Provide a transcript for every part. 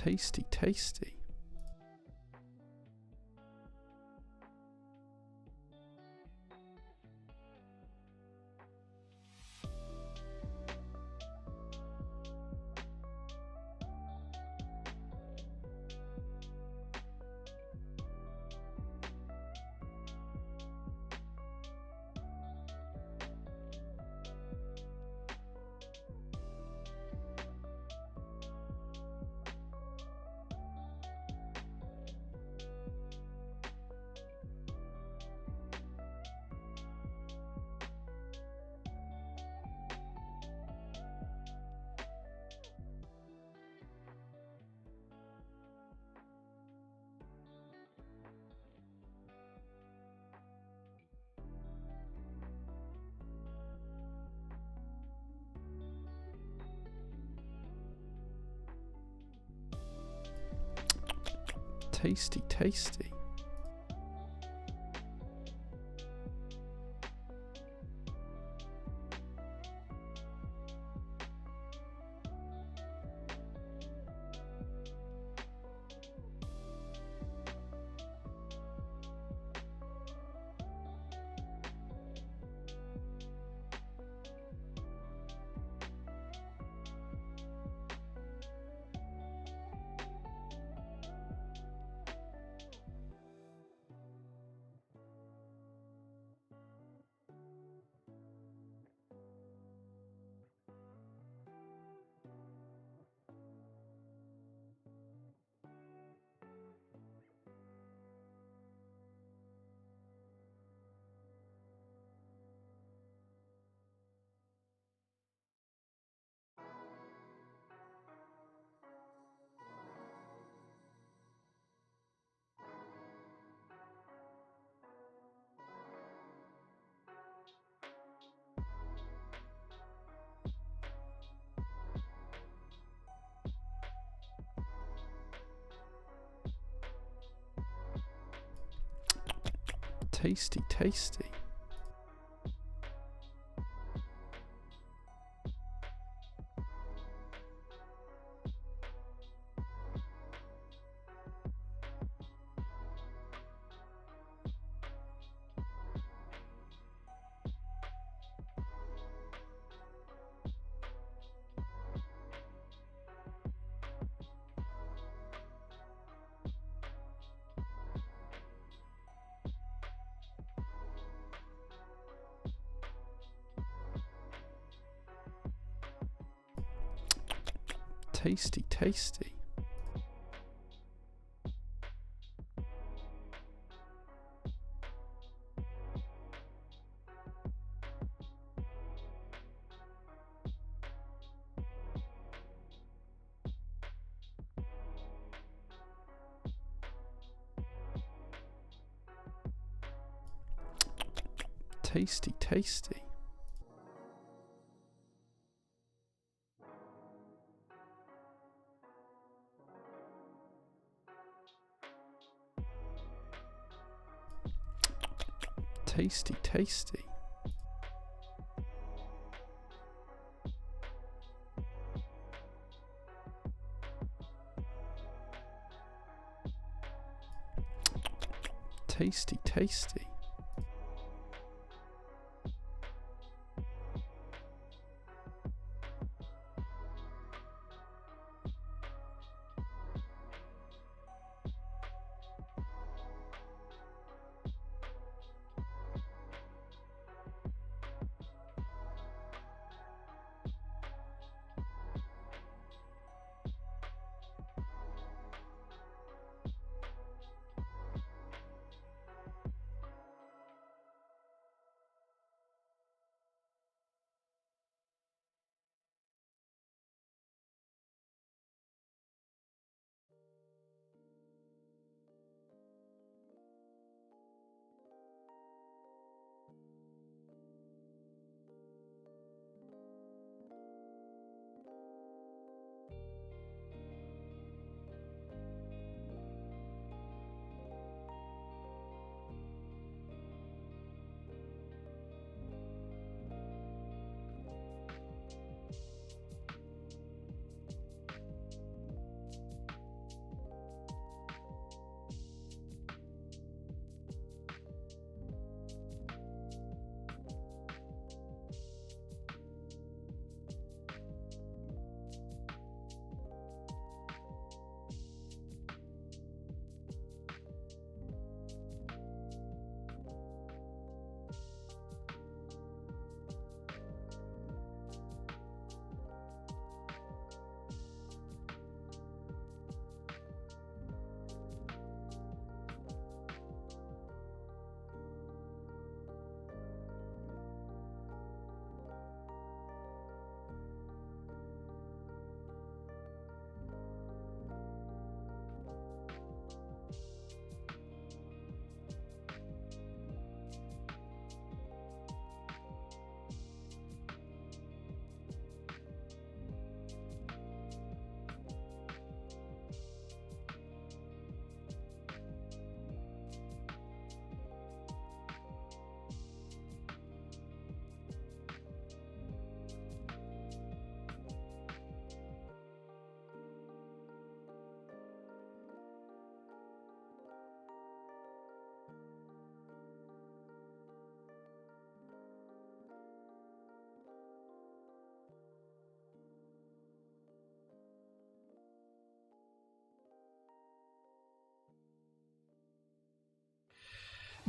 Tasty, tasty. Tasty, tasty. Tasty, tasty. Tasty, tasty. Tasty, tasty. Tasty, tasty. Tasty, tasty.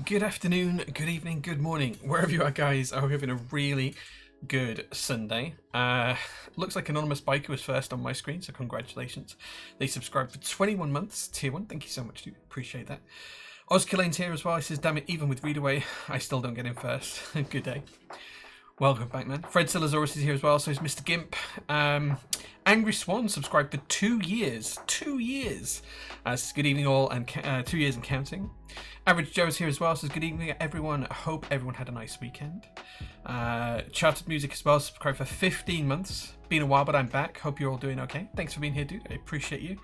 Good afternoon, good evening, good morning, wherever you are, guys. I hope you're having a really good Sunday. Looks like Anonymous Biker was first on my screen, so congratulations. They subscribed for 21 months, tier 1. Thank you so much, dude. Appreciate that. Ozkillane's here as well. He says, damn it, even with Readaway, I still don't get in first. Good day. Welcome back, man. Fred Silazaurus is here as well, so is Mr. Gimp. Angry Swan subscribed for 2 years. 2 years. Good evening, all, and 2 years and counting. Average Joe's here as well, says good evening, everyone. I hope everyone had a nice weekend. Chartered Music as well, subscribed for 15 months. Been a while, but I'm back. Hope you're all doing okay. Thanks for being here, dude. I appreciate you.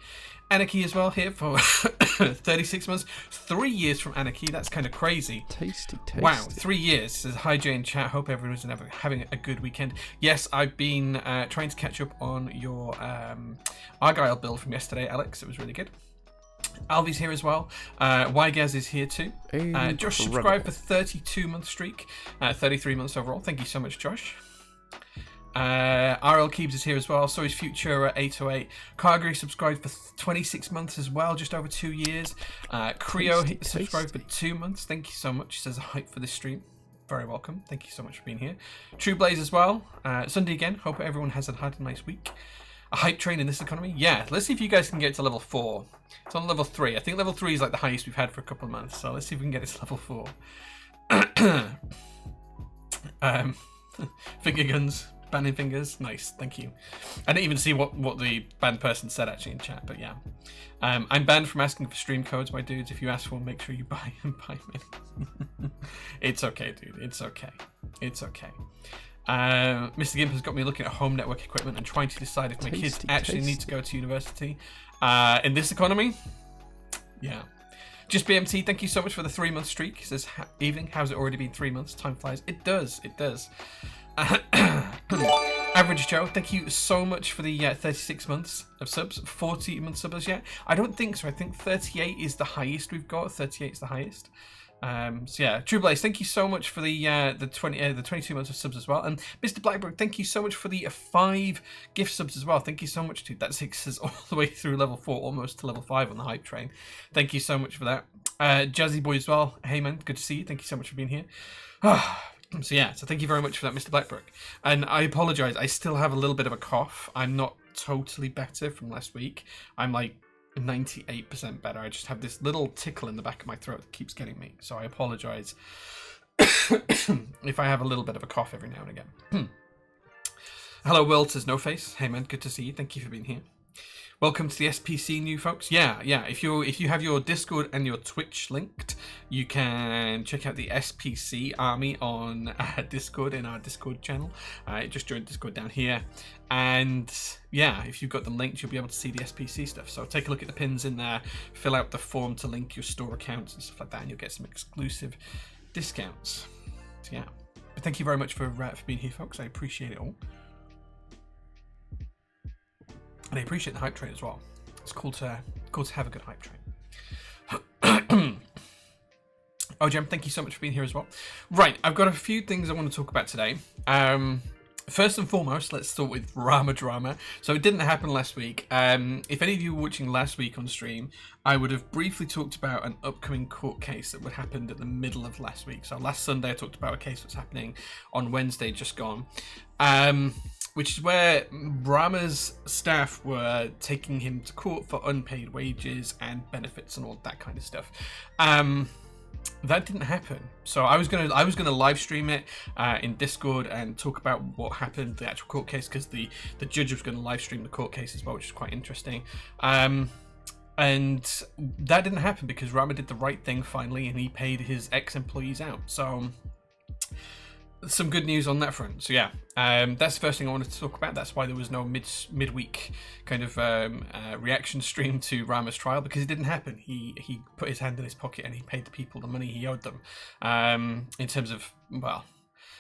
Anarchy as well, here for 36 months. 3 years from Anarchy. That's kind of crazy. Tasty. Wow, 3 years. Says hi, Jay in chat. Hope everyone's having a good weekend. Yes, I've been trying to catch up on your Argyle build from yesterday, Alex. It was really good. Alvy's here as well. Wygaz is here too. Josh subscribed for 32-month streak. 33 months overall. Thank you so much, Josh. RL Keebs is here as well. So is Future 808. Cargary subscribed for 26 months as well, just over 2 years. Creo subscribed for 2 months. Thank you so much. Says a hype for this stream. Very welcome. Thank you so much for being here. True Blaze as well. Sunday again. Hope everyone has had a nice week. A hype train in this economy? Yeah, let's see if you guys can get to level 4. It's on level 3. I think level 3 is like the highest we've had for a couple of months. So let's see if we can get it to level 4. Finger guns. Banning fingers. Nice. Thank you. I didn't even see what the banned person said actually in chat, but yeah. I'm banned from asking for stream codes, my dudes. If you ask for them, make sure you buy them. It's okay, dude. It's okay. It's okay. Mr. Gimp has got me looking at home network equipment and trying to decide if my kids actually need to go to university in this economy. Yeah. Just BMT, thank you so much for the 3-month streak. He says, evening, how's it already been 3 months? Time flies. It does. It does. Average Joe, thank you so much for the 36 months of subs. 40-month subs yet? I don't think so. I think 38 is the highest we've got. 38 is the highest. So yeah, True Blaze, thank you so much for the 22 months of subs as well, and Mr. Blackbrook, thank you so much for the 5 gift subs as well. Thank you so much, dude. That takes us all the way through level 4, almost to level 5 on the hype train. Thank you so much for that. Jazzy Boy as well. Hey man, good to see you. Thank you so much for being here. So yeah, so thank you very much for that, Mr. Blackbrook. And I apologise, I still have a little bit of a cough. I'm not totally better from last week. I'm like 98% better. I just have this little tickle in the back of my throat that keeps getting me. So I apologise if I have a little bit of a cough every now and again. Hello, Will, says No Face. Hey man, good to see you. Thank you for being here. Welcome to the SPC, new folks. Yeah. If you have your Discord and your Twitch linked, you can check out the SPC army on Discord in our Discord channel. Just join Discord down here, and yeah, if you've got them linked, you'll be able to see the SPC stuff. So take a look at the pins in there, fill out the form to link your store accounts and stuff like that, and you'll get some exclusive discounts. So yeah, but thank you very much for being here, folks. I appreciate it all. And I appreciate the hype train as well. It's cool to have a good hype train. Oh, Jem, thank you so much for being here as well. Right, I've got a few things I want to talk about today. First and foremost, let's start with Rama Drama. So it didn't happen last week. If any of you were watching last week on stream, I would have briefly talked about an upcoming court case that would happen at the middle of last week. So last Sunday, I talked about a case that's happening on Wednesday, just gone. Which is where Rama's staff were taking him to court for unpaid wages and benefits and all that kind of stuff. That didn't happen. So I was gonna live stream it in Discord and talk about what happened, the actual court case, because the judge was going to live stream the court case as well, which is quite interesting. And that didn't happen because Rama did the right thing finally, and he paid his ex-employees out. So some good news on that front. So yeah, that's the first thing I wanted to talk about. That's why there was no midweek kind of reaction stream to Rama's trial, because it didn't happen. He put his hand in his pocket and he paid the people the money he owed them. In terms of, well,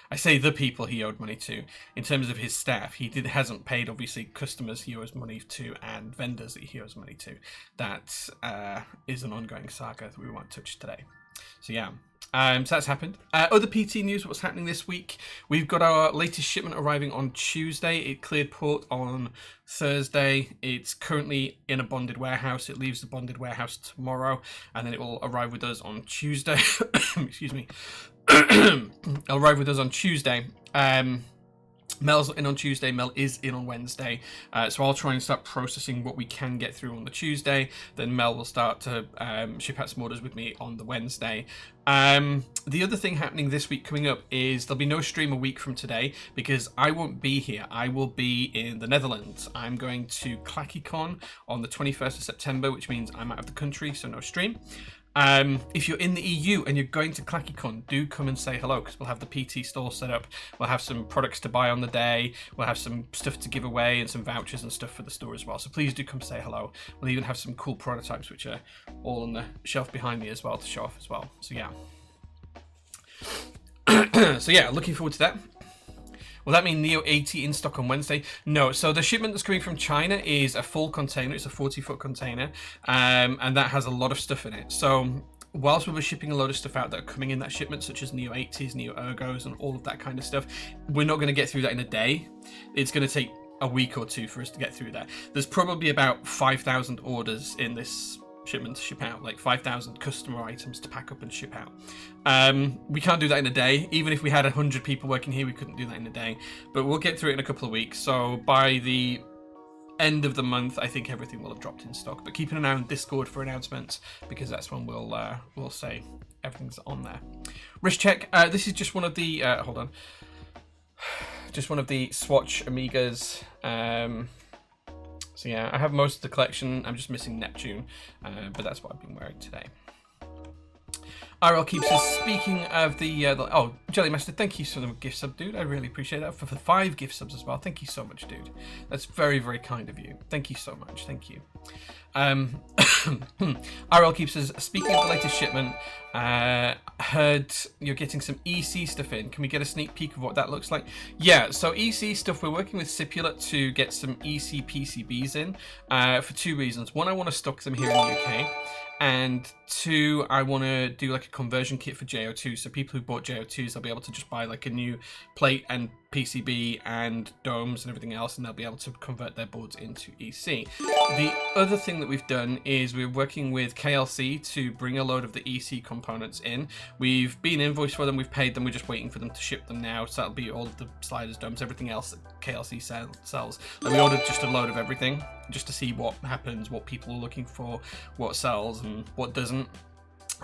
I say the people he owed money to. In terms of his staff, he hasn't paid obviously customers he owes money to and vendors that he owes money to. That is an ongoing saga that we won't touch today. So yeah. So that's happened. Other PT news, what's happening this week? We've got our latest shipment arriving on Tuesday. It cleared port on Thursday. It's currently in a bonded warehouse. It leaves the bonded warehouse tomorrow, and then it will arrive with us on Tuesday. Excuse me. It'll arrive with us on Tuesday. Mel's in on Tuesday, Mel is in on Wednesday, so I'll try and start processing what we can get through on the Tuesday, then Mel will start to ship out some orders with me on the Wednesday. The other thing happening this week coming up is there'll be no stream a week from today because I won't be here. I will be in the Netherlands. I'm going to ClackyCon on the 21st of September, which means I'm out of the country, so no stream. If you're in the EU and you're going to ClackyCon, do come and say hello because we'll have the PT store set up. We'll have some products to buy on the day. We'll have some stuff to give away and some vouchers and stuff for the store as well. So please do come say hello. We'll even have some cool prototypes which are all on the shelf behind me as well to show off as well. So yeah. So yeah, looking forward to that. Will that mean Neo 80 in stock on Wednesday? No. So the shipment that's coming from China is a full container. It's a 40-foot container, and that has a lot of stuff in it. So whilst we were shipping a load of stuff out that are coming in that shipment, such as Neo 80s, Neo Ergos, and all of that kind of stuff, we're not going to get through that in a day. It's going to take a week or two for us to get through that. There's probably about 5,000 orders in this shipment to ship out, like 5,000 customer items to pack up and ship out. We can't do that in a day. Even if we had 100 people working here, we couldn't do that in a day, but we'll get through it in a couple of weeks. So by the end of the month, I think everything will have dropped in stock, but keep an eye on Discord for announcements because that's when we'll say everything's on there. Wrist check. This is just one of the hold on, just one of the Swatch Amigas. So yeah, I have most of the collection. I'm just missing Neptune, but that's what I've been wearing today. RL keeps us. Speaking of the oh, Jellymaster, thank you for the gift sub, dude. I really appreciate that. For 5 gift subs as well. Thank you so much, dude. That's very, very kind of you. Thank you so much. Thank you. RL keeps us. Speaking of the latest shipment, heard you're getting some EC stuff in. Can we get a sneak peek of what that looks like? Yeah, so EC stuff, we're working with Sipulet to get some EC PCBs in for 2 reasons. One, I want to stock them here in the UK. And 2, I want to do like a conversion kit for JO2. So people who bought JO2s, they'll be able to just buy like a new plate and PCB and domes and everything else, and they'll be able to convert their boards into EC. The other thing that we've done is we're working with KLC to bring a load of the EC components in. We've been invoiced for them, we've paid them, we're just waiting for them to ship them now. So that'll be all of the sliders, domes, everything else that KLC sells. And we ordered just a load of everything just to see what happens, what people are looking for, what sells and what doesn't.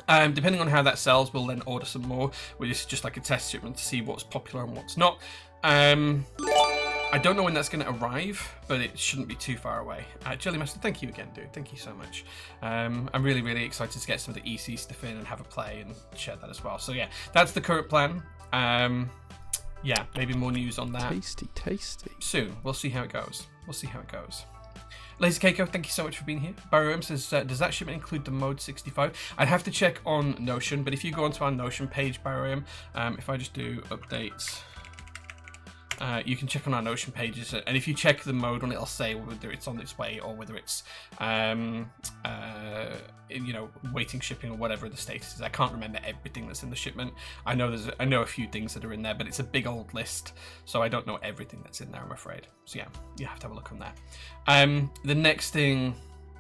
Depending on how that sells, we'll then order some more. This is just like a test shipment to see what's popular and what's not. I don't know when that's going to arrive, but it shouldn't be too far away. Jellymaster, thank you again, dude. Thank you so much. I'm really, really excited to get some of the EC stuff in and have a play and share that as well. So yeah, that's the current plan. Yeah, maybe more news on that. Tasty, tasty. Soon. We'll see how it goes. We'll see how it goes. Lazy Keiko, thank you so much for being here. Barrow says, does that shipment include the Mode 65? I'd have to check on Notion, but if you go onto our Notion page, Barrow, if I just do updates, you can check on our Notion pages, and if you check the mode on it, it'll say whether it's on its way or whether it's, you know, waiting shipping or whatever the status is. I can't remember everything that's in the shipment. I know a few things that are in there, but it's a big old list, so I don't know everything that's in there, I'm afraid. So yeah, you have to have a look on that. The next thing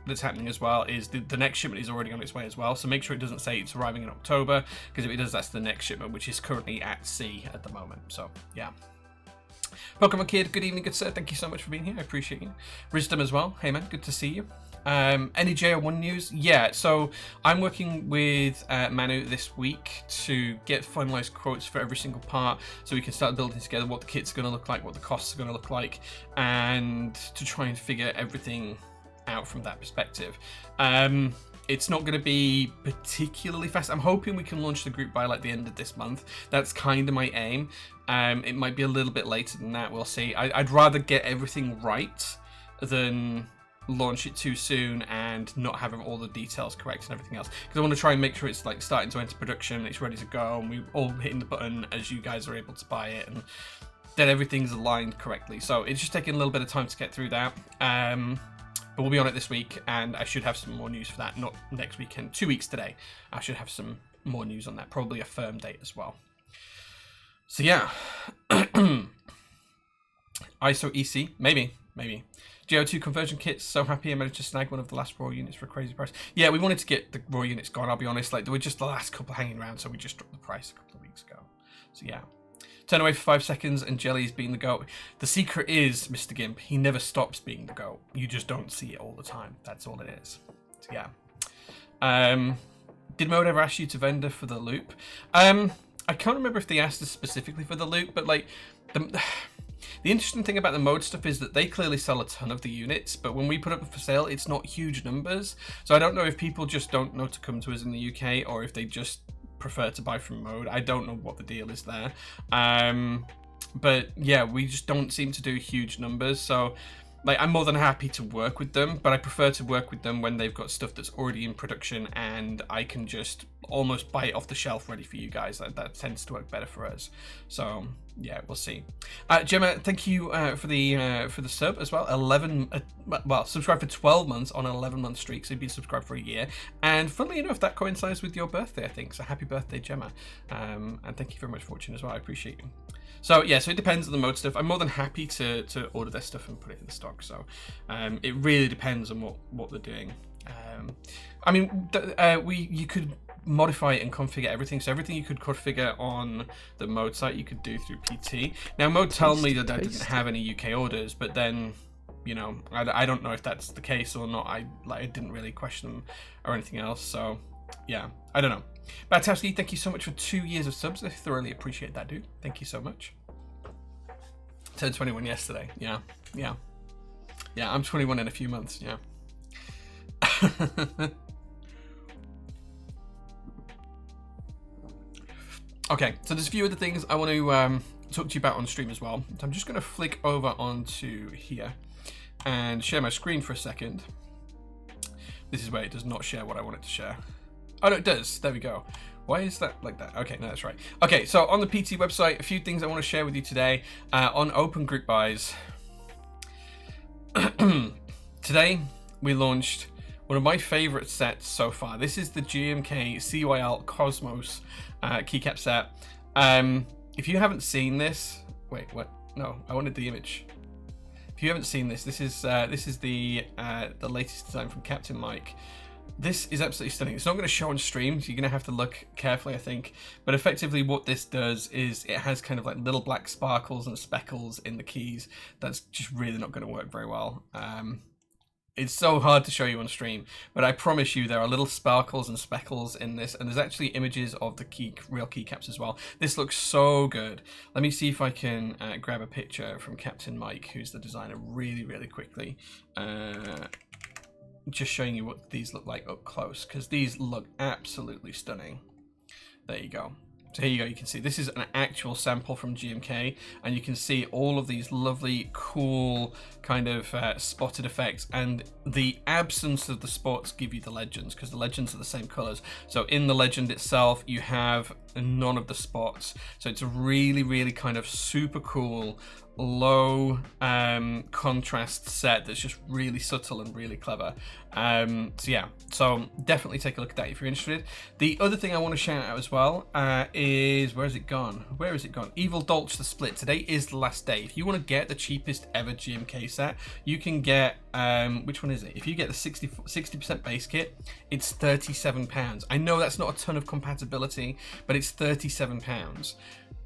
that's happening as well is the next shipment is already on its way as well, so make sure it doesn't say it's arriving in October, because if it does, that's the next shipment, which is currently at sea at the moment. So yeah. Pokemon Kid, good evening, good sir. Thank you so much for being here. I appreciate you. Wisdom as well. Hey man, good to see you. Any JO1 news? Yeah, so I'm working with Manu this week to get finalized quotes for every single part so we can start building together what the kit's going to look like, what the costs are going to look like, and to try and figure everything out from that perspective. It's not going to be particularly fast. I'm hoping we can launch the group by like the end of this month. That's kind of my aim. It might be a little bit later than that. We'll see. I'd rather get everything right than launch it too soon and not have all the details correct and everything else. Because I want to try and make sure it's like starting to enter production, it's ready to go, and we're all hitting the button as you guys are able to buy it, and that everything's aligned correctly. So it's just taking a little bit of time to get through that. but we'll be on it this week, and I should have some more news for that. Not next weekend, 2 weeks today. I should have some more news on that, probably a firm date as well. So yeah, ISO EC, maybe. GO2 conversion kits, so happy I managed to snag one of the last raw units for a crazy price. Yeah, we wanted to get the raw units gone, I'll be honest. Like, there were just the last couple hanging around, so we just dropped the price a couple of weeks ago. So yeah. Turn away for 5 seconds and Jelly's being the GOAT. The secret is, Mr. Gimp, he never stops being the GOAT. You just don't see it all the time. That's all it is. So yeah. Did Mode ever ask you to vendor for the loop? I can't remember if they asked us specifically for the loop, but like, the interesting thing about the Mode stuff is that they clearly sell a ton of the units, but when we put up for sale, it's not huge numbers. So I don't know if people just don't know to come to us in the UK, or if they just prefer to buy from Mode. I don't know what the deal is there. But yeah, we just don't seem to do huge numbers. So like, I'm more than happy to work with them, but I prefer to work with them when they've got stuff that's already in production and I can just almost buy it off the shelf ready for you guys. That tends to work better for us. So yeah, we'll see. Gemma, thank you for the sub as well. 11, well, subscribe for 12 months on an 11-month streak, so you've been subscribed for a year. And funnily enough, that coincides with your birthday, I think. So happy birthday, Gemma. And thank you very much for watching as well. I appreciate you. So yeah, so it depends on the Mode stuff. I'm more than happy to order their stuff and put it in the stock. So it really depends on what they're doing. I mean, you could modify it and configure everything. So everything you could configure on the Mode site, you could do through PT. Now Mode told me that I didn't have any UK orders, but then, you know, I don't know if that's the case or not. I didn't really question them or anything else. So yeah, I don't know. Batowski, thank you so much for 2 years of subs. I thoroughly appreciate that, dude. Thank you so much. Turned 21 yesterday. Yeah. I'm 21 in a few months. Yeah. Okay, so there's a few other things I want to talk to you about on stream as well. So I'm just going to flick over onto here and share my screen for a second. This is where it does not share what I want it to share. Oh, no, it does. There we go. Why is that like that? Okay, no, that's right. Okay, so on the PT website, a few things I want to share with you today on open group buys. Today, we launched one of my favorite sets so far. This is the GMK CYL Cosmos keycap set. If you haven't seen this, wait, what? No, I wanted the image. If you haven't seen this, this is the latest design from Captain Mike. This is absolutely stunning. It's not going to show on stream, so you're going to have to look carefully, I think. But effectively what this does is it has kind of like little black sparkles and speckles in the keys. That's just really not going to work very well. It's so hard to show you on stream, but I promise you there are little sparkles and speckles in this, and there's actually images of the real keycaps as well. This looks so good. Let me see if I can grab a picture from Captain Mike, who's the designer, really, really quickly. Just showing you what these look like up close, because these look absolutely stunning. There you go. So here you go, you can see this is an actual sample from GMK, and you can see all of these lovely, cool kind of spotted effects, and the absence of the spots give you the legends, because the legends are the same colors. So in the legend itself, you have none of the spots. So it's a really, really kind of super cool, low contrast set that's just really subtle and really clever. So yeah, so definitely take a look at that if you're interested. The other thing I want to shout out as well is, where has it gone? Evil Dolch the Split. Today is the last day. If you want to get the cheapest ever GMK set, you can get, which one is it? If you get the 60% base kit, it's £37. I know that's not a ton of compatibility, but it's £37.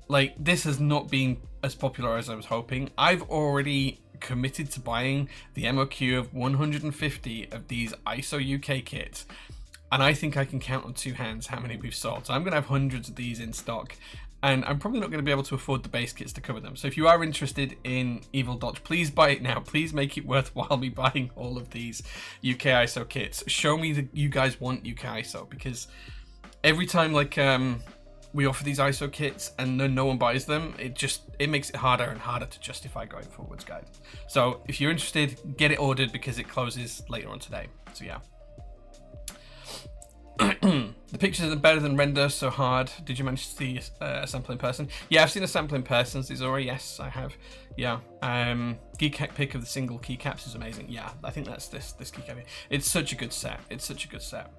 Like, this has not been as popular as I was hoping. I've already committed to buying the MOQ of 150 of these ISO UK kits, and I think I can count on 2 hands how many we've sold. So I'm going to have hundreds of these in stock, and I'm probably not going to be able to afford the base kits to cover them. So if you are interested in Evil Dodge, please buy it now. Please make it worthwhile me buying all of these UK ISO kits. Show me that you guys want UK ISO, because every time, like, we offer these ISO kits and then no one buys them, it makes it harder and harder to justify going forwards, guys. So if you're interested, get it ordered, because it closes later on today. So yeah. The pictures are better than render, so hard. Did you manage to see a sample in person? Yeah, I've seen a sample in person, Zizora. Yes, I have. Yeah. Geek Hack pick of the single keycaps is amazing. Yeah, I think that's this keycap here. It's such a good set. It's such a good set.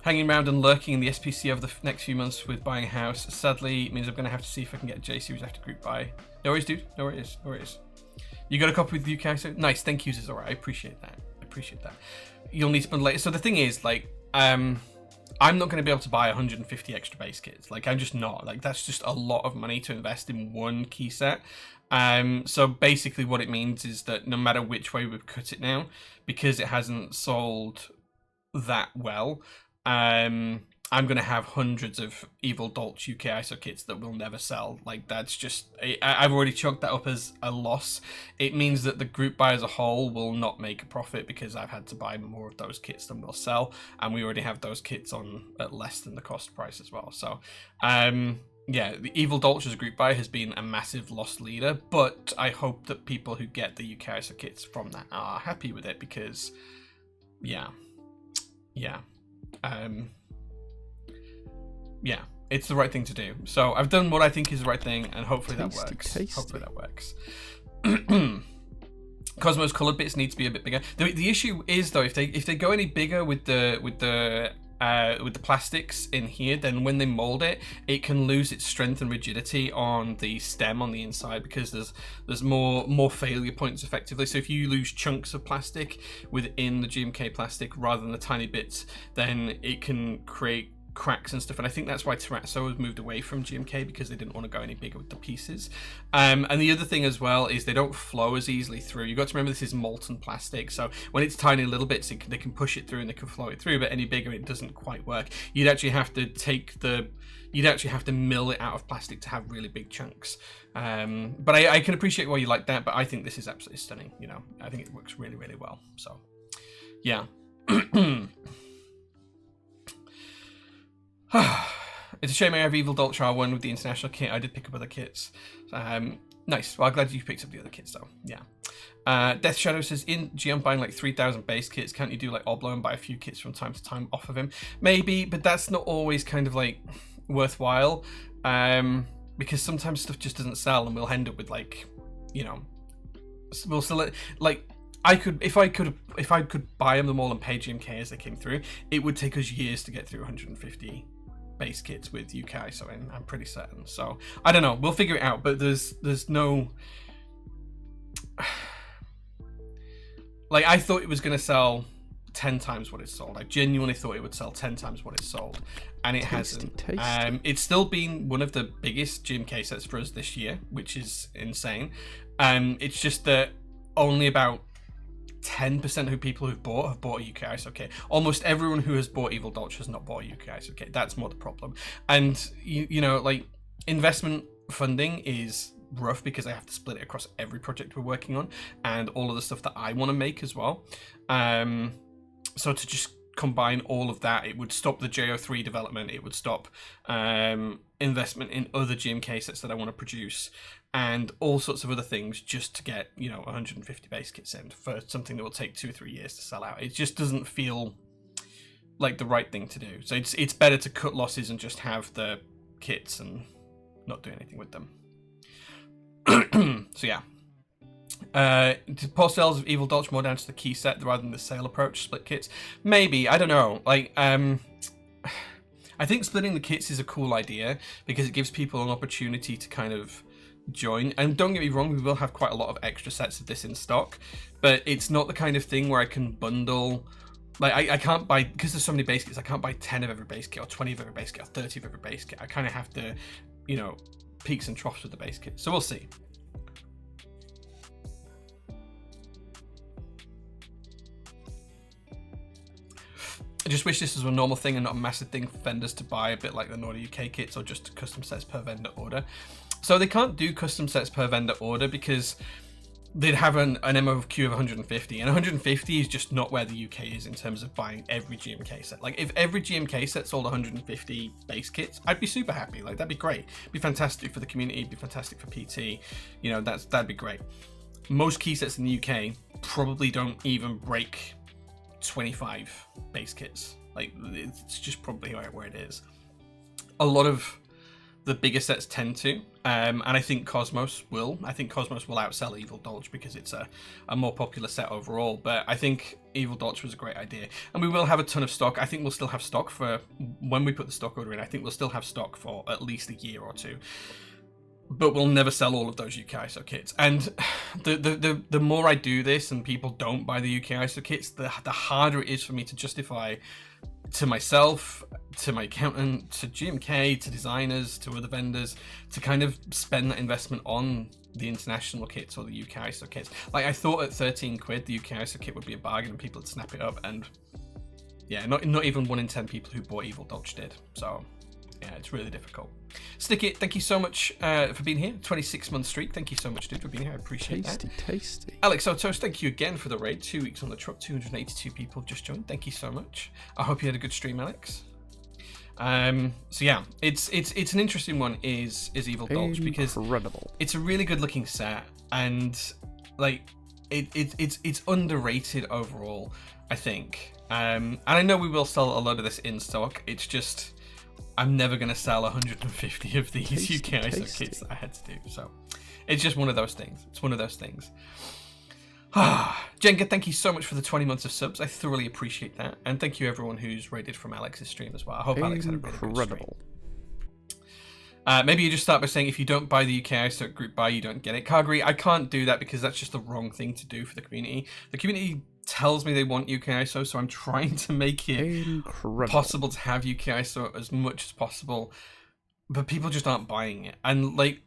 Hanging around and lurking in the SPC over the next few months with buying a house. Sadly, means I'm going to have to see if I can get a J series after group buy. No worries, dude. No worries. No worries. You got a copy with the UK? So nice. Thank you, Zizora. I appreciate that. I appreciate that. You'll need to spend later. So the thing is, like, I'm not going to be able to buy 150 extra base kits. Like, I'm just not. Like, that's just a lot of money to invest in one key set. So basically what it means is that no matter which way we've cut it now, because it hasn't sold that well, I'm going to have hundreds of Evil Dolch UK ISO kits that will never sell. Like, that's just... I've already chalked that up as a loss. It means that the group buy as a whole will not make a profit because I've had to buy more of those kits than will sell, and we already have those kits on at less than the cost price as well. So, yeah, the Evil Dolch as a group buy has been a massive loss leader, but I hope that people who get the UK ISO kits from that are happy with it because, yeah. Yeah, it's the right thing to do. So I've done what I think is the right thing, and hopefully that works. Hopefully that works. Cosmos colored bits need to be a bit bigger. The issue is though, if they go any bigger with the plastics in here, then when they mold it, it can lose its strength and rigidity on the stem on the inside because there's more failure points effectively. So if you lose chunks of plastic within the GMK plastic rather than the tiny bits, then it can create cracks and stuff, and I think that's why Terrazzo has moved away from GMK because they didn't want to go any bigger with the pieces. And the other thing as well is they don't flow as easily through. You've got to remember this is molten plastic, so when it's tiny little bits, they can push it through and they can flow it through, but any bigger it doesn't quite work. You'd actually have to mill it out of plastic to have really big chunks. But I can appreciate why you like that, but I think this is absolutely stunning. You know, I think it works really, really well. So, yeah. It's a shame I have Evil Dolch R1 with the international kit. I did pick up other kits. Nice. Well, I'm glad you picked up the other kits, though. Yeah. Death Shadow says, in G, I'm buying like 3,000 base kits. Can't you do like Oblo and buy a few kits from time to time off of him? Maybe, but that's not always kind of like worthwhile. Because sometimes stuff just doesn't sell and we'll end up with like, you know, we'll sell it like... if I could buy them all and pay GMK as they came through, it would take us years to get through 150 base kits with UK, so I'm pretty certain. So I don't know, we'll figure it out, but there's no like, I thought it was going to sell 10 times what it sold. I genuinely thought it would sell 10 times what it sold, and it hasn't. It's still been one of the biggest GMK sets for us this year, which is insane. It's just that only about 10% of people who've bought have bought a UK ISO kit. Almost everyone who has bought Evil Dolch has not bought a UK ISO kit. That's more the problem. And you know, like, investment funding is rough because I have to split it across every project we're working on and all of the stuff that I want to make as well. So to just combine all of that, it would stop the JO3 development, it would stop investment in other GMK sets that I want to produce, and all sorts of other things just to get, you know, 150 base kits in for something that will take 2 or 3 years to sell out. It just doesn't feel like the right thing to do. So it's better to cut losses and just have the kits and not do anything with them. So yeah. To pull sales of Evil Dolch more down to the key set rather than the sale approach, split kits? Maybe, I don't know. Like, I think splitting the kits is a cool idea because it gives people an opportunity to kind of join. And don't get me wrong, we will have quite a lot of extra sets of this in stock, but it's not the kind of thing where I can bundle. Like, I can't buy, because there's so many base kits, I can't buy 10 of every base kit or 20 of every base kit or 30 of every base kit. I kind of have to, you know, peaks and troughs with the base kit. So we'll see. I just wish this was a normal thing and not a massive thing for vendors to buy, a bit like the Nordic UK kits, or just custom sets per vendor order. So they can't do custom sets per vendor order because they'd have an MOQ of 150, and 150 is just not where the UK is in terms of buying every GMK set. Like, if every GMK set sold 150 base kits, I'd be super happy. Like, that'd be great. It'd be fantastic for the community, it'd be fantastic for PT. You know, that'd be great. Most key sets in the UK probably don't even break 25 base kits. Like, it's just probably where it is. A lot of the bigger sets tend to, and I think Cosmos will. I think Cosmos will outsell Evil Dolch because it's a more popular set overall. But I think Evil Dolch was a great idea, and we will have a ton of stock. I think we'll still have stock for when we put the stock order in. I think we'll still have stock for at least a year or two. But we'll never sell all of those UK ISO kits. And the more I do this and people don't buy the UK ISO kits, the harder it is for me to justify to myself, to my accountant, to GMK, to designers, to other vendors, to kind of spend that investment on the international kits or the UK ISO kits. Like, I thought at 13 quid, the UK ISO kit would be a bargain and people would snap it up. And yeah, not even 1 in 10 people who bought Evil Dolch did. So yeah, it's really difficult. Sticky, thank you so much for being here. 26-month streak. Thank you so much, dude, for being here. I appreciate that. Tasty. Alex Otos, thank you again for the raid. 2 weeks on the truck. 282 people just joined. Thank you so much. I hope you had a good stream, Alex. So yeah, it's an interesting one. Is Evil Dolch, because it's a really good looking set, and like it's underrated overall, I think. And I know we will sell a lot of this in stock. It's just, I'm never going to sell 150 of these UK ISO kits that I had to do. So it's just one of those things. It's one of those things. Jenga, thank you so much for the 20 months of subs. I thoroughly appreciate that. And thank you everyone who's raided from Alex's stream as well. I hope Alex had a really good stream. Maybe you just start by saying if you don't buy the UK ISO group buy, you don't get it. Calgary, I can't do that because that's just the wrong thing to do for the community. The community tells me they want UK ISO, so I'm trying to make it possible to have UK ISO as much as possible, but people just aren't buying it. And like,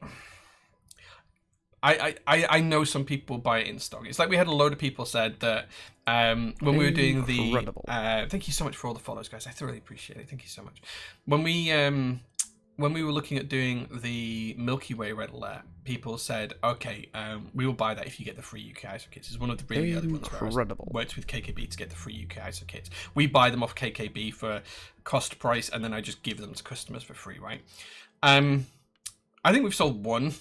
I know some people buy it in stock. It's like we had a load of people said that when we were doing the thank you so much for all the follows, guys. I thoroughly appreciate it. Thank you so much. When we were looking at doing the Milky Way red alert, people said, okay, we will buy that if you get the free UK ISO kits. It's one of the really early ones where I worked with KKB to get the free UK ISO kits. We buy them off KKB for cost price, and then I just give them to customers for free, right? I think we've sold one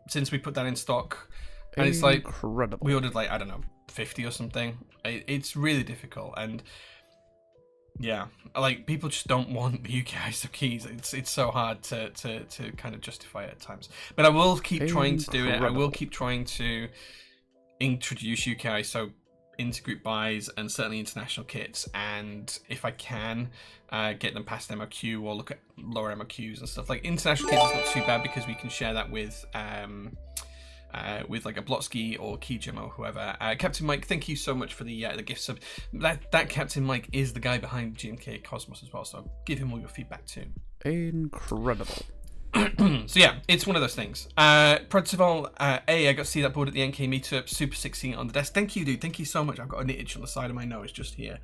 since we put that in stock. And it's like, we ordered like, I don't know, 50 or something. It's really difficult. And yeah, like people just don't want the UK ISO keys. It's so hard to kind of justify it at times. But I will keep trying to do it. I will keep trying to introduce UK ISO into group buys and certainly international kits. And if I can, get them past MOQ or look at lower MOQs and stuff. Like international kits is not too bad because we can share that with like a Blotsky or Kijim or whoever. Captain Mike, thank you so much for the gift sub. That Captain Mike is the guy behind GMK Cosmos as well, so give him all your feedback too. Incredible. So yeah, it's one of those things. Principal, I got to see that board at the NK meetup. Super 16 on the desk. Thank you, dude. Thank you so much. I've got an itch on the side of my nose just here.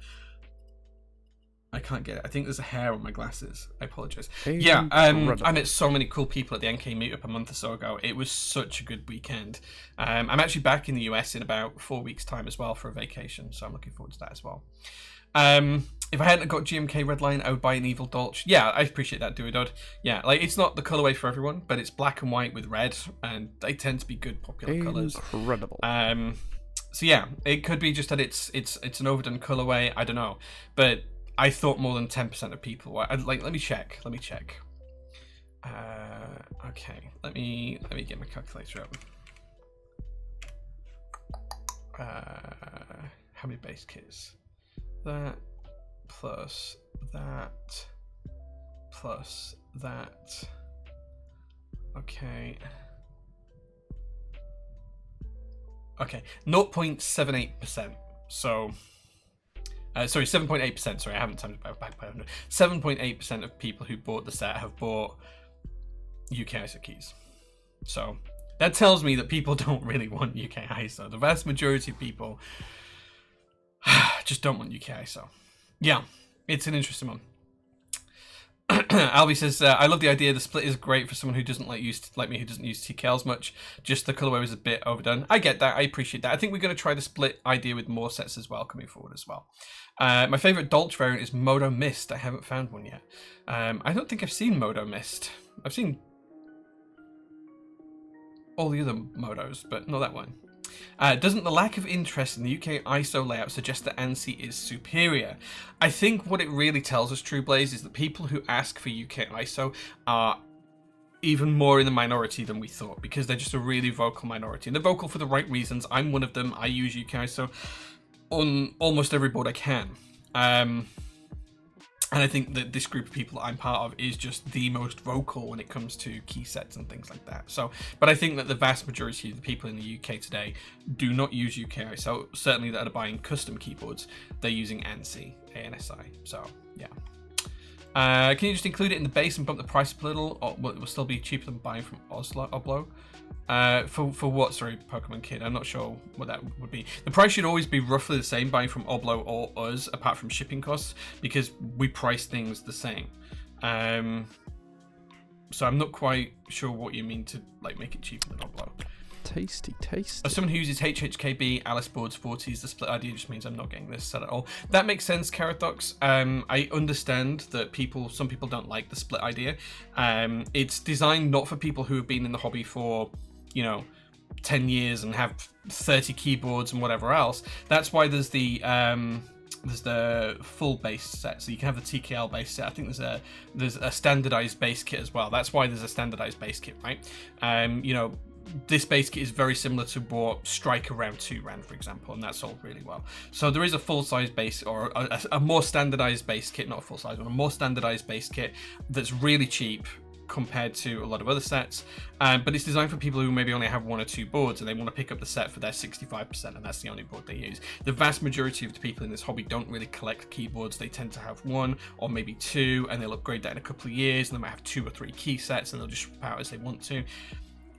I can't get it. I think there's a hair on my glasses. I apologize. Yeah, I met so many cool people at the NK meetup a month or so ago. It was such a good weekend. I'm actually back in the US in about 4 weeks' time as well for a vacation, so I'm looking forward to that as well. If I hadn't got GMK Redline, I would buy an Evil Dolch. Yeah, I appreciate that, Duodod. Yeah, like it's not the colorway for everyone, but it's black and white with red, and they tend to be good popular colors. Incredible. So yeah, it could be just that it's an overdone colorway. I don't know, but I thought more than 10% of people were. Like, let me check. Okay, let me get my calculator up. How many base kits? That plus that plus that. Okay. 0.78%. So. Sorry, 7.8%. Sorry, I haven't timed it back by 100. 7.8% of people who bought the set have bought UK ISO keys. So that tells me that people don't really want UK ISO. The vast majority of people just don't want UK ISO. Yeah, it's an interesting one. Albie says, I love the idea. The split is great for someone who doesn't like me, who doesn't use TKLs much. Just the colorway was a bit overdone. I get that. I appreciate that. I think we're going to try the split idea with more sets as well coming forward as well. My favorite Dolch variant is Modo Mist. I haven't found one yet. I don't think I've seen Modo Mist. I've seen all the other Modos, but not that one. Doesn't the lack of interest in the UK ISO layout suggest that ANSI is superior? I think what it really tells us, True Blaze, is that people who ask for UK ISO are even more in the minority than we thought, because they're just a really vocal minority. And they're vocal for the right reasons. I'm one of them. I use UK ISO on almost every board I can. And I think that this group of people that I'm part of is just the most vocal when it comes to key sets and things like that. So, but I think that the vast majority of the people in the UK today do not use UK ISO. Certainly that are buying custom keyboards, they're using ANSI, ANSI. So, yeah. Can you just include it in the base and bump the price up a little, or will it still be cheaper than buying from Oblo? For what? Sorry, Pokemon Kid. I'm not sure what that would be. The price should always be roughly the same buying from Oblo or us, apart from shipping costs, because we price things the same. So I'm not quite sure what you mean to like make it cheaper than Oblo. Tasty, tasty. As someone who uses HHKB, Alice boards, 40s, the split idea just means I'm not getting this set at all. That makes sense, Caratox. I understand that some people don't like the split idea. It's designed not for people who have been in the hobby for, 10 years and have 30 keyboards and whatever else. That's why there's the full base set, so you can have the TKL base set. I think there's a standardized base kit as well. That's why there's a standardized base kit, right? This base kit is very similar to what Striker Round 2 ran, for example, and that sold really well. So there is a full-size base, or a more standardized base kit, not a full-size one, a more standardized base kit that's really cheap compared to a lot of other sets, but it's designed for people who maybe only have one or two boards and they want to pick up the set for their 65%, and that's the only board they use. The vast majority of the people in this hobby don't really collect keyboards. They tend to have one or maybe two, and they'll upgrade that in a couple of years, and they might have 2 or 3 key sets, and they'll just swap out as they want to.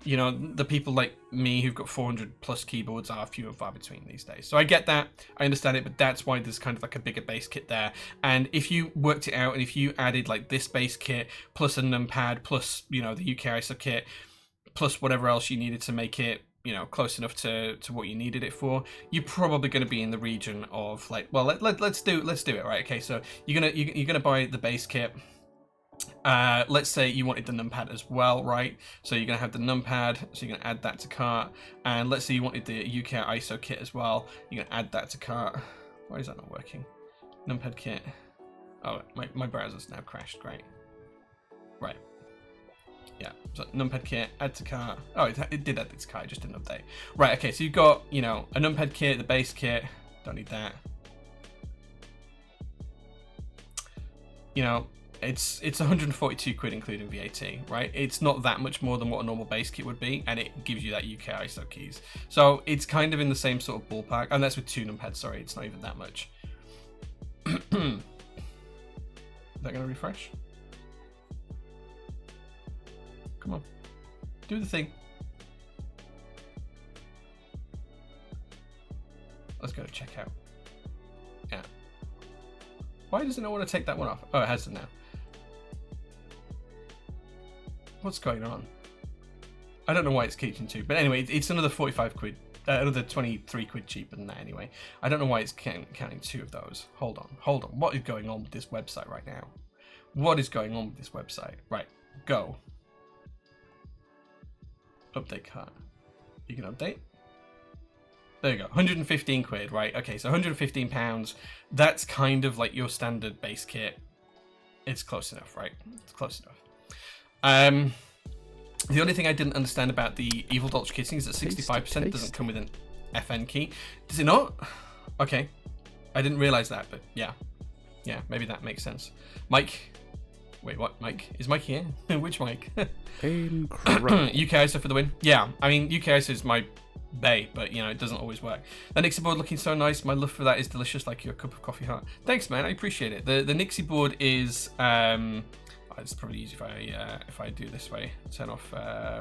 The people like me who've got 400 plus keyboards are few and far between these days. So I get that, I understand it, but that's why there's kind of like a bigger base kit there. And if you worked it out, and if you added like this base kit plus a numpad plus, the UK ISO kit plus whatever else you needed to make it, close enough to what you needed it for, you're probably going to be in the region of like, well, let's do it, right? Okay, so you're gonna buy the base kit. Let's say you wanted the numpad as well, right? So you're going to have the numpad, so you're going to add that to cart. And let's say you wanted the UK ISO kit as well, you're going to add that to cart. Why is that not working? Numpad kit. Oh, my browser's now crashed, great. Right. Yeah, so numpad kit, add to cart. Oh, it did add to cart, it just didn't update. Right, okay, so you've got, a numpad kit, the base kit, don't need that. It's 142 quid including VAT, right? It's not that much more than what a normal base kit would be, and it gives you that UK ISO keys. So it's kind of in the same sort of ballpark, and that's with 2 numpads, sorry, it's not even that much. Is that gonna refresh? Come on, do the thing. Let's go to checkout. Yeah. Why does it not want to take that one off? Oh, it has it now. What's going on? I don't know why it's keeping 2, but anyway, it's another 45 quid, another 23 quid cheaper than that anyway. I don't know why it's counting 2 of those. Hold on. What is going on with this website right now? What is going on with this website? Right, go. Update cart. You can update. There you go, 115 quid, right? Okay, so 115 pounds. That's kind of like your standard base kit. It's close enough, right? It's close enough. The only thing I didn't understand about the Evil Dolch kitting is that 65% doesn't come with an FN key. Does it not? Okay, I didn't realize that, but yeah, maybe that makes sense. Mike, wait, what? Mike? Is Mike here? Which Mike? Incredible. UK ISO for the win. Yeah, I mean UK ISO is my bay, but it doesn't always work. The Nixie board looking so nice. My love for that is delicious, like your cup of coffee heart. Thanks, man. I appreciate it. The Nixie board is it's probably easy if I do it this way. Turn off.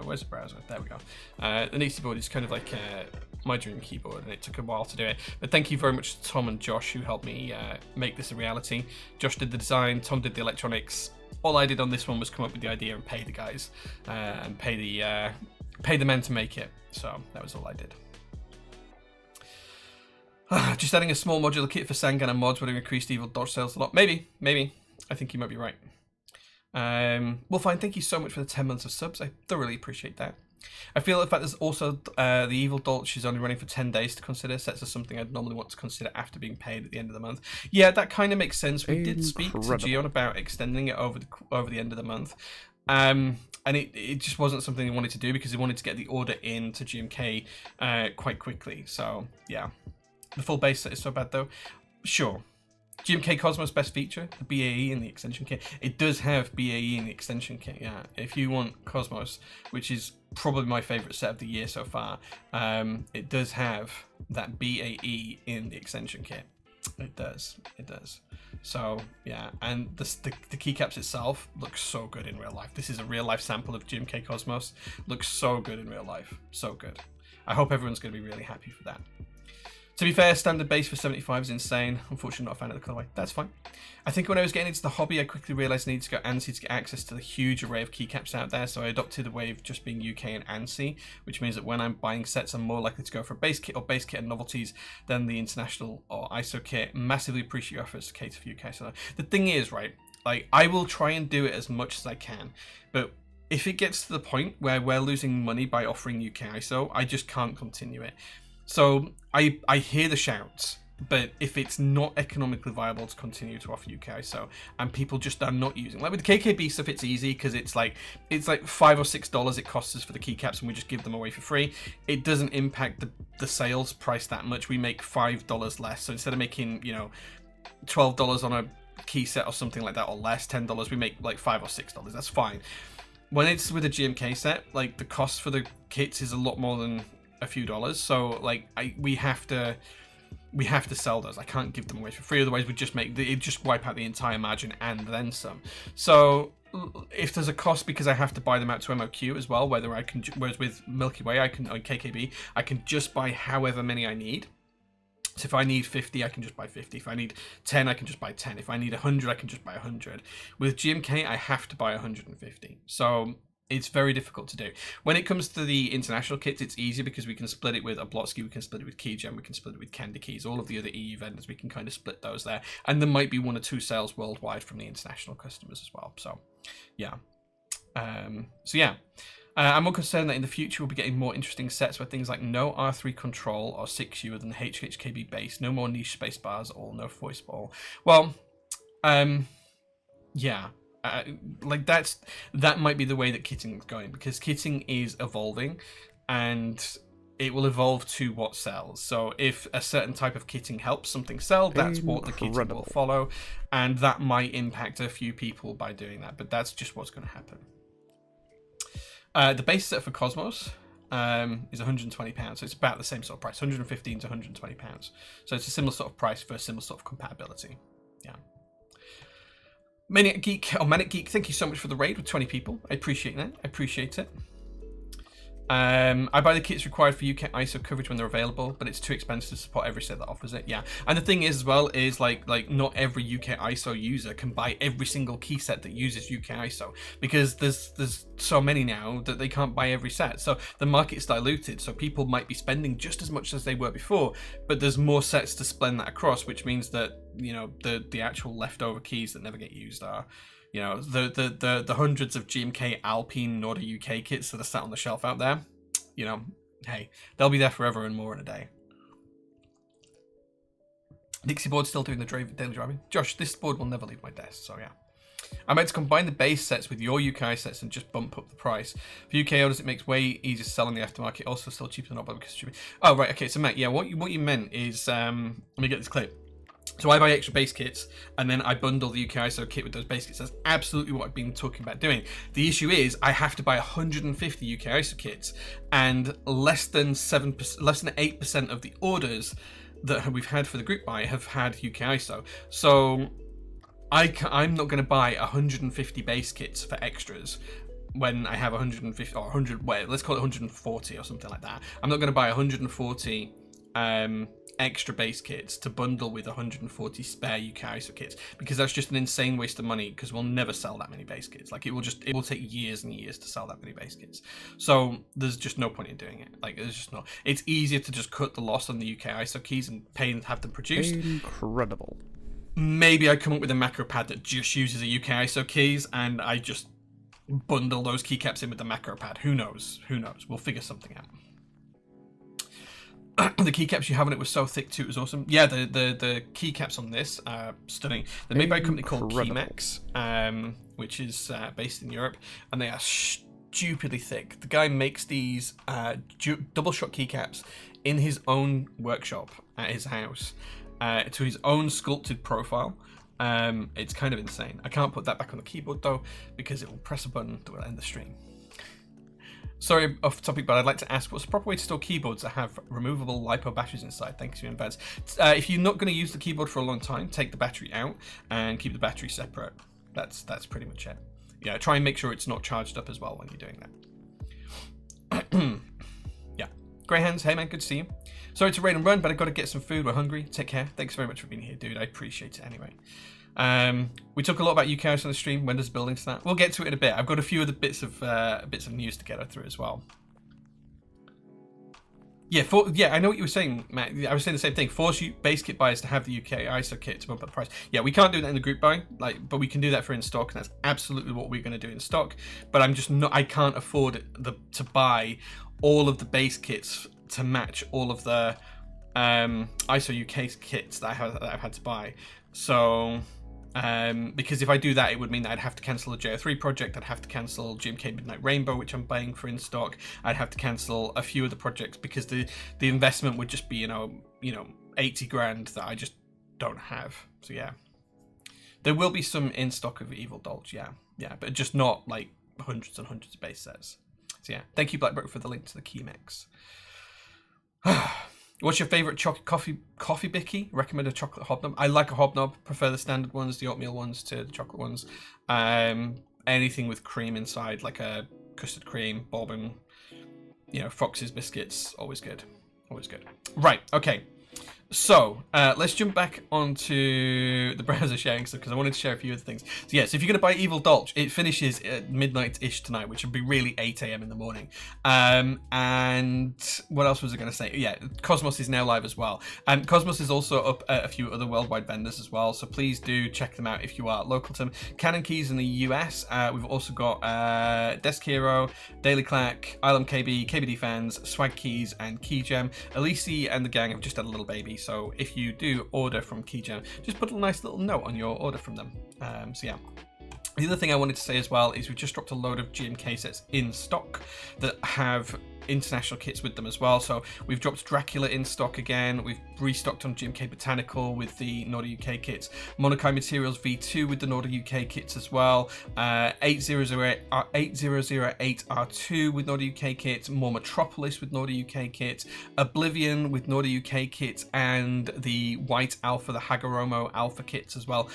Where's the browser? There we go. The Nixie board is kind of like my dream keyboard, and it took a while to do it. But thank you very much to Tom and Josh who helped me make this a reality. Josh did the design. Tom did the electronics. All I did on this one was come up with the idea and pay the guys and pay the men to make it. So that was all I did. Just adding a small modular kit for Sangan and mods would have increased Evil Dolch sales a lot. Maybe. I think you might be right. Well, fine. Thank you so much for the 10 months of subs. I thoroughly appreciate that. I feel the fact there's also the Evil Dolch is only running for 10 days to consider sets as something I'd normally want to consider after being paid at the end of the month. Yeah, that kind of makes sense. We did speak to Gion about extending it over the end of the month. And it just wasn't something he wanted to do because he wanted to get the order in to GMK quite quickly. So, yeah. The full base set is so bad, though. Sure. GMK Cosmos best feature, the BAE in the extension kit. It does have BAE in the extension kit, yeah. If you want Cosmos, which is probably my favourite set of the year so far, it does have that BAE in the extension kit. It does. So, yeah, and the keycaps itself looks so good in real life. This is a real life sample of GMK Cosmos. Looks so good in real life. So good. I hope everyone's going to be really happy for that. To be fair, standard base for 75 is insane. Unfortunately, not a fan of the colorway. That's fine. I think when I was getting into the hobby, I quickly realised I needed to go ANSI to get access to the huge array of keycaps out there, so I adopted a way of just being UK and ANSI, which means that when I'm buying sets, I'm more likely to go for a base kit or base kit and novelties than the international or ISO kit. Massively appreciate your efforts to cater for UK. So the thing is, right, like, I will try and do it as much as I can, but if it gets to the point where we're losing money by offering UK ISO, I just can't continue it. So I hear the shouts, but if it's not economically viable to continue to offer UK ISO and people just are not using, like with the KKB stuff, it's easy because it's like $5 or $6 it costs us for the keycaps and we just give them away for free. It doesn't impact the sales price that much. We make $5 less, so instead of making $12 on a key set or something like that or less, $10, we make like $5 or $6. That's fine. When it's with a GMK set, like the cost for the kits is a lot more than a few dollars, so like we have to sell those. I can't give them away for free, otherwise we'd just wipe out the entire margin and then some. So if there's a cost because I have to buy them out to MOQ as well, whereas with Milky Way on KKB I can just buy however many I need. So if I need 50, I can just buy 50. If I need 10, I can just buy 10. If I need 100, I can just buy 100. With GMK, I have to buy 150. So it's very difficult to do. When it comes to the international kits, it's easy because we can split it with Oblotsky, we can split it with Keygen, we can split it with Candy Keys, all of the other EU vendors, we can kind of split those there. And there might be 1 or 2 sales worldwide from the international customers as well. So, yeah. I'm more concerned that in the future we'll be getting more interesting sets where things like no R3 control or 6U than the HHKB base, no more niche space bars or no voice ball. Well, yeah. That might be the way that kitting is going, because kitting is evolving and it will evolve to what sells. So if a certain type of kitting helps something sell, that's what the kitting will follow, and that might impact a few people by doing that, but that's just what's going to happen. The base set for Cosmos is £120, so it's about the same sort of price, £115 to £120. So it's a similar sort of price for a similar sort of compatibility. Yeah. Manic Geek, thank you so much for the raid with 20 people. I appreciate that. I appreciate it. I buy the kits required for UK ISO coverage when they're available, but it's too expensive to support every set that offers it. Yeah, and the thing is as well is like not every UK ISO user can buy every single key set that uses UK ISO, because there's so many now that they can't buy every set. So the market's diluted, so people might be spending just as much as they were before, but there's more sets to spend that across, which means that, you know, the actual leftover keys that never get used are, you know, the hundreds of GMK Alpine Norda UK kits that are sat on the shelf out there. You know, hey, they'll be there forever and more in a day. Dixie board's still doing the daily driving. Josh, this board will never leave my desk, so yeah. I meant to combine the base sets with your UK sets and just bump up the price. For UK orders, it makes way easier to sell in the aftermarket. Also, still cheaper than Oblotsky because it's cheaper. Oh, right, okay, so Matt, yeah, what you meant is, let me get this clear. So I buy extra base kits, and then I bundle the UK ISO kit with those base kits. That's absolutely what I've been talking about doing. The issue is I have to buy 150 UK ISO kits, and less than 8% of the orders that we've had for the group buy have had UK ISO. So I'm not going to buy 150 base kits for extras when I have 150 or 100. Wait, let's call it 140 or something like that. I'm not going to buy 140. Extra base kits to bundle with 140 spare UK ISO kits, because that's just an insane waste of money, because we'll never sell that many base kits. Like it will take years and years to sell that many base kits. So there's just no point in doing it. Like there's just no. It's easier to just cut the loss on the UK ISO keys and pay and have them produced. Incredible. Maybe I come up with a macro pad that just uses a UK ISO keys, and I just bundle those keycaps in with the macro pad. Who knows? Who knows? We'll figure something out. The keycaps you have on it were so thick too. It was awesome. Yeah, the keycaps on this are stunning. They're made by a company called Keymax, which is based in Europe, and they are stupidly thick. The guy makes these double shot keycaps in his own workshop at his house to his own sculpted profile. It's kind of insane. I can't put that back on the keyboard though because it will press a button that will end the stream. Sorry, off topic, but I'd like to ask, what's the proper way to store keyboards that have removable LiPo batteries inside? Thanks in advance. If you're not going to use the keyboard for a long time, take the battery out and keep the battery separate. That's pretty much it. Yeah, try and make sure it's not charged up as well when you're doing that. Yeah. Greyhounds, hey man, good to see you. Sorry to raid and run, but I've got to get some food. We're hungry. Take care. Thanks very much for being here, dude. I appreciate it anyway. We talk a lot about UK House on the stream. When does building start? We'll get to it in a bit. I've got a few other bits of news to get through as well. Yeah, I know what you were saying, Matt. I was saying the same thing. Force you base kit buyers to have the UK ISO kit to bump up the price. Yeah, we can't do that in the group buy, but we can do that for in stock, and that's absolutely what we're going to do in stock. But I'm just not. I can't afford to buy all of the base kits to match all of the ISO UK kits that I've had to buy. So. Because if I do that, it would mean that I'd have to cancel the JO3 project, I'd have to cancel GMK Midnight Rainbow, which I'm buying for in stock, I'd have to cancel a few of the projects because the investment would just be, you know, 80 grand that I just don't have. So yeah. There will be some in stock of Evil Dolch, yeah, but just not like hundreds and hundreds of base sets. So yeah, thank you Blackbrook for the link to the Keymax. What's your favourite coffee bicky? Recommend a chocolate hobnob. I like a hobnob. Prefer the standard ones, the oatmeal ones to the chocolate ones. Anything with cream inside, like a custard cream, bourbon, Fox's biscuits. Always good. Always good. Right. Okay. So let's jump back onto the browser sharing stuff because I wanted to share a few other things. So yes, if you're going to buy Evil Dolch, it finishes at midnight-ish tonight, which would be really 8 a.m. in the morning. And what else was I going to say? Yeah, Cosmos is now live as well. And Cosmos is also up at a few other worldwide vendors as well, so please do check them out if you are local to them. Canon Keys in the US. We've also got Desk Hero, Daily Clack, Island KB, KBD Fans, Swag Keys, and Keygem. Elise and the gang have just had a little baby. So if you do order from Keygem, just put a nice little note on your order from them. So yeah. The other thing I wanted to say as well is we just dropped a load of GMK sets in stock that have international kits with them as well. So we've dropped Dracula in stock again. We've restocked on GMK Botanical with the Nordic UK kits. Monokai Materials V2 with the Nordic UK kits as well. 8008R2 with Nordic UK kits. More Metropolis with Nordic UK kits. Oblivion with Nordic UK kits, and the White Alpha, the Hagoromo Alpha kits as well.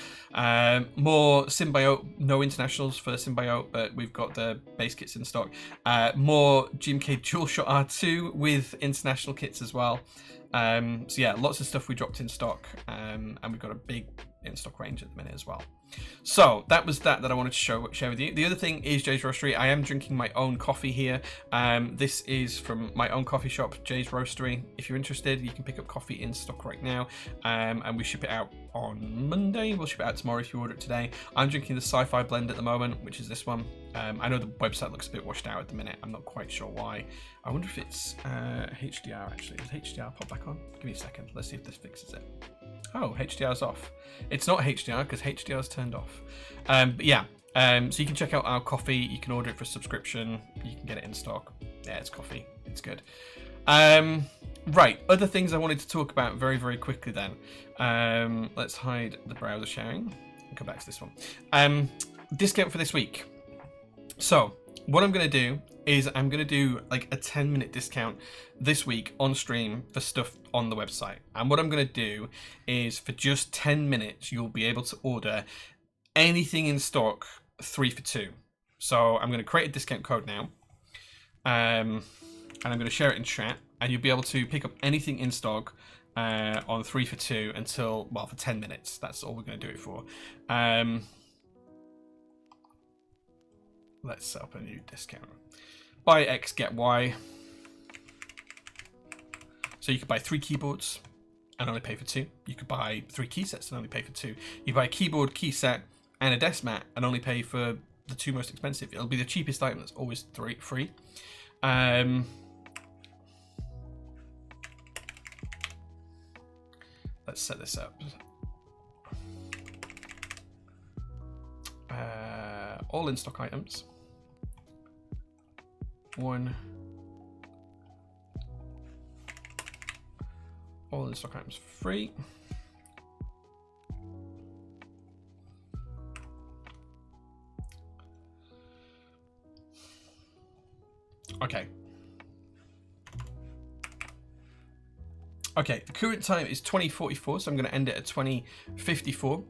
More Symbiote, no internationals for Symbiote, but we've got the base kits in stock. More GMK DualShot R2 with international kits as well. So yeah, lots of stuff we dropped in stock, and we've got a big in-stock range at the minute as well. So that was that I wanted to share with you. The other thing is Jay's Roastery. I am drinking my own coffee here. This is from my own coffee shop, Jay's Roastery. If you're interested, you can pick up coffee in stock right now, and we ship it out on Monday. We'll ship it out tomorrow if you order it today. I'm drinking the Sci-Fi blend at the moment, which is this one. I know the website looks a bit washed out at the minute. I'm not quite sure why. I wonder if it's HDR actually. Is HDR pop back on? Give me a second. Let's see if this fixes it. Oh, HDR's off. It's not HDR because HDR's turned off. But yeah, so you can check out our coffee. You can order it for subscription. You can get it in stock. Yeah, it's coffee. It's good. Right, other things I wanted to talk about very, very quickly then. Let's hide the browser sharing and come back to this one. Discount for this week. So what I'm going to do is I'm going to do like a 10-minute discount this week on stream for stuff on the website. And what I'm going to do is for just 10 minutes, you'll be able to order anything in stock 3 for 2. So I'm going to create a discount code now. And I'm going to share it in chat. And you'll be able to pick up anything in stock on 3 for 2 until, well, for 10 minutes. That's all we're going to do it for. Let's set up a new discount. Buy X, get Y. So you could buy 3 keyboards and only pay for 2. You could buy 3 key sets and only pay for 2. You buy a keyboard, key set, and a desk mat and only pay for the two most expensive. It'll be the cheapest item that's always free. Let's set this up. All in stock items. One. All in stock items free. Okay. Okay, the current time is 20:44, so I'm going to end it at 20:54.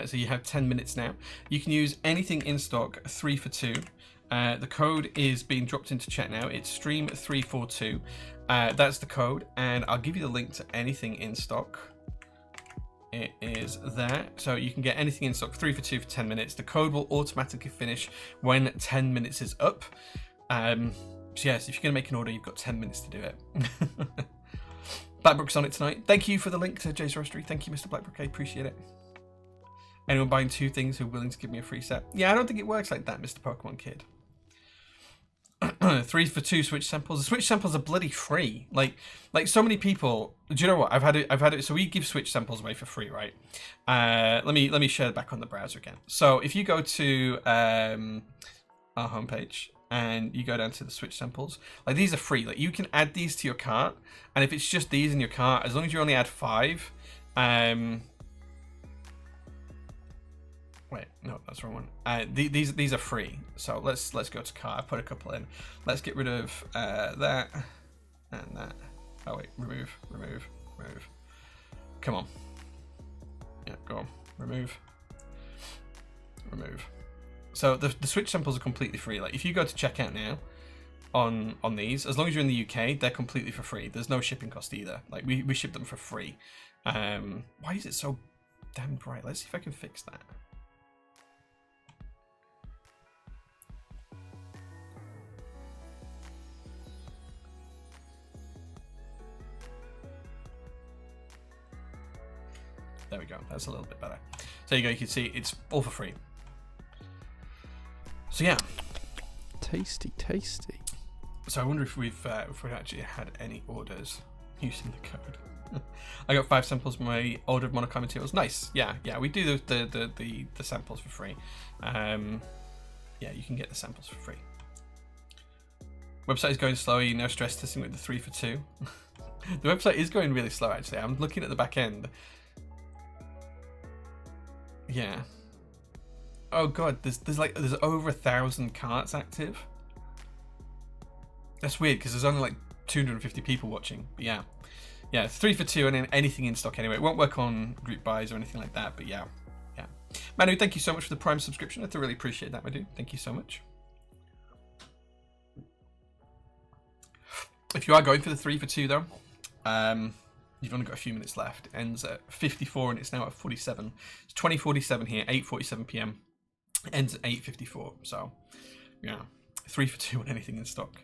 So you have 10 minutes now. You can use anything in stock, 3 for 2. The code is being dropped into chat now. It's stream342. That's the code, and I'll give you the link to anything in stock. It is there, so you can get anything in stock, 3 for 2 for 10 minutes. The code will automatically finish when 10 minutes is up. So yes, if you're going to make an order, you've got 10 minutes to do it. Blackbrook's on it tonight. Thank you for the link to Jay's Roastery. Thank you, Mr. Blackbrook. I appreciate it. Anyone buying 2 things who are willing to give me a free set? Yeah, I don't think it works like that, Mr. Pokemon Kid. 3 for 2 Switch samples. The Switch samples are bloody free. Like so many people. Do you know what? I've had it. So we give Switch samples away for free, right? Let me share it back on the browser again. So if you go to our homepage and you go down to the Switch samples, like these are free. Like you can add these to your cart, and if it's just these in your cart, as long as you only add 5. Wait, no, that's the wrong one. These are free. So let's go to cart. I put a couple in. Let's get rid of that and that. Oh wait, remove. Come on. Yeah, go on. Remove. So the Switch samples are completely free. Like if you go to checkout now on these, as long as you're in the UK, they're completely for free. There's no shipping cost either. Like we ship them for free. Why is it so damn bright? Let's see if I can fix that. There we go. That's a little bit better. So there you go. You can see it's all for free. So yeah. Tasty. So I wonder if we've actually had any orders using the code. I got 5 samples from my order of Monokai materials. Nice. Yeah. We do the samples for free. Yeah, you can get the samples for free. Website is going slow. You know, stress testing with the 3 for 2. The website is going really slow actually. I'm looking at the back end. Yeah. Oh god, there's over 1,000 carts active. That's weird because there's only like 250 people watching. But yeah, 3 for 2 and then anything in stock anyway. It won't work on group buys or anything like that. But yeah. Manu, thank you so much for the Prime subscription. I really appreciate that, Manu. Thank you so much. If you are going for the 3 for 2 though, you've only got a few minutes left. It ends at 54 and it's now at 47. It's 20:47 here, 8:47 p.m. It ends at 8:54. So, yeah, 3 for 2 on anything in stock.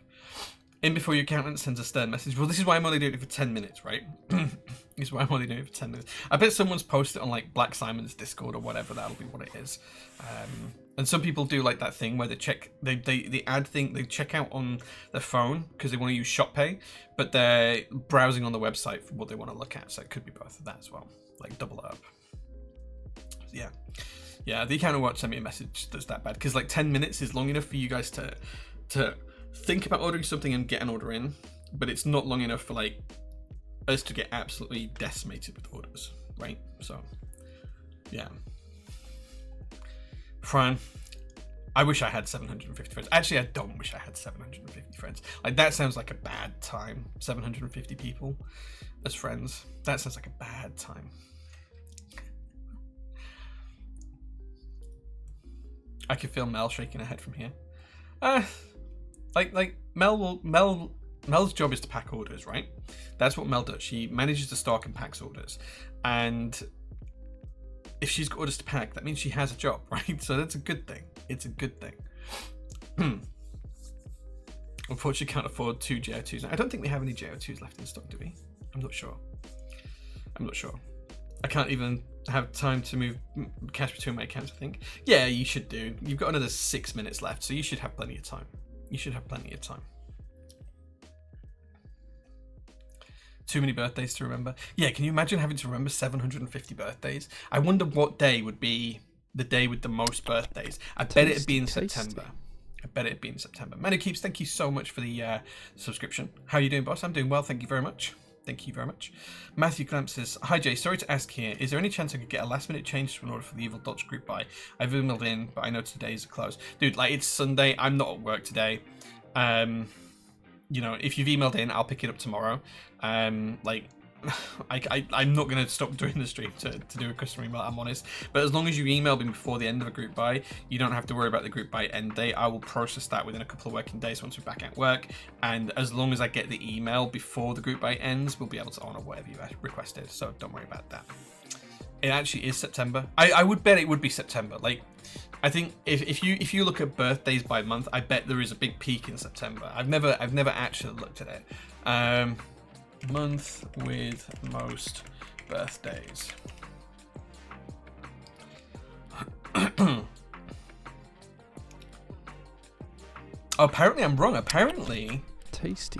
In before your accountant sends a stern message. Well, this is why I'm only doing it for 10 minutes, right? This is why I'm only doing it for 10 minutes. I bet someone's posted on like Black Simon's Discord or whatever. That'll be what it is. And some people do like that thing where they check they add thing they check out on their phone because they want to use Shop Pay, but they're browsing on the website for what they want to look at. So it could be both of that as well, like double it up. So yeah. The accountant won't send me a message that's that bad because like 10 minutes is long enough for you guys to think about ordering something and get an order in, but it's not long enough for like us to get absolutely decimated with orders, right? So yeah. Fran, I wish I had 750 friends. Actually, I don't wish I had 750 friends. Like, that sounds like a bad time. 750 people as friends. That sounds like a bad time. I can feel Mel shaking her head from here. Like Mel's job is to pack orders, right? That's what Mel does. She manages the stock and packs orders. And if she's got orders to pack, that means she has a job, right? So that's a good thing. It's a good thing. Unfortunately, can't afford 2 JO2s. I don't think we have any JO2s left in stock, do we? I'm not sure. I can't even have time to move cash between my accounts, I think. Yeah, you should do. You've got another 6 minutes left, so you should have plenty of time. You should have plenty of time. Too many birthdays to remember. Yeah, can you imagine having to remember 750 birthdays? I wonder what day would be the day with the most birthdays. I bet it'd be in September. I bet it'd be in September. Manu Keeps, thank you so much for the subscription. How are you doing, boss? I'm doing well, thank you very much. Thank you very much. Matthew Clamp says, hi Jay, sorry to ask here. Is there any chance I could get a last minute change to an order for the Evil Dodge group buy? I've emailed in, but I know today's closed. Dude, like, it's Sunday. I'm not at work today. You know, if you've emailed in, I'll pick it up tomorrow. Like, I'm not going to stop doing the stream to do a customer email, I'm honest. But as long as you email me before the end of a group buy, you don't have to worry about the group buy end date. I will process that within a couple of working days once we're back at work. And as long as I get the email before the group buy ends, we'll be able to honor whatever you requested. So don't worry about that. It actually is September. I would bet it would be September. Like, I think if you look at birthdays by month, I bet there is a big peak in September. I've never actually looked at it. Month with most birthdays. Oh, apparently I'm wrong. Apparently. Tasty.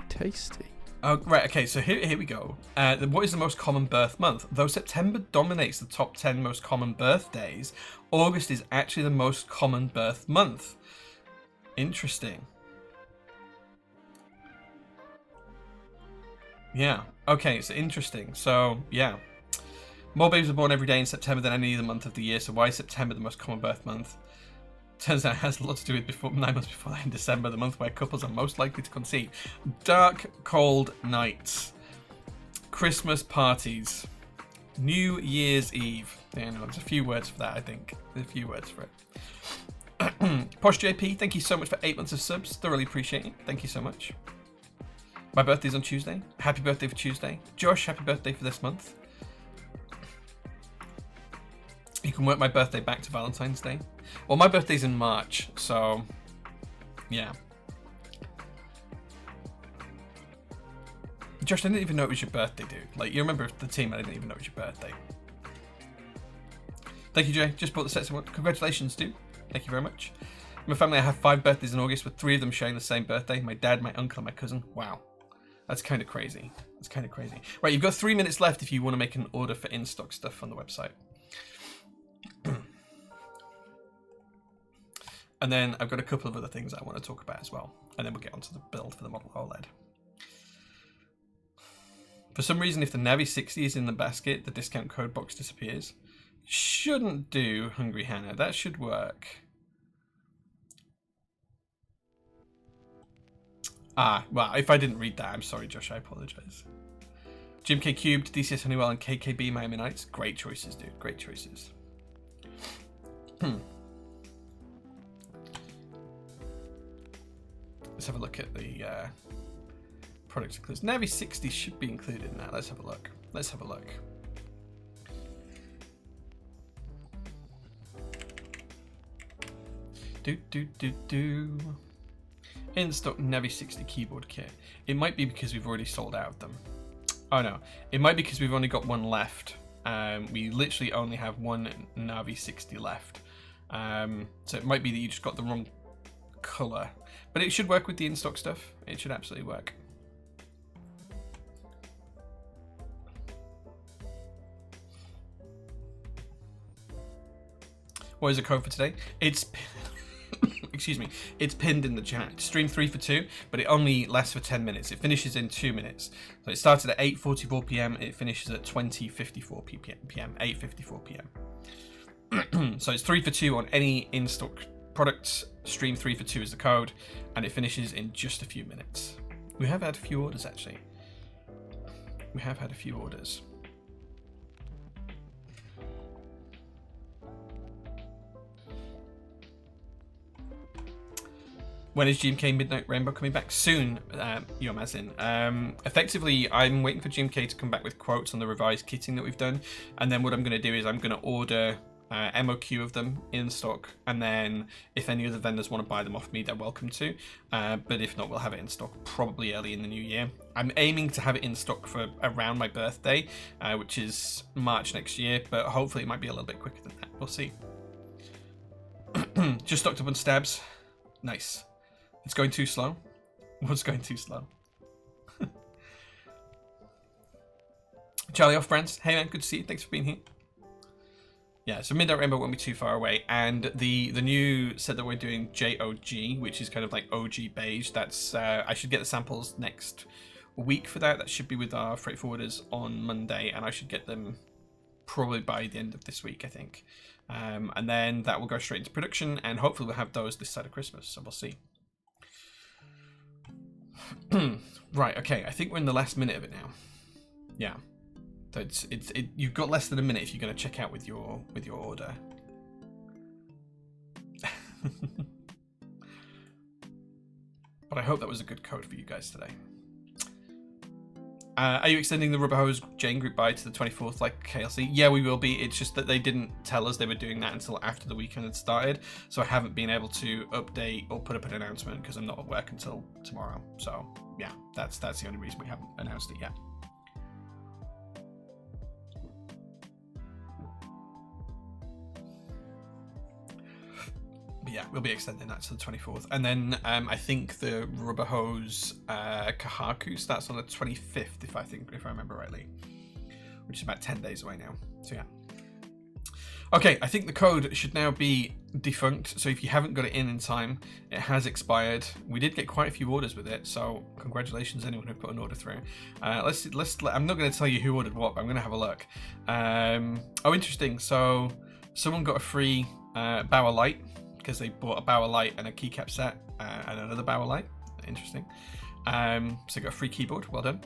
Oh, right, okay, so here we go. What is the most common birth month? Though September dominates the top 10 most common birthdays, August is actually the most common birth month. Interesting. Yeah, okay, so interesting. So, yeah. More babies are born every day in September than any other month of the year, so why is September the most common birth month? Turns out it has a lot to do with 9 months before that in December, the month where couples are most likely to conceive. Dark, cold nights. Christmas parties. New Year's Eve. Yeah, no, there's a few words for that, I think. There's a few words for it. Posh JP, thank you so much for 8 months of subs. Thoroughly appreciate it. Thank you so much. My birthday's on Tuesday. Happy birthday for Tuesday. Josh, happy birthday for this month. You can work my birthday back to Valentine's Day. Well, my birthday's in March, so yeah. Josh, I didn't even know it was your birthday, dude. Like, you remember the team, I didn't even know it was your birthday. Thank you, Jay. Just bought the sets of congratulations, dude. Thank you very much. In my family, I have 5 birthdays in August, with 3 of them sharing the same birthday. My dad, my uncle, and my cousin. Wow. That's kind of crazy. That's kind of crazy. Right, you've got 3 minutes left if you want to make an order for in-stock stuff on the website. And then I've got a couple of other things I want to talk about as well. And then we'll get onto the build for the model OLED. For some reason, if the Navi 60 is in the basket, the discount code box disappears. Shouldn't do, Hungry Hannah. That should work. Ah, well, if I didn't read that, I'm sorry, Josh. I apologize. Jim K Cubed, DCS Honeywell, and KKB Miami Nights. Great choices, dude. Great choices. Let's have a look at the product includes. Navi 60 should be included in that. Let's have a look. Let's have a look. In stock Navi 60 keyboard kit. It might be because we've already sold out of them. Oh no, it might be because we've only got one left. We literally only have one Navi 60 left. So it might be that you just got the wrong color, but it should work with the in-stock stuff. It should absolutely work. What is the code for today? It's excuse me, it's pinned in the chat. Stream 3 for 2, but it only lasts for 10 minutes. It finishes in 2 minutes. So it started at 8:44 p.m. It finishes at 20:54 p.m. 8:54 p.m. So it's 3 for 2 on any in-stock products. Stream 3 for 2 is the code, and it finishes in just a few minutes. We have had a few orders, actually. We have had a few orders. When is GMK Midnight Rainbow coming back? Soon, Yomazin. Effectively, I'm waiting for GMK to come back with quotes on the revised kitting that we've done. And then what I'm going to do is I'm going to order MOQ of them in stock, and then if any other vendors want to buy them off me, they're welcome to. But if not, we'll have it in stock probably early in the new year. I'm aiming to have it in stock for around my birthday, which is March next year, but hopefully it might be a little bit quicker than that. We'll see. Just stocked up on stabs. Nice. It's going too slow. What's going too slow? Charlie off friends. Hey man, good to see you. Thanks for being here. Yeah, so Midnight Rainbow won't be too far away, and the new set that we're doing, JOG, which is kind of like OG beige. That's I should get the samples next week for that. That should be with our freight forwarders on Monday, and I should get them probably by the end of this week, I think. And then that will go straight into production, and hopefully we'll have those this side of Christmas. So we'll see. Right. Okay. I think we're in the last minute of it now. Yeah. So you've got less than a minute if you're going to check out with your order. But I hope that was a good code for you guys today. Are you extending the Rubber Hose Jane group buy to the 24th like KLC? Yeah, we will be. It's just that they didn't tell us they were doing that until after the weekend had started. So I haven't been able to update or put up an announcement because I'm not at work until tomorrow. So yeah, that's the only reason we haven't announced it yet. But yeah, we'll be extending that to the 24th. And then I think the Rubber Hose Kahaku starts on the 25th, if I remember rightly. Which is about 10 days away now. So yeah. Okay, I think the code should now be defunct. So if you haven't got it in time, it has expired. We did get quite a few orders with it, so congratulations anyone who put an order through. I'm not going to tell you who ordered what, but I'm going to have a look. Oh, interesting. So someone got a free Bauer Light, because they bought a Bauer Light and a keycap set and another Bauer Light. Interesting. So they got a free keyboard. Well done.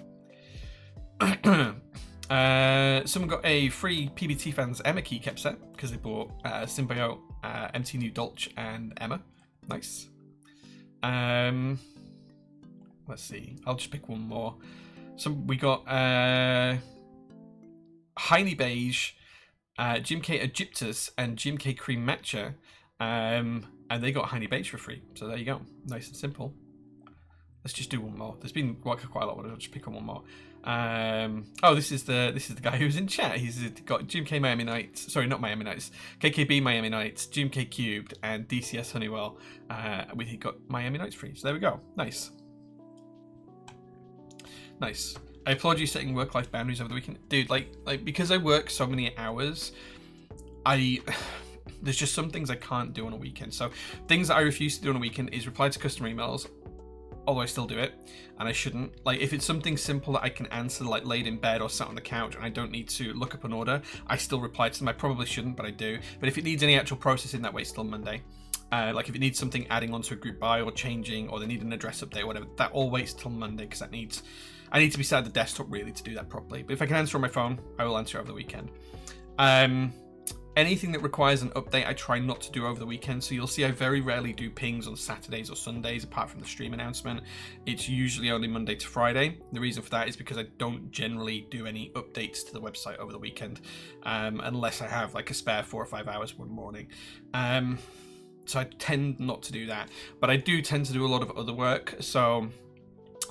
Someone got a free PBT Fans Emma keycap set because they bought Symbiote, MT New Dolch, and Emma. Nice. Let's see. I'll just pick one more. So we got Heine Beige, Jim K Egyptus, and Jim K Cream Matcha. And they got Heine Beige for free. So there you go. Nice and simple. Let's just do one more. There's been quite a lot. I'll just pick on one more. Oh, this is the guy who's in chat. He's got Jim K Miami Nights. Sorry, not Miami Nights. KKB Miami Nights, Jim K Cubed, and DCS Honeywell. He got Miami Nights free. So there we go. Nice. Nice. I applaud you setting work-life boundaries over the weekend, dude. Like because I work so many hours, there's just some things I can't do on a weekend. So things that I refuse to do on a weekend is reply to customer emails, although I still do it, and I shouldn't. Like if it's something simple that I can answer, like laid in bed or sat on the couch, and I don't need to look up an order, I still reply to them. I probably shouldn't, but I do. But if it needs any actual processing, that waits till Monday. Like if it needs something adding onto a group buy or changing, or they need an address update or whatever, that all waits till Monday because I need to be sat at the desktop really to do that properly. But if I can answer on my phone, I will answer over the weekend. Anything that requires an update, I try not to do over the weekend. So you'll see I very rarely do pings on Saturdays or Sundays, apart from the stream announcement. It's usually only Monday to Friday. The reason for that is because I don't generally do any updates to the website over the weekend, unless I have like a spare 4 or 5 hours one morning. So I tend not to do that, but I do tend to do a lot of other work. So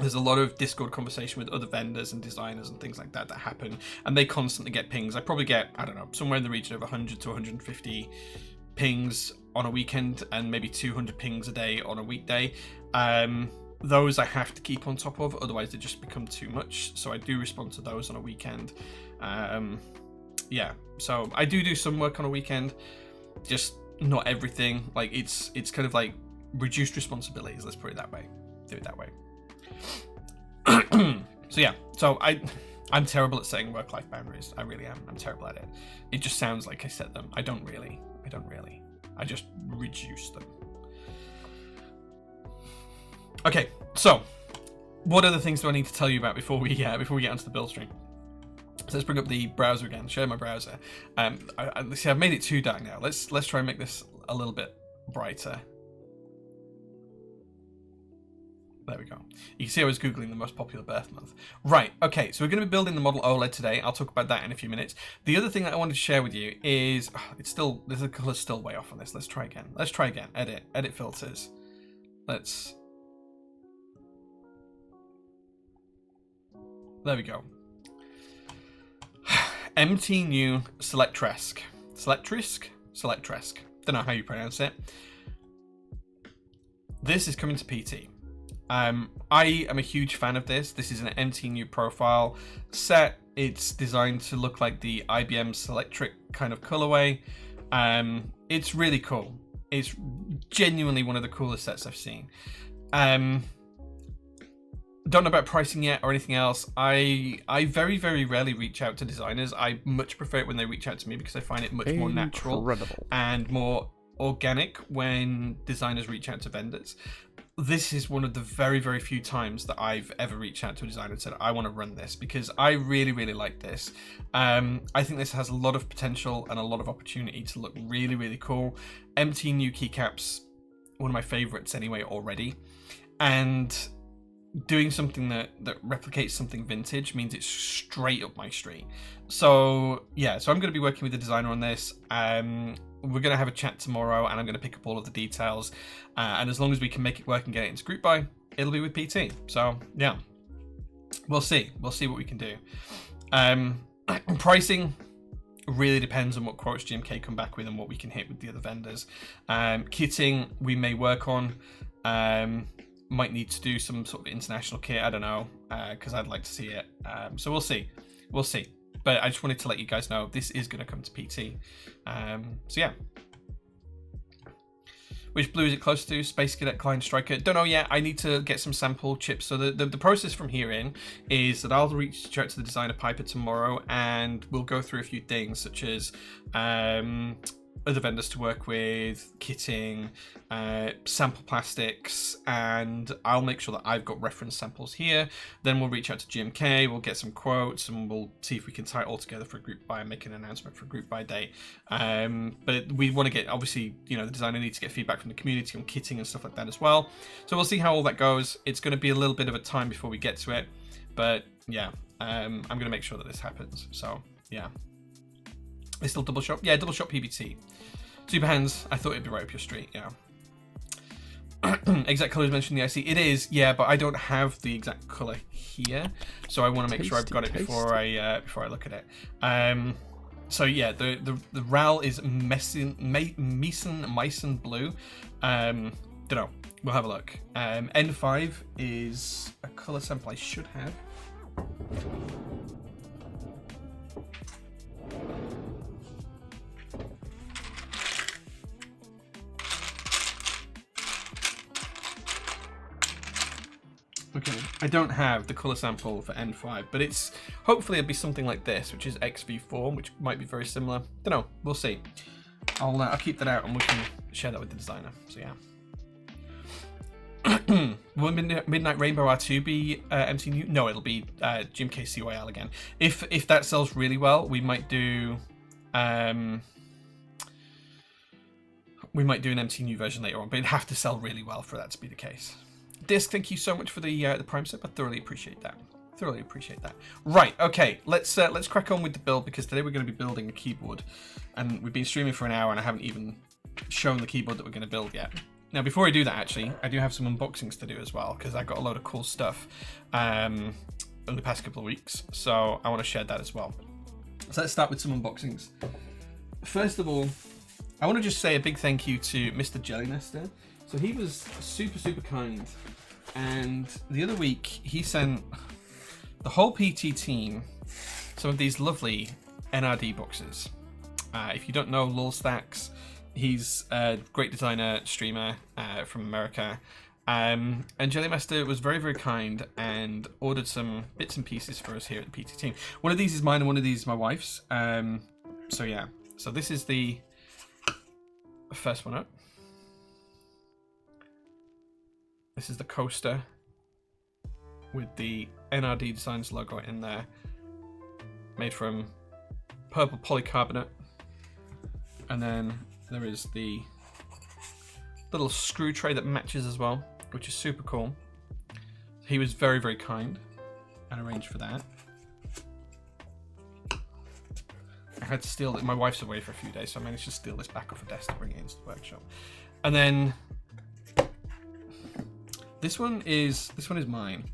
there's a lot of Discord conversation with other vendors and designers and things like that happen, and they constantly get pings. I probably get, I don't know, somewhere in the region of 100 to 150 pings on a weekend, and maybe 200 pings a day on a weekday. Those I have to keep on top of, otherwise they just become too much. So I do respond to those on a weekend. Yeah, so I do some work on a weekend, just not everything. Like it's kind of like reduced responsibilities, let's put it that way. Do it that way. So yeah, so I'm terrible at setting work-life boundaries. I really am. I'm terrible at it. It just sounds like I set them. I don't really. I just reduce them. Okay, so what other things do I need to tell you about before we get onto the build stream? So let's bring up the browser again. Share my browser. See, I've made it too dark now. Let's try and make this a little bit brighter. There we go. You can see I was Googling the most popular birth month. Right, okay, so we're going to be building the model OLED today. I'll talk about that in a few minutes. The other thing that I wanted to share with you is, the color's still way off on this. Let's try again. Edit filters. There we go. MT new Selectresk. Selectresk. Don't know how you pronounce it. This is coming to PT. I am a huge fan of this. This is an MT new profile set. It's designed to look like the IBM Selectric kind of colorway. It's really cool. It's genuinely one of the coolest sets I've seen. Don't know about pricing yet or anything else. I very, very rarely reach out to designers. I much prefer it when they reach out to me because I find it much more natural and more organic when designers reach out to vendors. This is one of the very, very few times that I've ever reached out to a designer and said, I want to run this because I really, really like this. I think this has a lot of potential and a lot of opportunity to look really, really cool. MT new keycaps, one of my favorites anyway already. And doing something that replicates something vintage means it's straight up my street. So yeah, so I'm going to be working with the designer on this. We're going to have a chat tomorrow and I'm going to pick up all of the details. And as long as we can make it work and get it into group buy, it'll be with PT. So yeah, we'll see what we can do. Pricing really depends on what quotes GMK come back with and what we can hit with the other vendors. Kitting we may work on. Might need to do some sort of international kit. I don't know, because I'd like to see it. So we'll see. But I just wanted to let you guys know this is going to come to PT. So yeah. Which blue is it close to? Space Cadet, Klein, Striker. Don't know yet. I need to get some sample chips. So the process from here in is that I'll reach out to the designer Piper tomorrow and we'll go through a few things such as other vendors to work with, kitting, sample plastics, and I'll make sure that I've got reference samples here. Then we'll reach out to GMK, we'll get some quotes, and we'll see if we can tie it all together for a group buy and make an announcement for a group buy date. But we want to get, obviously, the designer needs to get feedback from the community on kitting and stuff like that as well. So we'll see how all that goes. It's going to be a little bit of a time before we get to it, but yeah, I'm going to make sure that this happens. So yeah. It's still double shot? Yeah, double shot PBT. Super hands, I thought it'd be right up your street, yeah. Exact colours mentioned in the IC. It is, yeah, but I don't have the exact colour here. So I want to make sure I've got it before I look at it. So yeah, the RAL is Meissen blue. Don't know. We'll have a look. N5 is a colour sample I should have. Okay, I don't have the colour sample for N5, but hopefully it'll be something like this, which is XV4, which might be very similar. Don't know, we'll see. I'll keep that out and we can share that with the designer. So yeah. Will Midnight Rainbow R2 be MT new? No, it'll be GMK CYL again. If that sells really well, we might do an MT new version later on, but it'd have to sell really well for that to be the case. Disc, thank you so much for the Prime sub. I thoroughly appreciate that. Right, okay, let's crack on with the build because today we're going to be building a keyboard, and we've been streaming for an hour and I haven't even shown the keyboard that we're going to build yet. Now, before I do that, actually, I do have some unboxings to do as well because I got a load of cool stuff in the past couple of weeks, so I want to share that as well. So let's start with some unboxings. First of all, I want to just say a big thank you to Mr. Jellynester. So he was super, super kind. And the other week, he sent the whole PT team some of these lovely NRD boxes. If you don't know Lul Stacks, he's a great designer, streamer from America. And Jellymaster was very, very kind and ordered some bits and pieces for us here at the PT team. One of these is mine and one of these is my wife's. So yeah, so this is the first one up. This is the coaster with the NRD Designs logo in there, made from purple polycarbonate. And then there is the little screw tray that matches as well, which is super cool. He was very, very kind and arranged for that. I had to steal it. My wife's away for a few days, so I managed to steal this back off a desk to bring it into the workshop. And then this one is mine.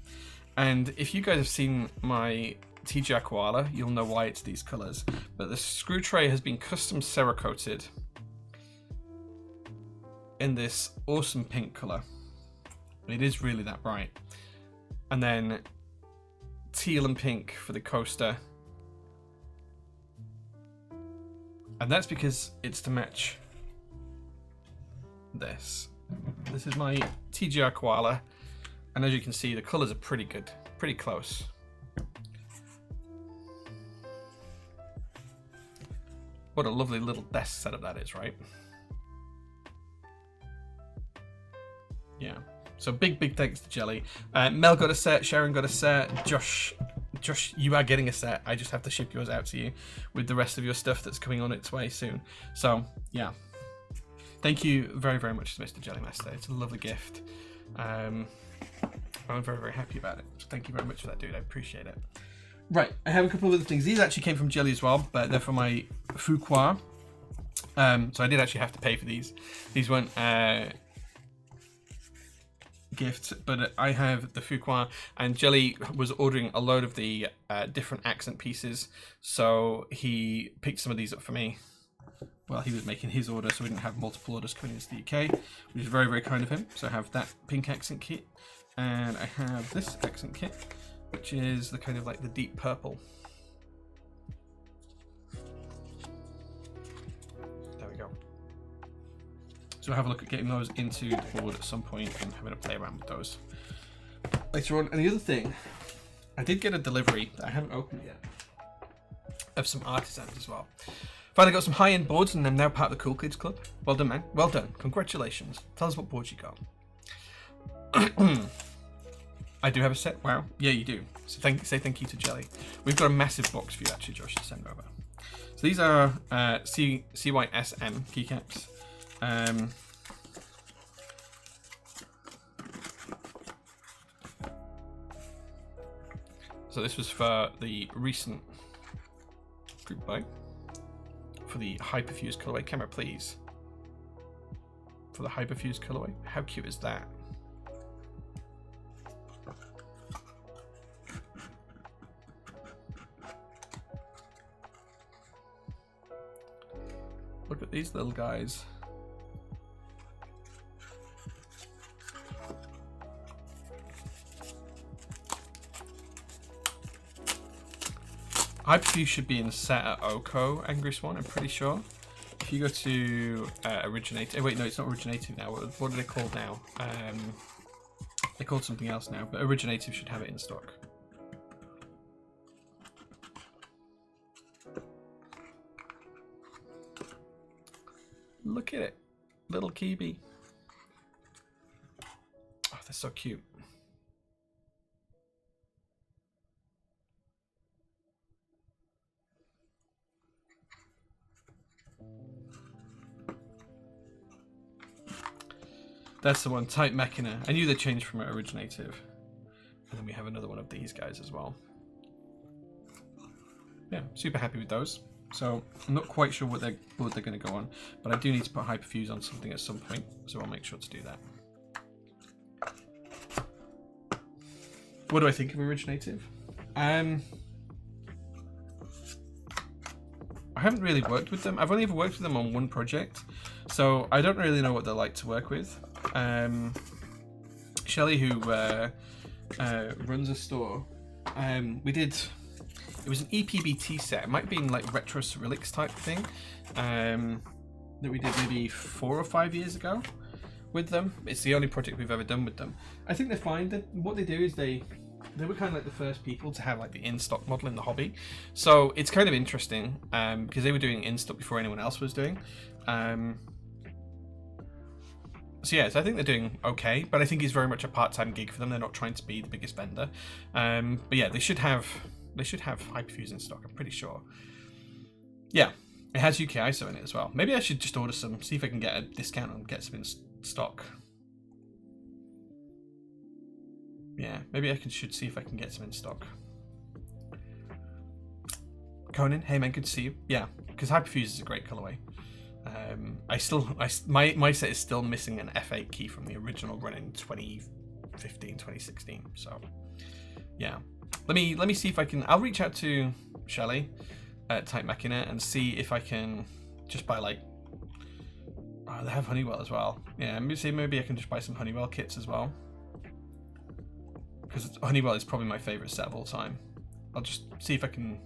And if you guys have seen my TGR Koala, you'll know why it's these colors. But the screw tray has been custom Cerakoted in this awesome pink color. It is really that bright. And then teal and pink for the coaster. And that's because it's to match this. This is my TGR Koala. And as you can see, the colors are pretty good, pretty close. What a lovely little desk setup that is, right? Yeah. So big thanks to Jelly. Mel got a set, Sharon got a set, Josh, you are getting a set. I just have to ship yours out to you with the rest of your stuff that's coming on its way soon. So yeah, thank you very, very much to Mr. Jelly Master. It's a lovely gift. I'm very, very happy about it. So thank you very much for that, dude. I appreciate it. Right, I have a couple of other things. These actually came from Jelly as well, but they're for my Fuqua. So I did actually have to pay for these. These weren't gifts, but I have the Fuqua, and Jelly was ordering a load of the different accent pieces, so he picked some of these up for me. Well, he was making his order, so we didn't have multiple orders coming into the UK, which is very, very kind of him. So I have that pink accent kit, and I have this accent kit, which is the kind of like the deep purple. There we go. So I'll have a look at getting those into the board at some point and having a play around with those later on. And the other thing, I did get a delivery that I haven't opened yet of some artisans as well. Finally got some high-end boards, and I'm now part of the Cool Kids Club. Well done, man. Well done. Congratulations. Tell us what boards you got. I do have a set. Wow. Yeah, you do. So say thank you to Jelly. We've got a massive box for you, actually, Josh, to send over. So these are CYSM keycaps. So this was for the recent group buy for the Hyperfuse colorway. Camera, please. For the Hyperfuse colorway. How cute is that? Look at these little guys. Hyperfuse should be in the set at Oko, Angry Swan, I'm pretty sure. If you go to Originator, wait, no, it's not Originator now. What are they called now? They're called something else now, but Originator should have it in stock. Look at it, little Kibi. Oh, they're so cute. That's the one, Type Machina. I knew they changed from Originative. And then we have another one of these guys as well. Yeah, super happy with those. So I'm not quite sure what they're going to go on, but I do need to put Hyperfuse on something at some point, so I'll make sure to do that. What do I think of Originative? I haven't really worked with them. I've only ever worked with them on one project, so I don't really know what they're like to work with. Shelley, who runs a store, it was an EPBT set. It might have been like Retro Cyrillics type thing that we did maybe 4 or 5 years ago with them. It's the only project we've ever done with them. I think they're fine. What they do is they were kind of like the first people to have like the in-stock model in the hobby. So it's kind of interesting because they were doing in-stock before anyone else was doing. So yeah, so I think they're doing okay, but I think it's very much a part-time gig for them. They're not trying to be the biggest vendor. But yeah, they should have Hyperfuse in stock, I'm pretty sure. Yeah, it has UK ISO in it as well. Maybe I should just order some, see if I can get a discount and get some in stock. Yeah, maybe I should see if I can get some in stock. Conan, hey man, good to see you. Yeah, because Hyperfuse is a great colorway. My set is still missing an F8 key from the original run in 2015, 2016. So yeah, let me see if I can. I'll reach out to Shelley at Type Machina and see if I can just buy like. Oh, they have Honeywell as well. Yeah, maybe I can just buy some Honeywell kits as well. Because Honeywell is probably my favorite set of all time. I'll just see if I can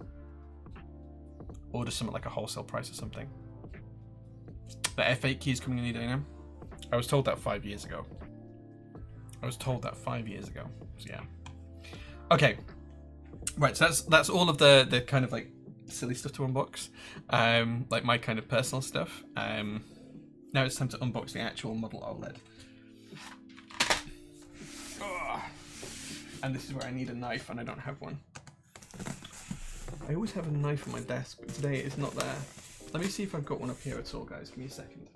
order something like a wholesale price or something. The F8 key is coming any day now. I was told that 5 years ago. So yeah. Okay. Right, so that's all of the kind of like silly stuff to unbox. Like my kind of personal stuff. Now it's time to unbox the actual model OLED. Ugh. And this is where I need a knife and I don't have one. I always have a knife on my desk, but today it's not there. Let me see if I've got one up here at all, guys. Give me a second.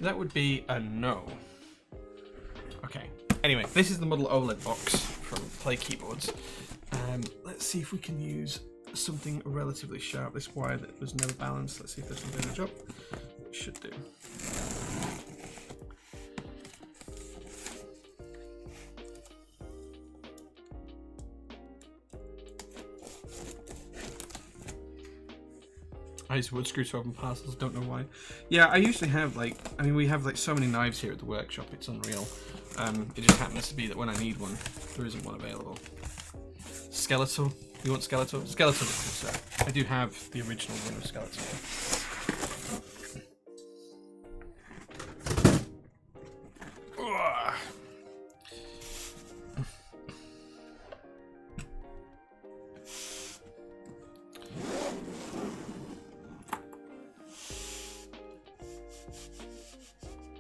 That would be a no. Okay. Anyway, this is the model OLED box from Play Keyboards. Let's see if we can use something relatively sharp. This wire that was never balanced. Let's see if this will do the job. It should do. I use wood screws to open parcels, don't know why. Yeah, I usually have like, I mean, we have like so many knives here at the workshop, it's unreal. It just happens to be that when I need one, there isn't one available. Skeletal, you want Skeletal? Skeletal is good, sir. I do have the original one of Skeletal.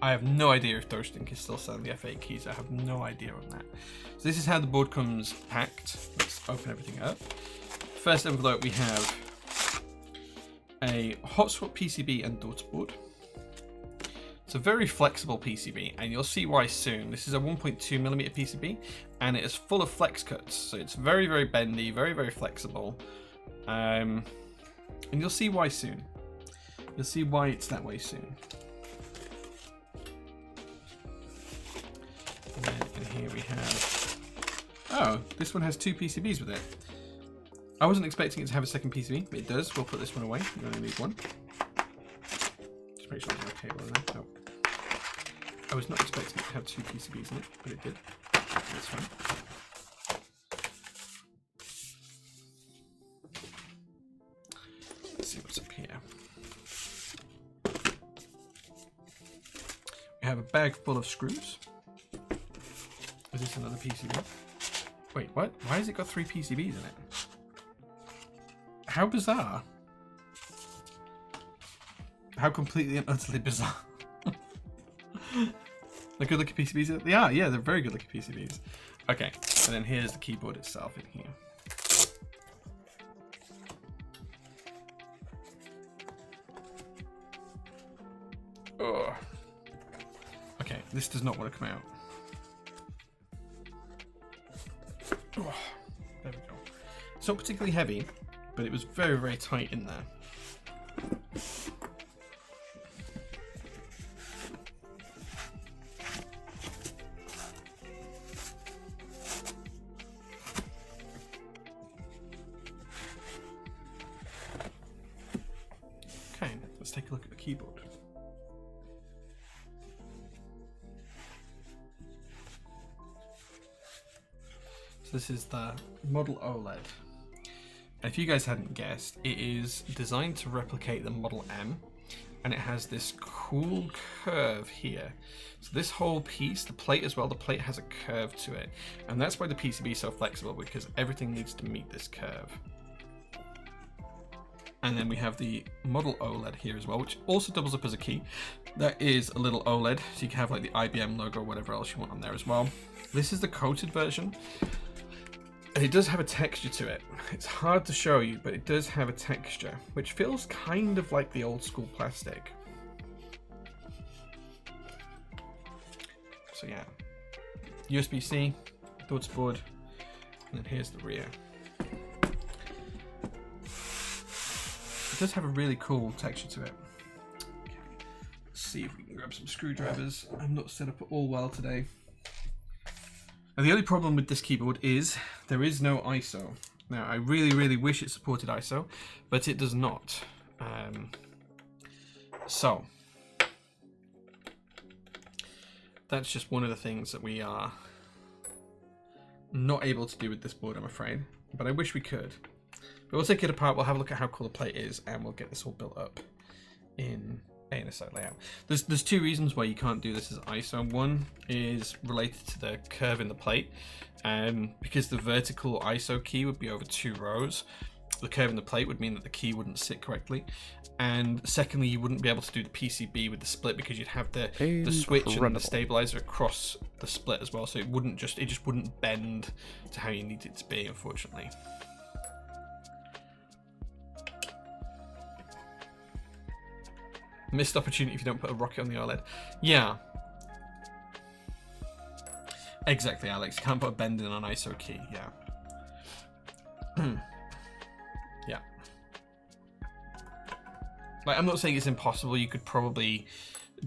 I have no idea if Thorstink is still selling the F8 keys. I have no idea on that. So this is how the board comes packed. Let's open everything up. First envelope, we have a hot swap PCB and daughter board. It's a very flexible PCB, and you'll see why soon. This is a 1.2mm PCB, and it is full of flex cuts. So it's very, very bendy, very, very flexible. And you'll see why soon. You'll see why it's that way soon. And then in here we have, oh, this one has two PCBs with it. I wasn't expecting it to have a second PCB, but it does. We'll put this one away. You only need one. Just make sure there's no cable in there. No. I was not expecting it to have two PCBs in it, but it did. That's fine. Let's see what's up here. We have a bag full of screws. Is this another PCB? Wait, what? Why has it got 3 PCBs in it? How bizarre. How completely and utterly bizarre. They're good looking PCBs? They are, yeah, they're very good looking PCBs. Okay, and then here's the keyboard itself in here. Oh. Okay, this does not want to come out. Oh, there we go. It's not particularly heavy, but it was very, very tight in there. Okay, let's take a look at the keyboard. So this is the Model OLED. And if you guys hadn't guessed, it is designed to replicate the Model M, and it has this cool curve here. So this whole piece, the plate as well, the plate has a curve to it, and that's why the PCB is so flexible, because everything needs to meet this curve. And then we have the model OLED here as well, which also doubles up as a key. That is a little OLED, so you can have like the IBM logo or whatever else you want on there as well. This is the coated version, and it does have a texture to it. It's hard to show you, but it does have a texture, which feels kind of like the old school plastic. So yeah, USB-C, daughter-board, and then here's the rear. It does have a really cool texture to it. Okay. Let's see if we can grab some screwdrivers. I'm not set up all well today. Now, the only problem with this keyboard is there is no ISO. Now, I really wish it supported ISO, but it does not. So that's just one of the things that we are not able to do with this board, I'm afraid. But I wish we could. But we'll take it apart, we'll have a look at how cool the plate is, and we'll get this all built up in ANSI layout. There's two reasons why you can't do this as ISO. One is related to the curve in the plate, because the vertical ISO key would be over 2 rows. The curve in the plate would mean that the key wouldn't sit correctly. And secondly, you wouldn't be able to do the PCB with the split because you'd have the switch and the stabilizer across the split as well. So it just wouldn't bend to how you need it to be, unfortunately. Missed opportunity if you don't put a rocket on the OLED. Yeah. Exactly, Alex. You can't put a bend in an ISO key. Yeah. Yeah. Like, I'm not saying it's impossible. You could probably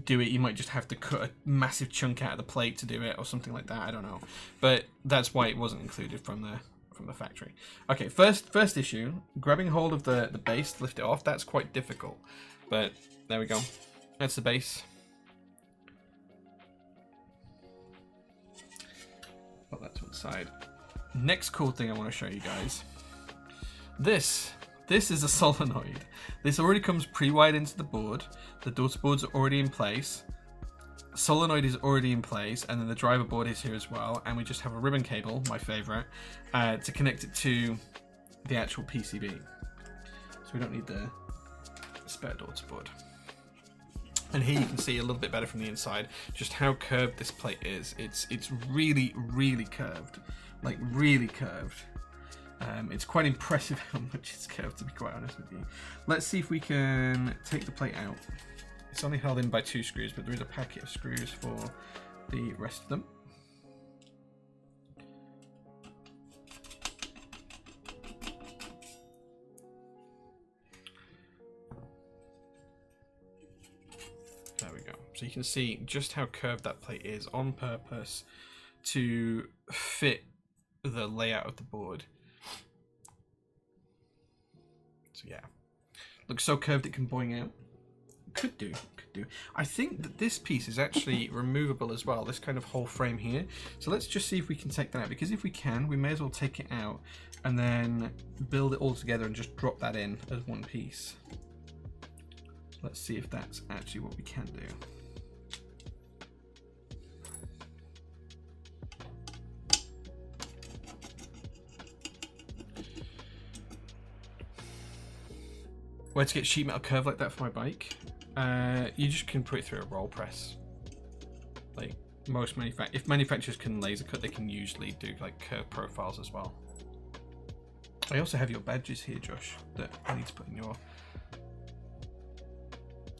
do it. You might just have to cut a massive chunk out of the plate to do it or something like that. I don't know. But that's why it wasn't included from the factory. Okay, first issue. Grabbing hold of the base to lift it off. That's quite difficult. But there we go. That's the base. Put that to one side. Next cool thing I want to show you guys. This is a solenoid. This already comes pre-wired into the board. The daughter boards are already in place. Solenoid is already in place, and then the driver board is here as well. And we just have a ribbon cable, my favorite, to connect it to the actual PCB. So we don't need the spare daughter board. And here you can see a little bit better from the inside just how curved this plate is. It's really curved, like really curved. It's quite impressive how much it's curved, to be quite honest with you. Let's see if we can take the plate out. It's only held in by 2 screws, but there is a packet of screws for the rest of them. There we go. So you can see just how curved that plate is on purpose to fit the layout of the board. So yeah, looks so curved it can boing out. Could do. I think that this piece is actually removable as well, this kind of whole frame here. So let's just see if we can take that out, because if we can, we may as well take it out and then build it all together and just drop that in as one piece. Let's see if that's actually what we can do. Where to get sheet metal curve like that for my bike? You just can put it through a roll press. Like most if manufacturers can laser cut, they can usually do like curve profiles as well. I also have your badges here, Josh, that I need to put in your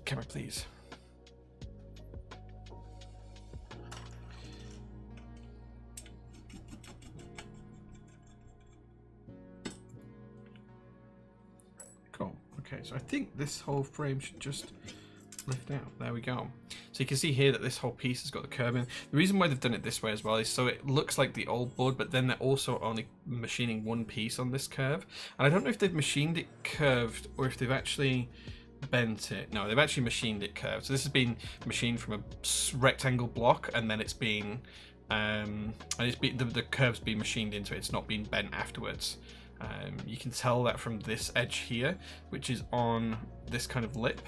camera, please. Cool. Okay, so I think this whole frame should just lift out. There we go. So you can see here that this whole piece has got the curve in. The reason why they've done it this way as well is so it looks like the old board, but then they're also only machining one piece on this curve. And I don't know if they've machined it curved or if they've actually bent it. No, they've actually machined it curved. So this has been machined from a rectangle block, and then it's been the curve's been machined into it. It's not been bent afterwards. You can tell that from this edge here, which is on this kind of lip.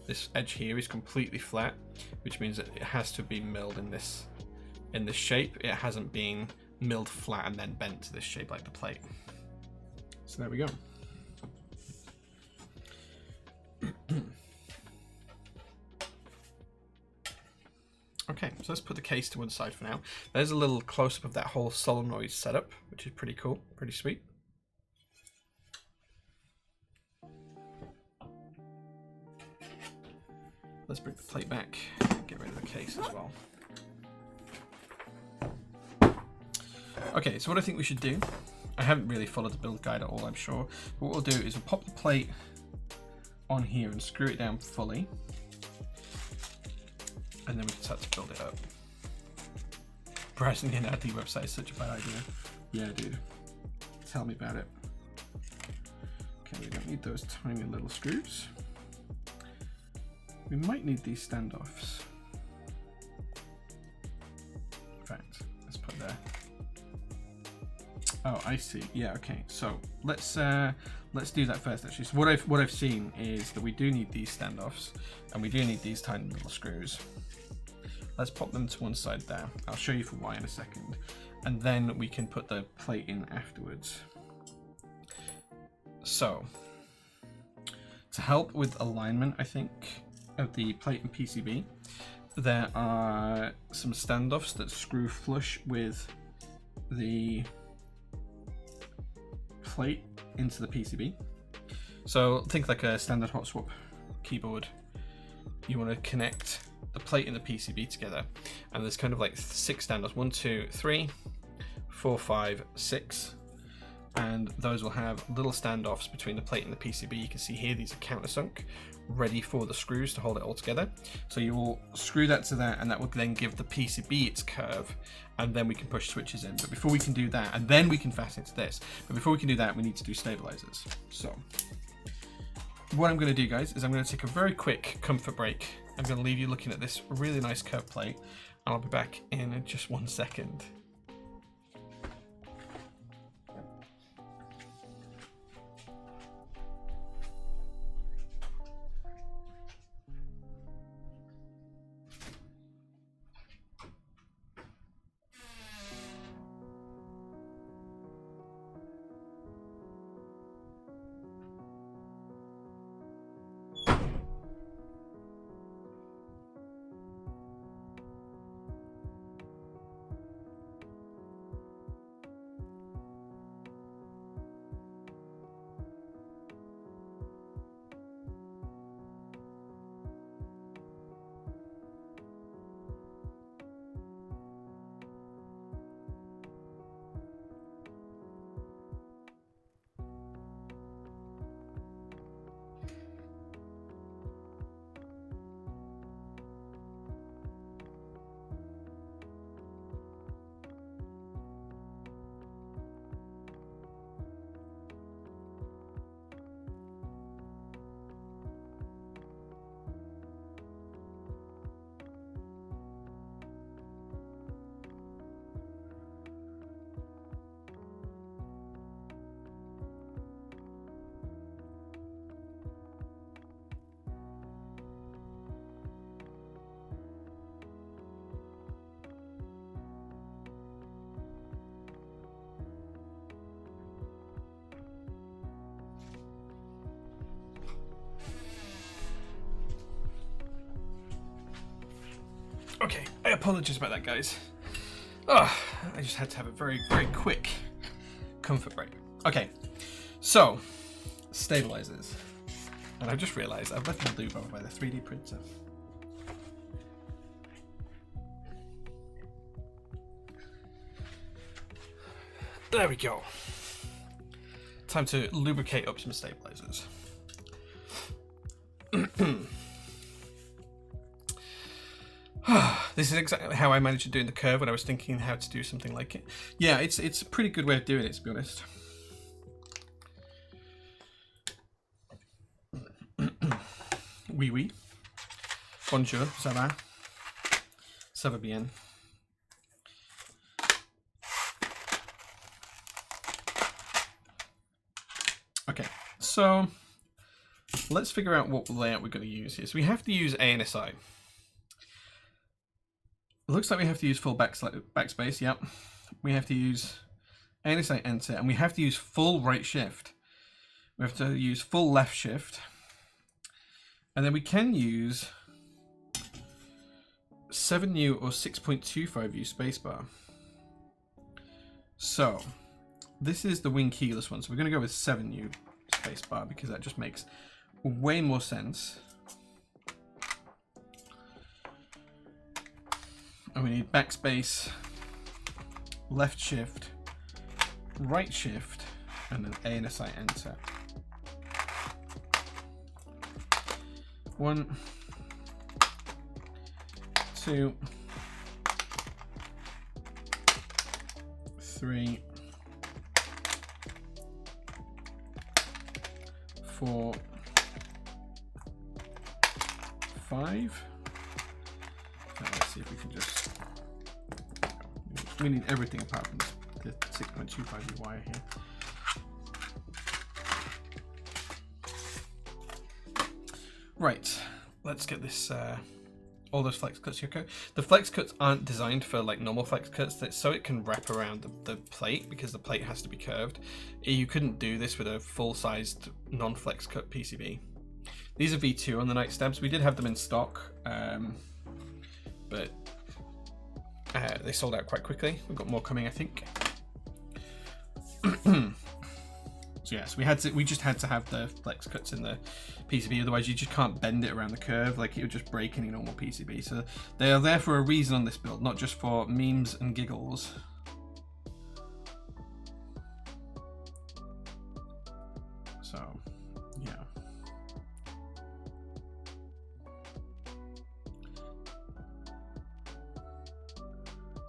This edge here is completely flat, which means that it has to be milled in this shape. It hasn't been milled flat and then bent to this shape like the plate. So there we go. Okay, so let's put the case to one side for now. There's a little close-up of that whole solenoid setup, which is pretty cool, pretty sweet. Let's bring the plate back, get rid of the case as well. Okay, so what I think we should do, I haven't really followed the build guide at all, I'm sure. But what we'll do is we'll pop the plate on here and screw it down fully. And then we can start to build it up. Browsing the NRD website is such a bad idea. Yeah, dude. Tell me about it. Okay, we don't need those tiny little screws. We might need these standoffs. In fact, let's put there. Oh, I see. Yeah, okay. So let's do that first. Actually, so what I've seen is that we do need these standoffs, and we do need these tiny little screws. Let's pop them to one side there. I'll show you for why in a second, and then we can put the plate in afterwards. So, to help with alignment, I think, of the plate and PCB, there are some standoffs that screw flush with the plate into the PCB. So think like a standard hot swap keyboard. You want to connect the plate and the PCB together, and there's kind of like 6 standoffs. 1, 2, 3, 4, 5, 6, and those will have little standoffs between the plate and the PCB. You can see here these are countersunk, ready for the screws to hold it all together. So you will screw that to that, and that will then give the PCB its curve, and then we can push switches in. But before we can do that, and then we can fasten it to this, but before we can do that, we need to do stabilizers. So what I'm going to do, guys, is I'm going to take a very quick comfort break. I'm going to leave you looking at this really nice curved plate, and I'll be back in just 1 second. Okay, I apologize about that, guys. Oh, I just had to have a very, very quick comfort break. Okay, so stabilizers. And I've just realized I've left my lube over by the 3D printer. There we go. Time to lubricate up some stabilizers. This is exactly how I managed to do in the curve when I was thinking how to do something like it. Yeah, it's a pretty good way of doing it, to be honest. Oui, oui. Bonjour, ça va? Ça va bien. Okay, so let's figure out what layout we're going to use here. So we have to use ANSI. It looks like we have to use full backspace, yep. We have to use ANSI enter, and we have to use full right shift. We have to use full left shift. And then we can use 7U or 6.25U spacebar. So this is the wing keyless one. So we're going to go with 7U spacebar because that just makes way more sense. And we need backspace, left shift, right shift, and then A and SI enter. 1, 2, 3, 4, 5. Let's see if we can just. We need everything apart from the 6.25U wire here. Right, let's get this. All those flex cuts here. Okay. The flex cuts aren't designed for like normal flex cuts, so it can wrap around the plate because the plate has to be curved. You couldn't do this with a full-sized non-flex cut PCB. These are V2 on the night stabs. We did have them in stock, but they sold out quite quickly. We've got more coming, I think. So yes, we just had to have the flex cuts in the PCB, otherwise you just can't bend it around the curve, like it would just break any normal PCB. So they are there for a reason on this build, not just for memes and giggles. So yeah.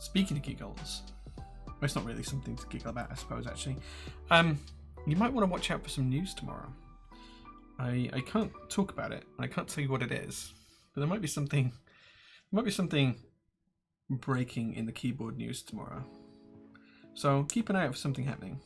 Speaking of giggles, well, it's not really something to giggle about, I suppose, actually. You might want to watch out for some news tomorrow. I can't talk about it. I can't tell you what it is, but there might be something. Breaking in the keyboard news tomorrow. So keep an eye out for something happening.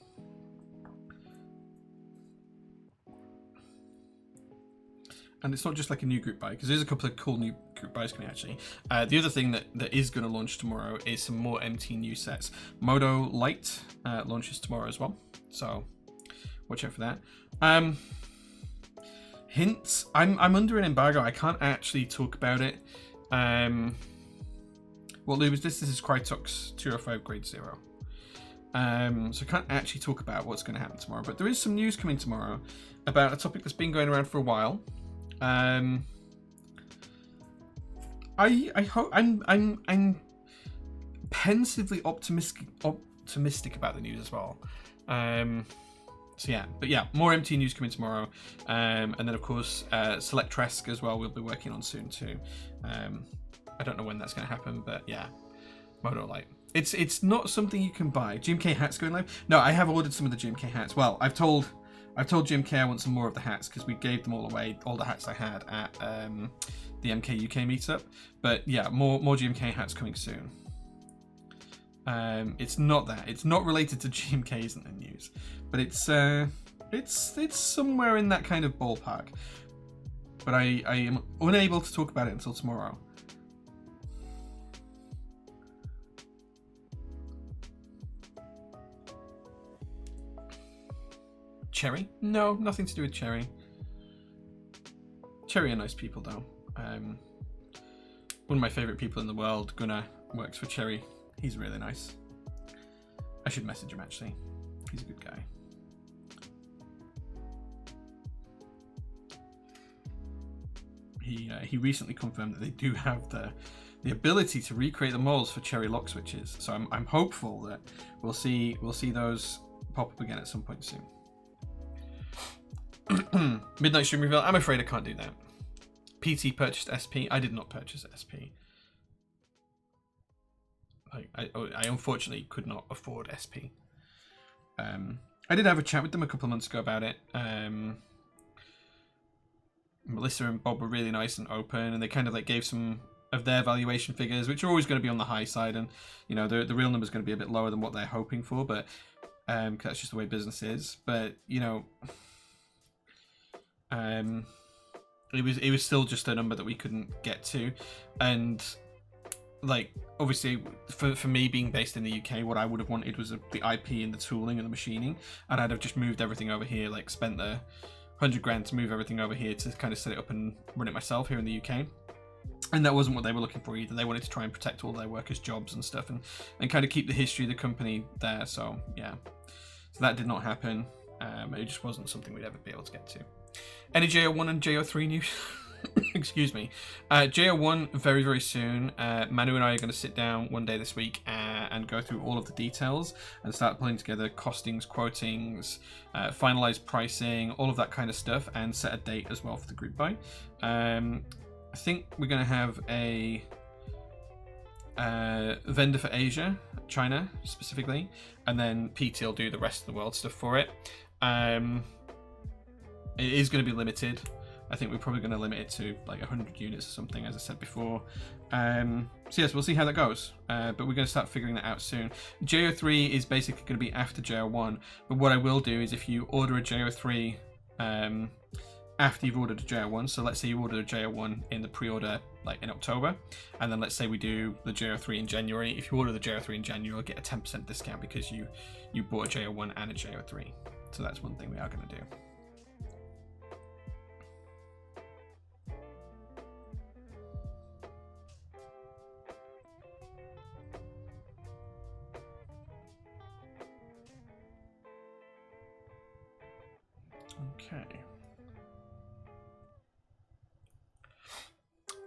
And it's not just like a new group buy, because there's a couple of cool new group buys coming actually. The other thing that is going to launch tomorrow is some more MT new sets. Moto Light launches tomorrow as well, so watch out for that. Hints. I'm under an embargo. I can't actually talk about it. What lube is this? This is Crytox 205 grade 0. So I can't actually talk about what's going to happen tomorrow, but there is some news coming tomorrow about a topic that's been going around for a while. I hope I'm pensively optimistic about the news as well. So yeah, but yeah, more MT news coming tomorrow, and then of course Selectresk as well. We'll be working on soon too. I don't know when that's going to happen, but yeah, Moto Light. It's not something you can buy. GMK hats going live. No, I have ordered some of the GMK hats. Well, I've told GMK I want some more of the hats because we gave them all away, all the hats I had at the MK UK meetup. But yeah, more GMK hats coming soon. It's not that. It's not related to GMK, isn't the news, but it's somewhere in that kind of ballpark. But I am unable to talk about it until tomorrow. Cherry? No, nothing to do with Cherry. Cherry are nice people though. One of my favourite people in the world, Gunnar, works for Cherry. He's really nice. I should message him actually. He's a good guy. He recently confirmed that they do have the ability to recreate the molds for Cherry lock switches. So I'm hopeful that we'll see those pop up again at some point soon. Midnight stream reveal. I'm afraid I can't do that. PT purchased SP. I did not purchase SP. I unfortunately could not afford SP. I did have a chat with them a couple of months ago about it. Melissa and Bob were really nice and open, and they kind of like gave some of their valuation figures, which are always going to be on the high side, and you know the real number is going to be a bit lower than what they're hoping for, but cause that's just the way business is. But you know, it was still just a number that we couldn't get to, and like obviously for me being based in the UK, what I would have wanted was the IP and the tooling and the machining, and I'd have just moved everything over here, like spent the 100 grand to move everything over here to kind of set it up and run it myself here in the UK. And that wasn't what they were looking for either. They wanted to try and protect all their workers' jobs and stuff, and kind of keep the history of the company there. So yeah, so that did not happen. It just wasn't something we'd ever be able to get to. Any JO1 and JO3 news? Excuse me. JO1 very, very soon. Manu and I are going to sit down one day this week and go through all of the details and start pulling together costings, quotings, finalize pricing, all of that kind of stuff, and set a date as well for the group buy. I think we're going to have a vendor for Asia, China specifically, and then PT will do the rest of the world stuff for it. It is going to be limited. I think we're probably going to limit it to like 100 units or something, as I said before. So yes, we'll see how that goes. But we're going to start figuring that out soon. JO3 is basically going to be after JO1. But what I will do is if you order a JO3 after you've ordered a JO1, so let's say you ordered a JO1 in the pre-order like in October, and then let's say we do the JO3 in January. If you order the JO3 in January, you'll get a 10% discount because you bought a JO1 and a JO3. So that's one thing we are going to do. Okay.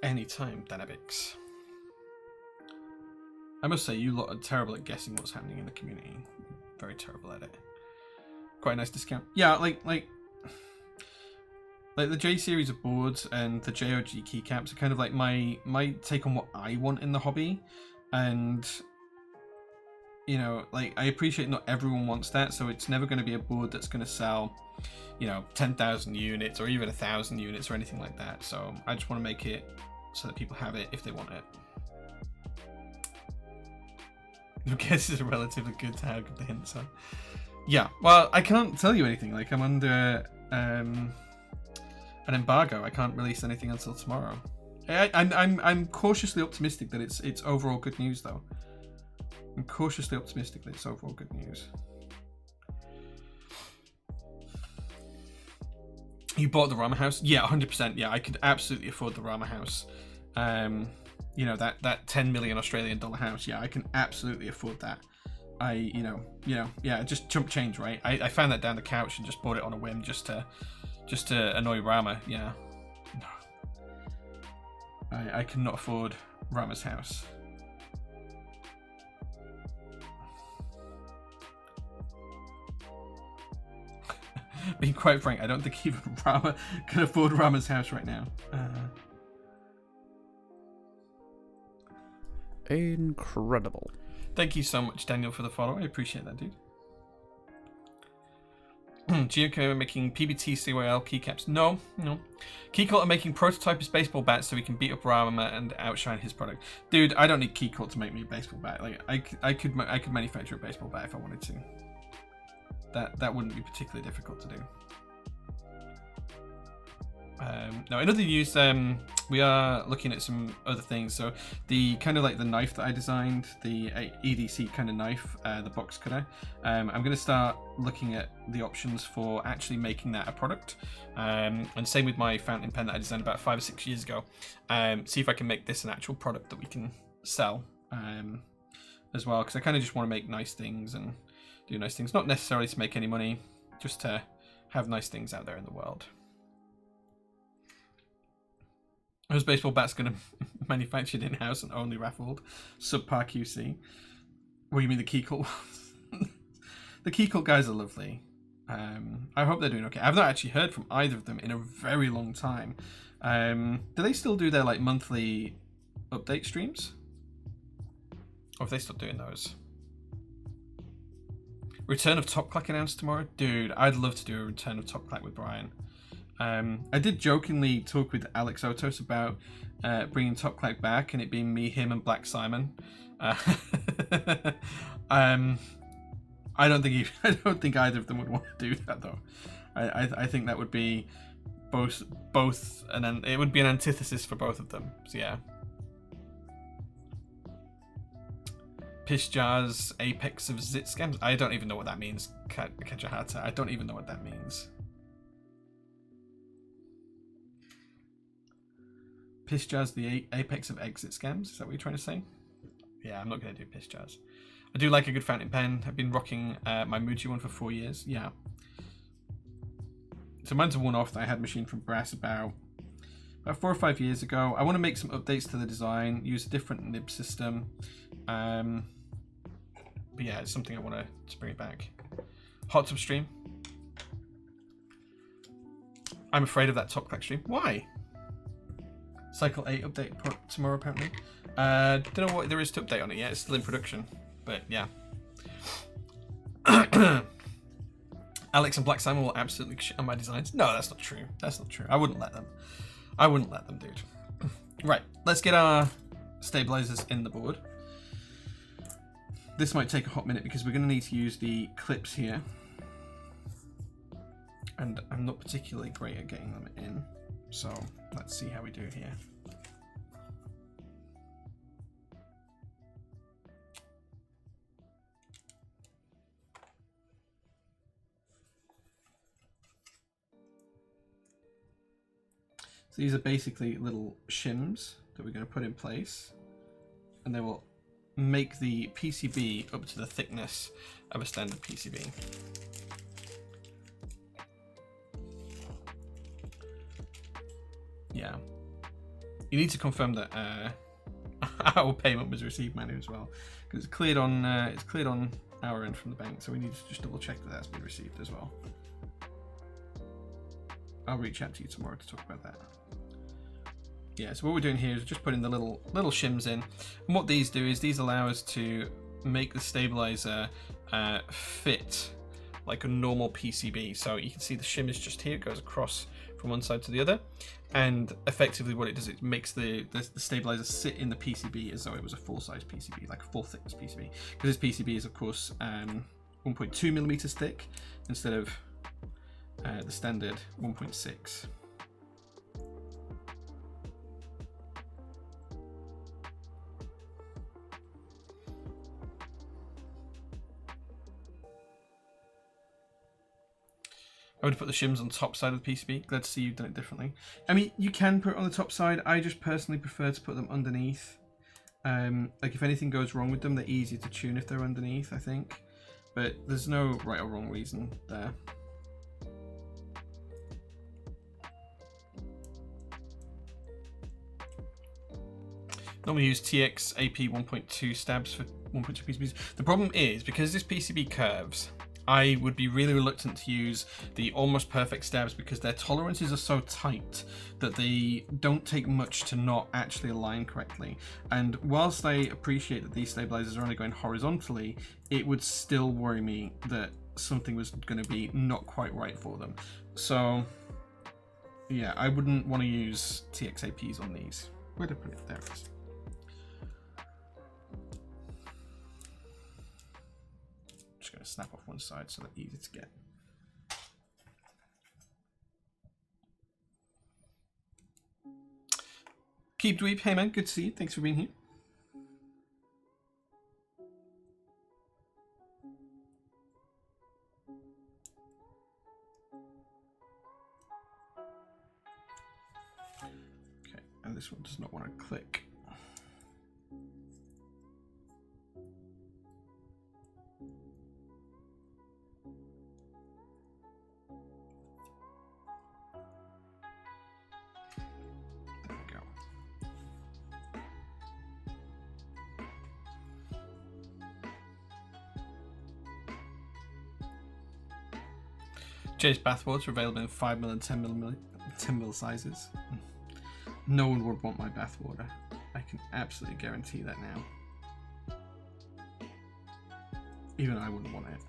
Anytime dynamics. I must say, you lot are terrible at guessing what's happening in the community. Very terrible at it. Quite a nice discount. Yeah, like the J series of boards and the JOG keycaps are kind of like my take on what I want in the hobby, and you know, like I appreciate not everyone wants that, so it's never going to be a board that's going to sell, you know, 10,000 units or even 1,000 units or anything like that. So I just want to make it so that people have it if they want it. I guess it's relatively good to have the hints on. Yeah, well, I can't tell you anything. Like I'm under an embargo. I can't release anything until tomorrow. I'm cautiously optimistic that it's overall good news, though. I'm cautiously optimistic that it's overall good news. You bought the Rama house? Yeah, 100%. Yeah, I could absolutely afford the Rama house. You know, that 10 million Australian dollar house. Yeah, I can absolutely afford that. Yeah, just chump change, right? I found that down the couch and just bought it on a whim just to annoy Rama. Yeah. I cannot afford Rama's house. Being quite frank, I don't think even Rama can afford Rama's house right now. Incredible. Thank you so much, Daniel, for the follow. I appreciate that, dude. Geoko making PBT CYL keycaps. No. Keycult are making prototypist baseball bats so we can beat up Rama and outshine his product. Dude, I don't need Keycult to make me a baseball bat. Like I could manufacture a baseball bat if I wanted to. That wouldn't be particularly difficult to do. Now, in other news, we are looking at some other things. So the kind of like the knife that I designed, the EDC kind of knife, the box cutter, I'm going to start looking at the options for actually making that a product. And same with my fountain pen that I designed about 5 or 6 years ago. See if I can make this an actual product that we can sell as well. Because I kind of just want to make nice things and do nice things. Not necessarily to make any money, just to have nice things out there in the world. Those baseball bats going to manufactured in-house and only raffled. Subpar QC. What do you mean the Keycult? The Keycult guys are lovely. I hope they're doing okay. I've not actually heard from either of them in a very long time. Do they still do their like monthly update streams? Or if they still doing those? Return of Top Clack announced tomorrow? Dude, I'd love to do a Return of Top Clack with Brian. I did jokingly talk with Alex Otos about bringing Top Clack back and it being me, him, and Black Simon. I don't think either of them would want to do that though. I think that would be both, and then it would be an antithesis for both of them. So yeah. Pish Jars, Apex of Zit Scams. I don't even know what that means. Kajahata. I don't even know what that means. Piss Jazz the apex of exit scams? Is that what you're trying to say? Yeah, I'm not going to do Piss Jazz. I do like a good fountain pen. I've been rocking my Muji one for 4 years. Yeah. So mine's a one-off that I had machined from brass about 4 or 5 years ago. I want to make some updates to the design, use a different nib system. But yeah, it's something I want to bring it back. Hot tub stream. I'm afraid of that top crack stream. Why? Cycle 8 update tomorrow apparently. Don't know what there is to update on it yet. It's still in production, but yeah. Alex and Black Simon will absolutely shit on my designs. No, that's not true. That's not true. I wouldn't let them. I wouldn't let them, dude. Right, let's get our stabilizers in the board. This might take a hot minute because we're going to need to use the clips here. And I'm not particularly great at getting them in. So let's see how we do here. So these are basically little shims that we're going to put in place, and they will make the PCB up to the thickness of a standard PCB. Yeah. You need to confirm that our payment was received, Manu, as well, because it's cleared on our end from the bank, so we need to just double check that that's been received as well. I'll reach out to you tomorrow to talk about that. Yeah, so what we're doing here is just putting the little shims in, and what these do is these allow us to make the stabilizer fit like a normal PCB. So you can see the shim is just here, it goes across from one side to the other, and effectively what it does, it makes the stabilizer sit in the PCB as though it was a full-size PCB, like a full-thickness PCB, because this PCB is of course 1.2 millimeters thick instead of the standard 1.6. I would put the shims on the top side of the PCB. Glad to see you've done it differently. I mean, you can put it on the top side. I just personally prefer to put them underneath. Like if anything goes wrong with them, they're easier to tune if they're underneath, I think. But there's no right or wrong reason there. Normally use TX AP 1.2 stabs for 1.2 PCBs. The problem is, because this PCB curves, I would be really reluctant to use the almost perfect stabs because their tolerances are so tight that they don't take much to not actually align correctly. And whilst I appreciate that these stabilizers are only going horizontally, it would still worry me that something was going to be not quite right for them. So yeah, I wouldn't want to use TXAPs on these. Where did I put it? There it is. Just going to snap off one side so they're easy to get. Keep Dweeb, hey man, good to see you. Thanks for being here. Okay, and this one does not want to click. Jay's bathwater are available in 5mm and 10mm sizes. No one would want my bathwater. I can absolutely guarantee that now. Even I wouldn't want it.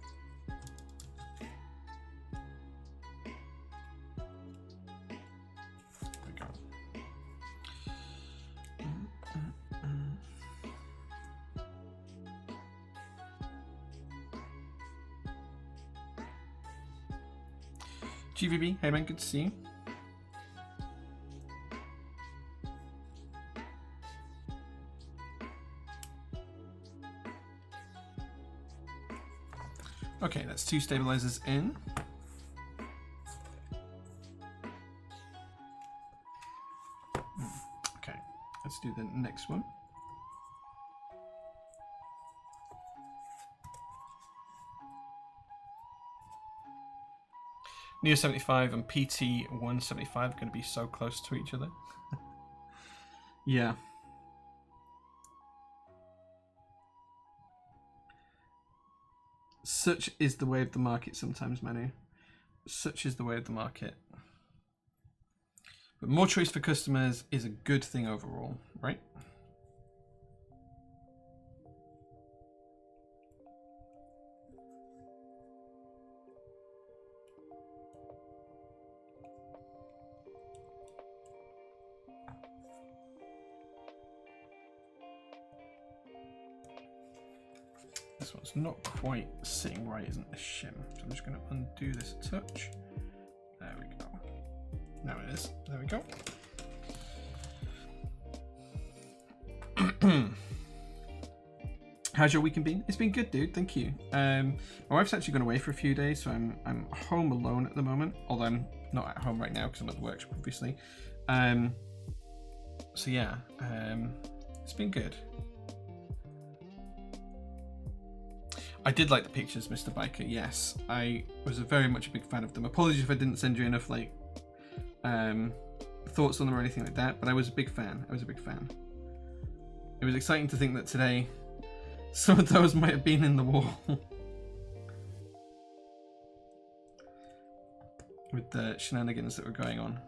There we go. GVB, hey man, good to see you. Okay, that's 2 stabilizers in. Okay. Neo 75 and PT 175 are going to be so close to each other. Yeah. Such is the way of the market sometimes, Manu. Such is the way of the market. But more choice for customers is a good thing overall, right? This one's not quite sitting right, isn't the shim? So I'm just going to undo this a touch. There we go. Now it is. There we go. How's your weekend been? It's been good, dude. Thank you. My wife's actually gone away for a few days, so I'm home alone at the moment. Although I'm not at home right now because I'm at the workshop, obviously. So yeah, it's been good. I did like the pictures, Mr. Biker. Yes, I was very much a big fan of them. Apologies if I didn't send you enough like thoughts on them or anything like that, but I was a big fan. I was a big fan. It was exciting to think that today some of those might have been in the wall with the shenanigans that were going on.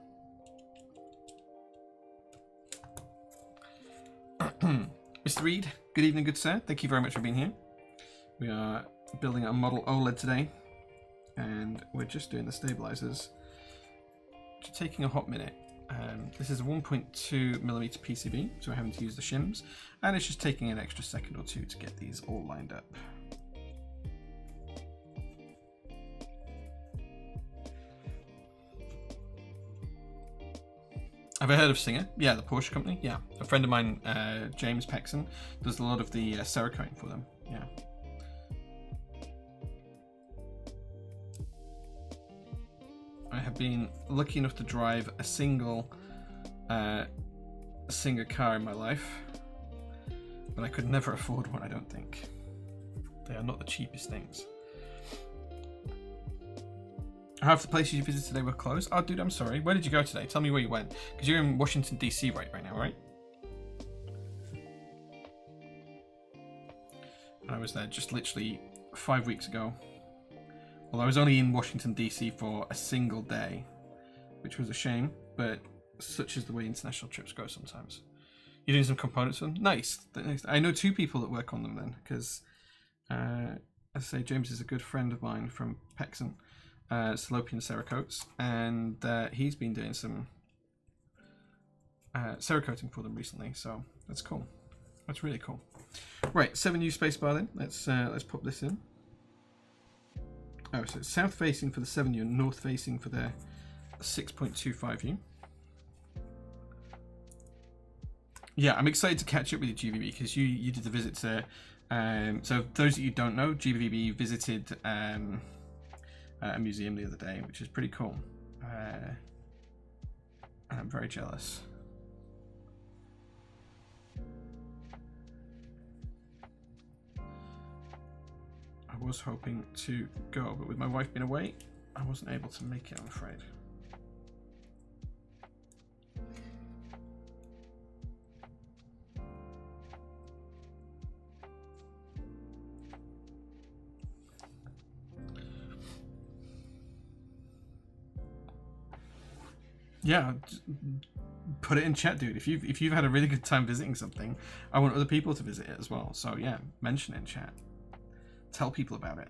Mr. Reed, good evening, good sir. Thank you very much for being here. We are building a model OLED today, and we're just doing the stabilizers. Just taking a hot minute. This is a 1.2mm PCB, so we're having to use the shims, and it's just taking an extra second or two to get these all lined up. Have I heard of Singer? Yeah, the Porsche company. Yeah, a friend of mine, James Paxson, does a lot of the Cerakoting for them. Yeah. I have been lucky enough to drive a single Singer car in my life, but I could never afford one, I don't think. They are not the cheapest things. Half the places you visited today were closed. Oh, dude, I'm sorry. Where did you go today? Tell me where you went. Because you're in Washington, D.C. right now, right? I was there just literally 5 weeks ago. Well, I was only in Washington, D.C. for a single day, which was a shame, but such is the way international trips go sometimes. You're doing some components on them? Nice. I know two people that work on them then, because, as I say, James is a good friend of mine from Paxson, Salopian Cerakotes, and he's been doing some Cerakoting for them recently, so that's cool. That's really cool. Right, 7U spacebar then. Let's pop this in. Oh, so it's south facing for the 7U and north facing for the 6.25U. Yeah, I'm excited to catch up with you, GVB, because you did the visit to. So those that you don't know, GVB visited a museum the other day, which is pretty cool. And I'm very jealous. I was hoping to go, but with my wife being away, I wasn't able to make it, I'm afraid. Yeah, put it in chat, dude. If you've had a really good time visiting something, I want other people to visit it as well. So yeah, mention it in chat. Tell people about it.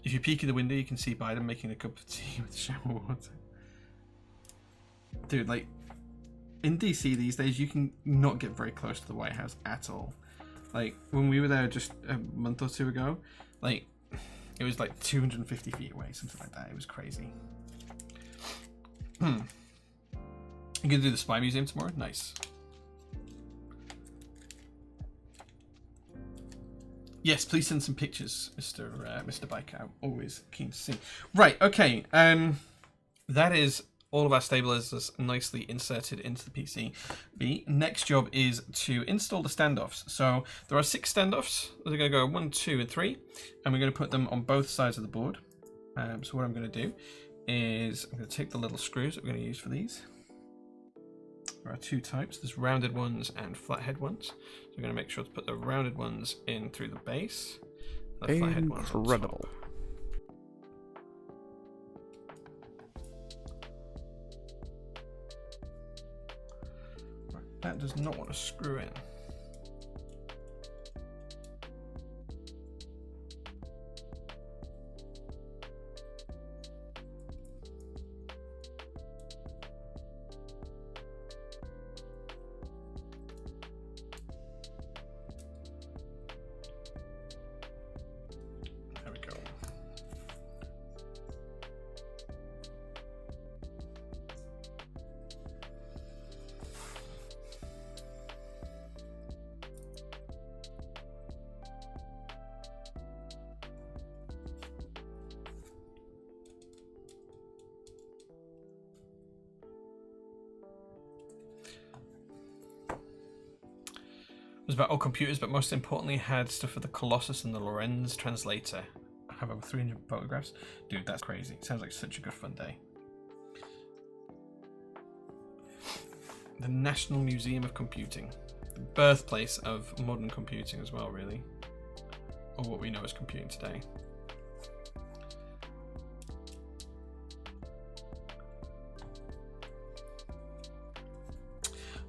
If you peek in the window, you can see Biden making a cup of tea with shower water. Dude, like, in DC these days, you can not get very close to the White House at all. Like, when we were there just a month or two ago, like, it was like 250 feet away, something like that. It was crazy. You gonna do the Spy Museum tomorrow? Nice. Yes, please send some pictures, Mr. Biker. I'm always keen to see. Right, okay. That is all of our stabilizers nicely inserted into the PCB. Next job is to install the standoffs. So there are 6 standoffs. They're going to go 1, 2, and 3, and we're going to put them on both sides of the board. So what I'm going to do is I'm going to take the little screws that we're going to use for these. There are 2 types. There's rounded ones and flathead ones. So we're going to make sure to put the rounded ones in through the base. The flathead ones on top. Incredible. That does not want to screw in. There we go. It was about all computers, but most importantly had stuff for the Colossus and the Lorenz translator. I have over 300 photographs. Dude, that's crazy. Sounds like such a good fun day. The National Museum of Computing. The birthplace of modern computing as well, really. Or what we know as computing today.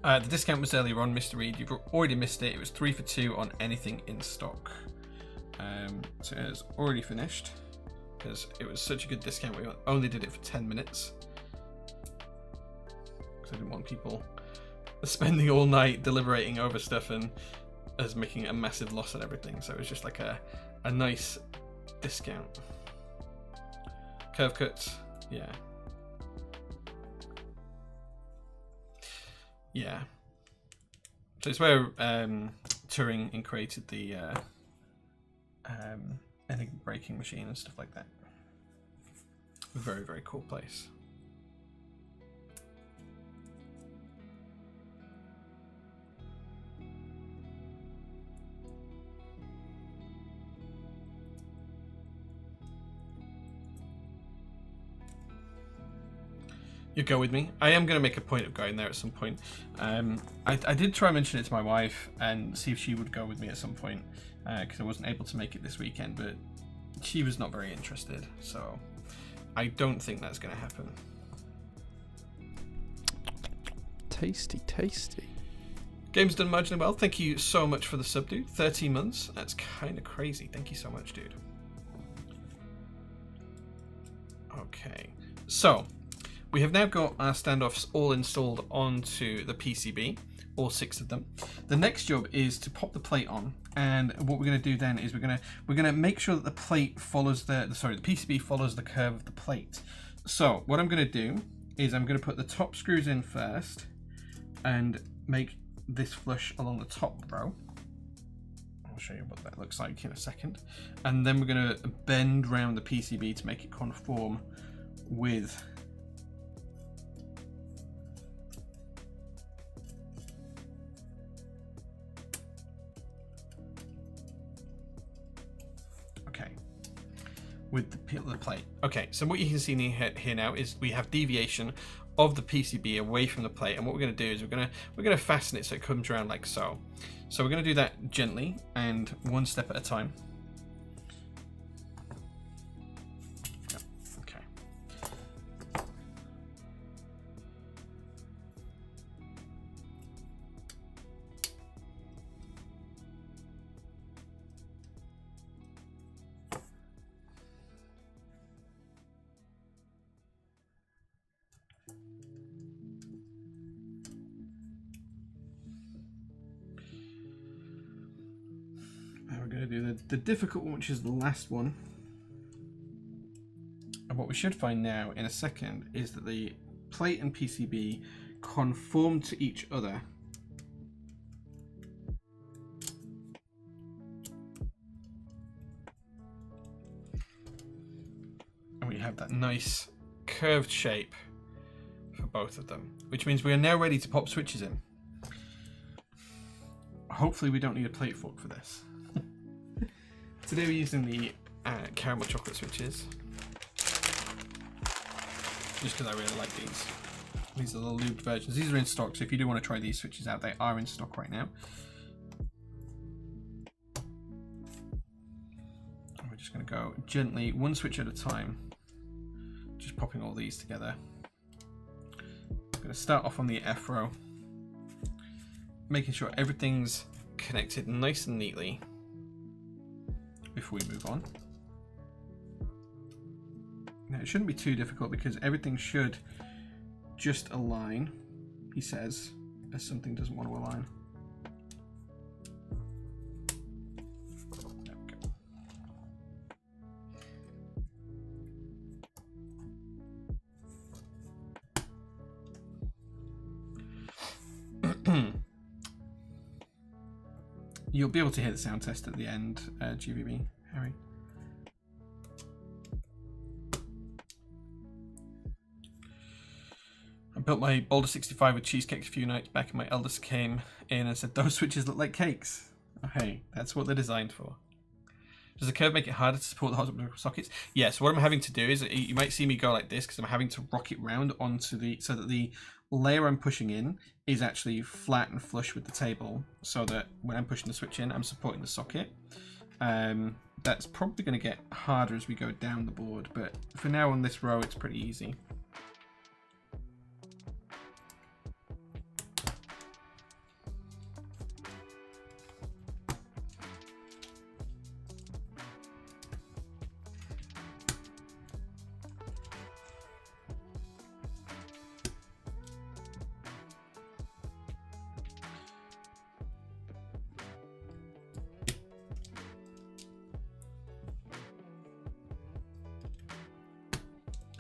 The discount was earlier on, Mr. Reed. You've already missed it. It was 3 for 2 on anything in stock. So it is already finished because it was such a good discount. We only did it for 10 minutes because I didn't want people spending all night deliberating over stuff and us making a massive loss on everything. So it was just like a nice discount. Curve cuts, yeah. Yeah. So it's where Turing created the Enigma breaking machine and stuff like that. A very, very cool place. You go with me. I am going to make a point of going there at some point. I did try and mention it to my wife and see if she would go with me at some point because I wasn't able to make it this weekend, but she was not very interested. So I don't think that's going to happen. Tasty, tasty. Game's done marginally well. Thank you so much for the sub, dude. 13 months. That's kind of crazy. Thank you so much, dude. Okay. So we have now got our standoffs all installed onto the PCB, all 6 of them. The next job is to pop the plate on, and what we're going to do then is we're going to make sure that the plate follows the PCB follows the curve of the plate. So what I'm going to do is I'm going to put the top screws in first and make this flush along the top row. I'll show you what that looks like in a second. And then we're going to bend round the PCB to make it conform with the plate. Okay, so what you can see here now is we have deviation of the PCB away from the plate, and what we're going to do is we're going to fasten it so it comes around like so. So we're going to do that gently and one step at a time. Okay. Going to do the difficult one, which is the last one. And what we should find now in a second is that the plate and PCB conform to each other. And we have that nice curved shape for both of them, which means we are now ready to pop switches in. Hopefully we don't need a plate fork for this. Today we're using the caramel chocolate switches. Just because I really like these. These are the lubed versions. These are in stock, so if you do want to try these switches out, they are in stock right now. And we're just going to go gently, one switch at a time. Just popping all these together. I'm going to start off on the F row. Making sure everything's connected nice and neatly before we move on. Now, it shouldn't be too difficult because everything should just align, he says, as something doesn't want to align. There we go. You'll be able to hear the sound test at the end, GVB, Harry. I built my Boulder 65 with cheesecakes a few nights back, and my eldest came in and said, "Those switches look like cakes." Oh, hey, that's what they're designed for. Does the curve make it harder to support the horizontal sockets? Yes, what I'm having to do is, you might see me go like this because I'm having to rock it round onto the, so that the layer I'm pushing in is actually flat and flush with the table, so that when I'm pushing the switch in, I'm supporting the socket. That's probably going to get harder as we go down the board, but for now on this row, it's pretty easy.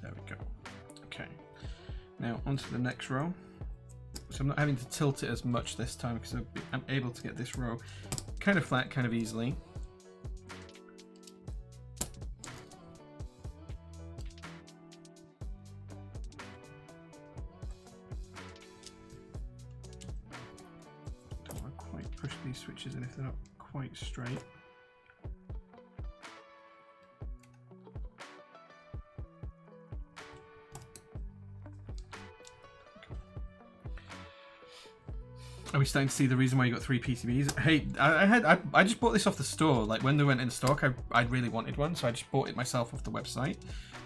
There we go. Okay, now onto the next row. So I'm not having to tilt it as much this time because I'm able to get this row kind of flat, kind of easily. Don't want to quite push these switches in if they're not quite straight. Are we starting to see the reason why you got 3 PCBs? Hey, I just bought this off the store. Like when they went in stock, I really wanted one, so I just bought it myself off the website.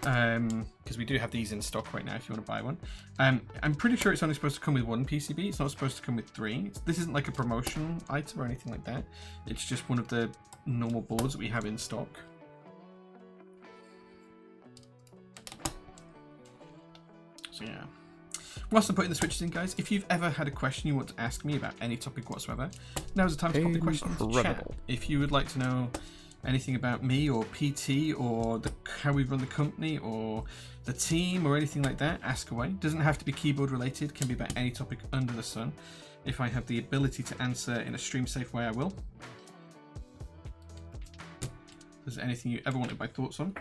Because we do have these in stock right now if you want to buy one. I'm pretty sure it's only supposed to come with 1 PCB. It's not supposed to come with 3. This isn't like a promotion item or anything like that. It's just one of the normal boards that we have in stock. So yeah. Whilst I'm putting the switches in, guys, if you've ever had a question you want to ask me about any topic whatsoever, now's the time to pop the question into chat. If you would like to know anything about me or PT or how we run the company or the team or anything like that, ask away. Doesn't have to be keyboard related, can be about any topic under the sun. If I have the ability to answer in a stream safe way, I will. If there's anything you ever wanted my thoughts on,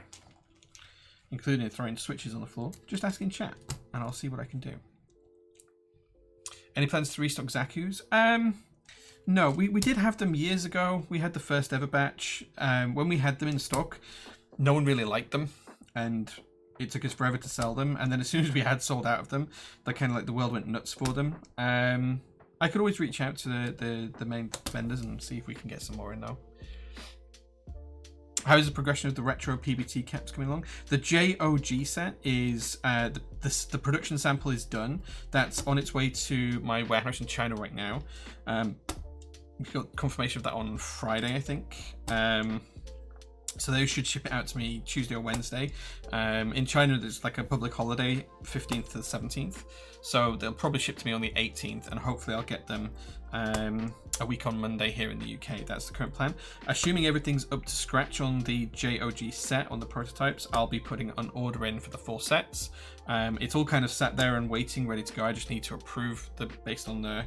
including throwing switches on the floor, just ask in chat and I'll see what I can do. Any plans to restock Zaku's? No, we did have them years ago. We had the first ever batch. When we had them in stock, no one really liked them, and it took us forever to sell them. And then as soon as we had sold out of them, kind of like the world went nuts for them. I could always reach out to the main vendors and see if we can get some more in though. How is the progression of the retro PBT caps coming along? The JOG set is, the production sample is done. That's on its way to my warehouse in China right now. We got confirmation of that on Friday, I think. So they should ship it out to me Tuesday or Wednesday. In China, there's like a public holiday, 15th to the 17th. So they'll probably ship to me on the 18th, and hopefully I'll get them a week on Monday here in the UK. That's the current plan. Assuming everything's up to scratch on the JOG set, on the prototypes, I'll be putting an order in for the 4 sets. It's all kind of sat there and waiting, ready to go. I just need to approve based on the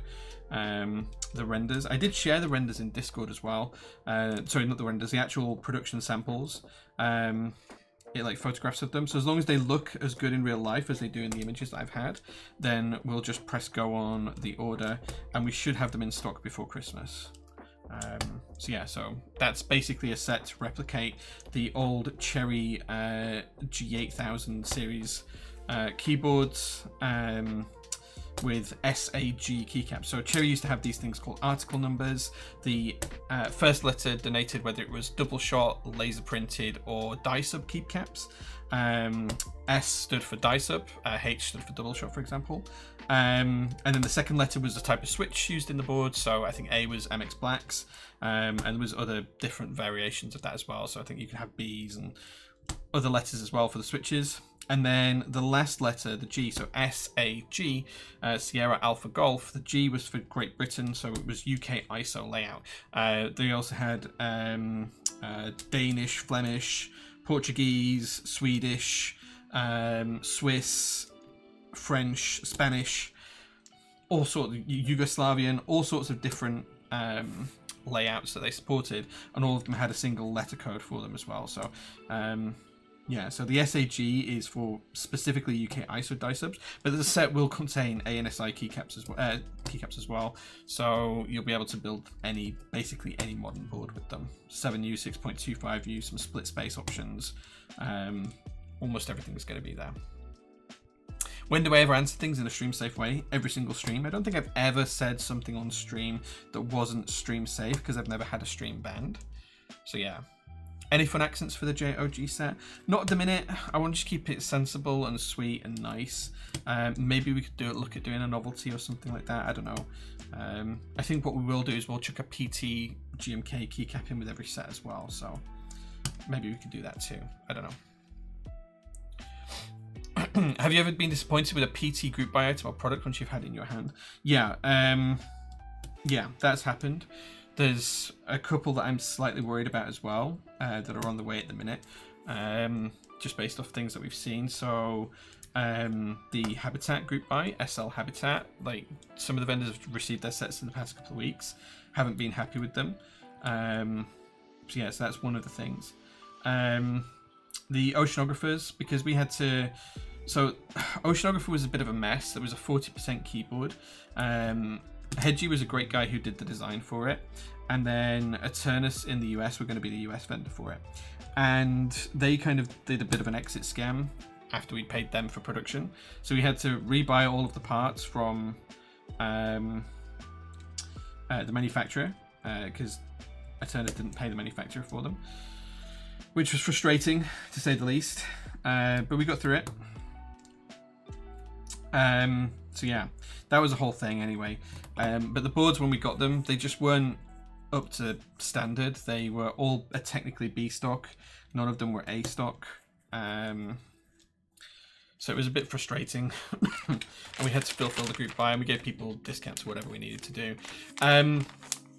renders. I did share the renders in Discord as well. Sorry, not the renders, the actual production samples in like photographs of them. So as long as they look as good in real life as they do in the images that I've had, then we'll just press go on the order, and we should have them in stock before Christmas. So yeah, so that's basically a set to replicate the old Cherry G8000 series keyboards with SAG keycaps. So Cherry used to have these things called article numbers. The first letter denoted whether it was double shot, laser printed, or die sub keycaps. S stood for die sub, H stood for double shot, for example. And then the second letter was the type of switch used in the board. So I think A was MX Blacks, and there was other different variations of that as well. So I think you can have Bs and other letters as well for the switches. And then the last letter, the G, so SAG, Sierra Alpha Golf. The G was for Great Britain, so it was UK ISO layout. They also had Danish, Flemish, Portuguese, Swedish, Swiss, French, Spanish, all sorts of Yugoslavian, all sorts of different layouts that they supported, and all of them had a single letter code for them as well. So yeah, so the SAG is for specifically UK ISO die subs, but the set will contain ANSI keycaps as well. So you'll be able to build basically any modern board with them. 7U, 6.25U, some split space options. Almost everything is going to be there. When do I ever answer things in a stream safe way? Every single stream. I don't think I've ever said something on stream that wasn't stream safe, because I've never had a stream banned. So yeah. Any fun accents for the JOG set? Not at the minute. I want to just keep it sensible and sweet and nice. Maybe we could look at doing a novelty or something like that. I don't know. I think what we will do is we'll chuck a PT GMK keycap in with every set as well. So maybe we could do that too. I don't know. Have you ever been disappointed with a PT group buy item or product once you've had it in your hand? Yeah. Yeah, that's happened. There's a couple that I'm slightly worried about as well, that are on the way at the minute, just based off things that we've seen. So the Habitat group buy, SL Habitat, like some of the vendors have received their sets in the past couple of weeks, haven't been happy with them. So yeah, so that's one of the things. The Oceanographers, because we had to... So Oceanographer was a bit of a mess. There was a 40% keyboard. Hedgie was a great guy who did the design for it, and then Eternus in the US were going to be the US vendor for it, and they kind of did a bit of an exit scam after we paid them for production, so we had to rebuy all of the parts from the manufacturer, because Eternus didn't pay the manufacturer for them, which was frustrating to say the least, but we got through it. So yeah, that was a whole thing anyway. But the boards, when we got them, they just weren't up to standard. They were all technically B stock. None of them were A stock. So it was a bit frustrating. And we had to fulfill the group buy, and we gave people discounts or whatever we needed to do.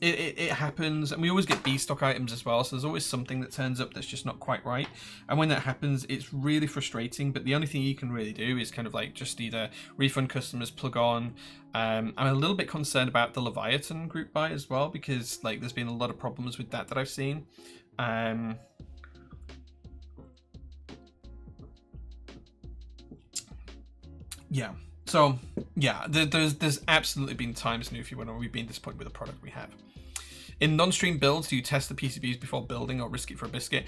It happens, and we always get B stock items as well, so there's always something that turns up that's just not quite right, and when that happens it's really frustrating, but the only thing you can really do is kind of like just either refund customers, plug on. I'm a little bit concerned about the Leviathan group buy as well, because like there's been a lot of problems with that I've seen. Yeah. So yeah, there's absolutely been times, Newfie, when we've been disappointed with the product we have. In non-stream builds, do you test the PCBs before building or risk it for a biscuit?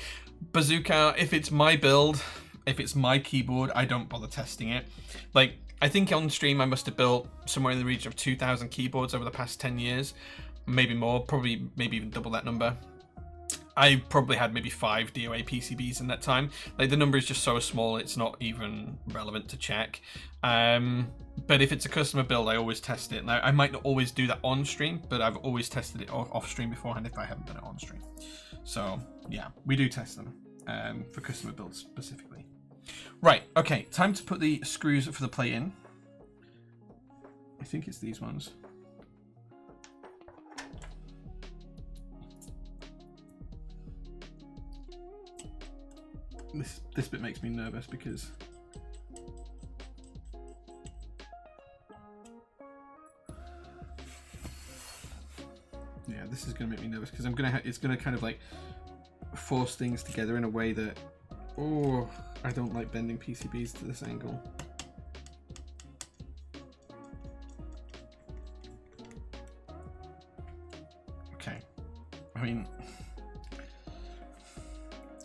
Bazooka, if it's my build, if it's my keyboard, I don't bother testing it. Like, I think on stream I must have built somewhere in the region of 2,000 keyboards over the past 10 years. Maybe more, probably maybe even double that number. I probably had maybe 5 DOA PCBs in that time. Like, the number is just so small, it's not even relevant to check. But if it's a customer build, I always test it. Now, I might not always do that on stream, but I've always tested it off stream beforehand if I haven't done it on stream. So yeah, we do test them for customer builds specifically. Right, okay, time to put the screws for the plate in. I think it's these ones. This bit makes me nervous because yeah, this is gonna make me nervous because it's gonna kind of like force things together in a way that Oh, I don't like bending PCBs to this angle. Okay. I mean,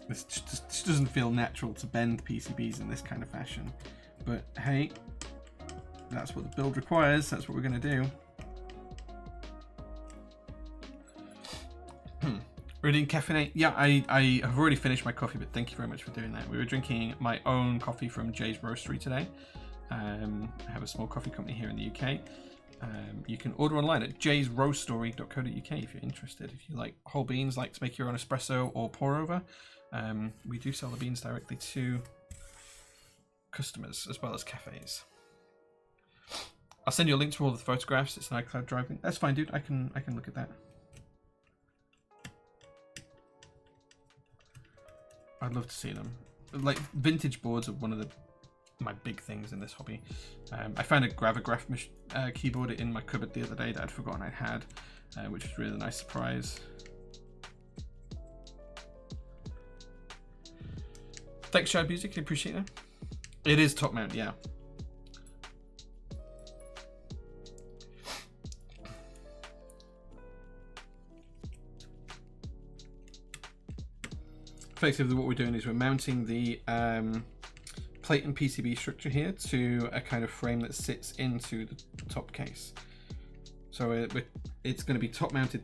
this just doesn't feel natural to bend PCBs in this kind of fashion. But hey, that's what the build requires. That's what we're going to do. Reading caffeinate. Yeah, I have already finished my coffee, but thank you very much for doing that. We were drinking my own coffee from Jay's Roastery today. I have a small coffee company here in the UK. You can order online at jaysroastery.co.uk if you're interested. If you like whole beans, like to make your own espresso or pour over, we do sell the beans directly to customers as well as cafes. I'll send you a link to all of the photographs. It's an iCloud drive. That's fine, dude. I can look at that. I'd love to see them. Like, vintage boards are one of my big things in this hobby. I found a Gravigraph keyboard in my cupboard the other day that I'd forgotten I had, which was a really nice surprise. Thanks, Shad Music. I appreciate that. It is top mount, yeah. Effectively, what we're doing is we're mounting the plate and PCB structure here to a kind of frame that sits into the top case. So it's going to be top mounted.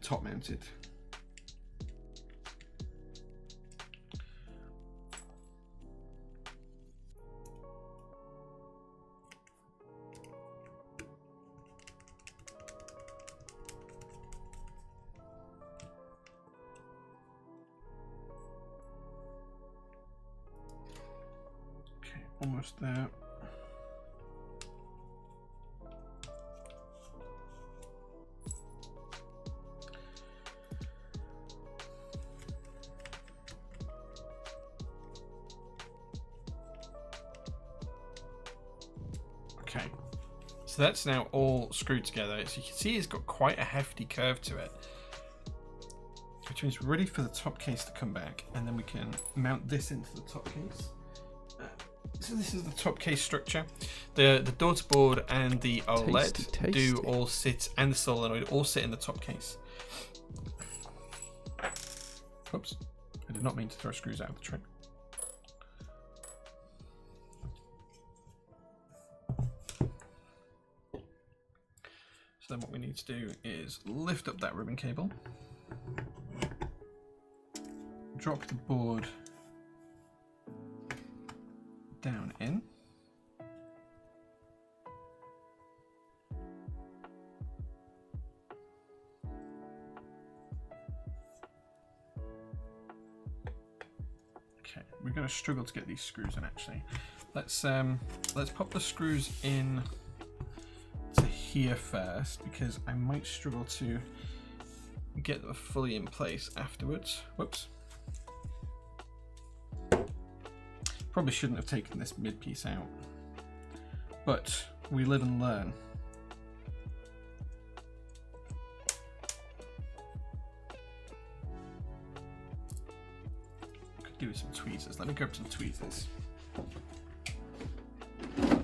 Almost there. Okay, so that's now all screwed together. So you can see it's got quite a hefty curve to it, which means we're ready for the top case to come back, and then we can mount this into the top case. So this is the top case structure. The daughter board and the OLED do all sit, and the solenoid all sit in the top case. Oops, I did not mean to throw screws out of the tray. So then what we need to do is lift up that ribbon cable, drop the board down in, okay, we're going to struggle to get these screws in actually. Let's pop the screws in to here first, because I might struggle to get them fully in place afterwards. Whoops. Probably shouldn't have taken this mid piece out, but we live and learn. Could do with some tweezers. Let me grab some tweezers. There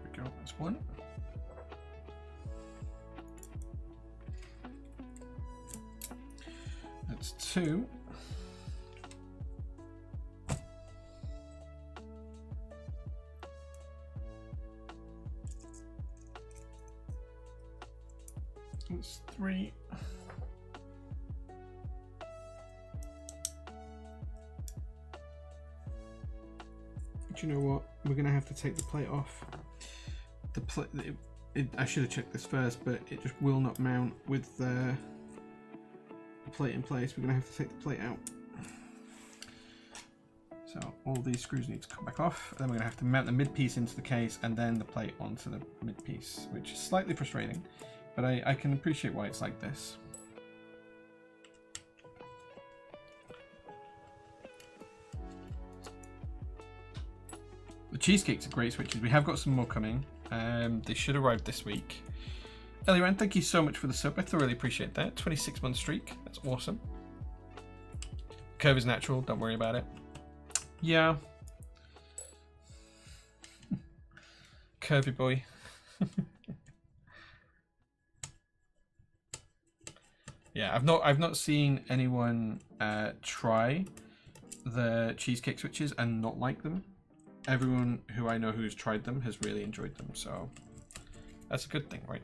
we go, that's one. That's two. That's three. Do you know what? We're gonna have to take the plate off. The plate. I should have checked this first, but it just will not mount with the plate in place. We're going to have to take the plate out. So all these screws need to come back off. Then we're going to have to mount the mid piece into the case and then the plate onto the mid piece, which is slightly frustrating, but I can appreciate why it's like this. The cheesecakes are great switches. We have got some more coming. They should arrive this week. Eliran, thank you so much for the sub. I thoroughly appreciate that. 26-month streak. That's awesome. Curve is natural. Don't worry about it. Yeah. Curvy boy. Yeah, I've not seen anyone try the cheesecake switches and not like them. Everyone who I know who's tried them has really enjoyed them, so that's a good thing, right?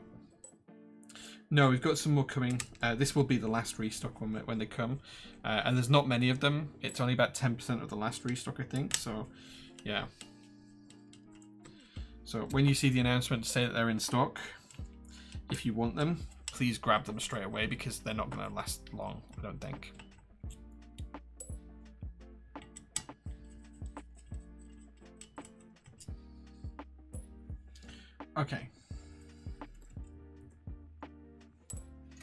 No, we've got some more coming. This will be the last restock when they come, and there's not many of them. It's only about 10% of the last restock, I think. So, yeah. So when you see the announcement say that they're in stock, if you want them, please grab them straight away because they're not going to last long, I don't think. Okay.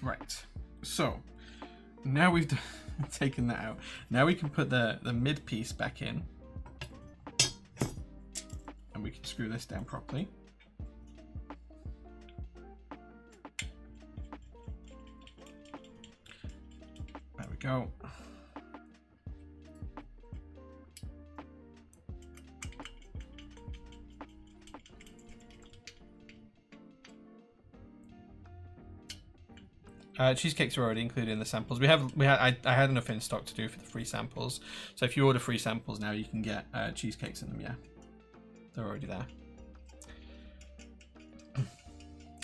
Right. So now we've taken that out. Now we can put the mid piece back in, and we can screw this down properly. There we go. Cheesecakes are already included in the samples. I had enough in stock to do for the free samples. So if you order free samples now, you can get cheesecakes in them. Yeah, they're already there.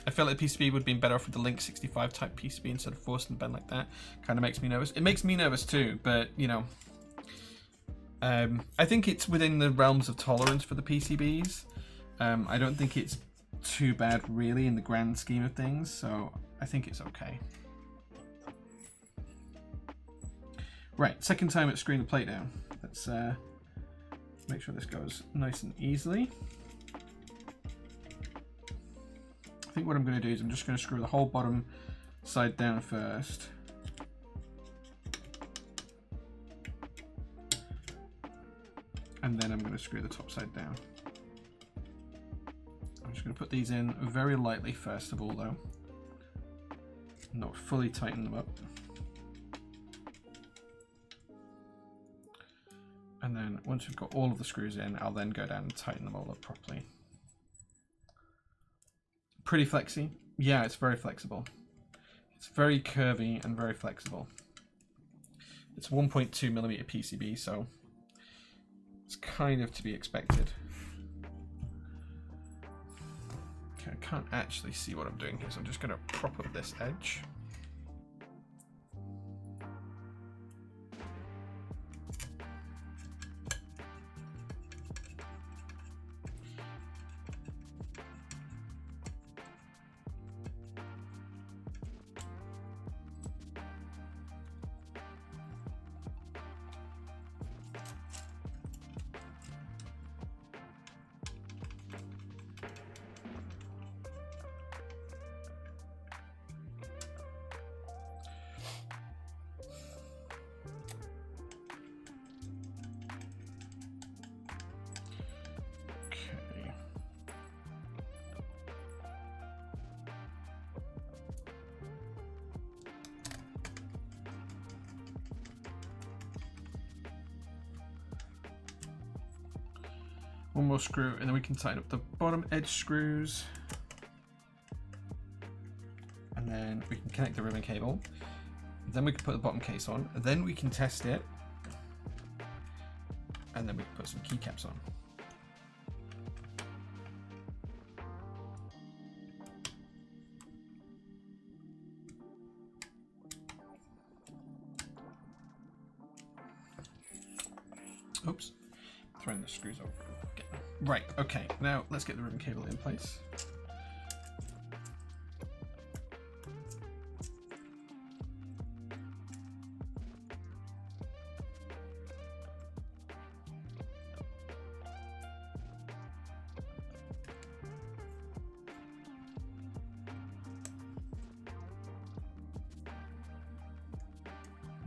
I felt like PCB would have been better off with the Link 65 type PCB instead of forcing the bend like that. Kind of makes me nervous. It makes me nervous too, but you know, I think it's within the realms of tolerance for the PCBs. I don't think it's too bad really in the grand scheme of things, so I think it's okay. Right, second time at screwing the plate down. Let's make sure this goes nice and easily. I think what I'm going to do is I'm just going to screw the whole bottom side down first. And then I'm going to screw the top side down. I'm just going to put these in very lightly first of all though. Not fully tighten them up. And then once we've got all of the screws in, I'll then go down and tighten them all up properly. Pretty flexy. Yeah, it's very flexible. It's very curvy and very flexible. It's 1.2mm PCB, so it's kind of to be expected. Okay, I can't actually see what I'm doing here, so I'm just going to prop up this edge. One more screw and then we can tighten up the bottom edge screws, and then we can connect the ribbon cable, then we can put the bottom case on, and then we can test it, and then we can put some keycaps on. Oops, throwing the screws over. Right, okay, now let's get the ribbon cable in place.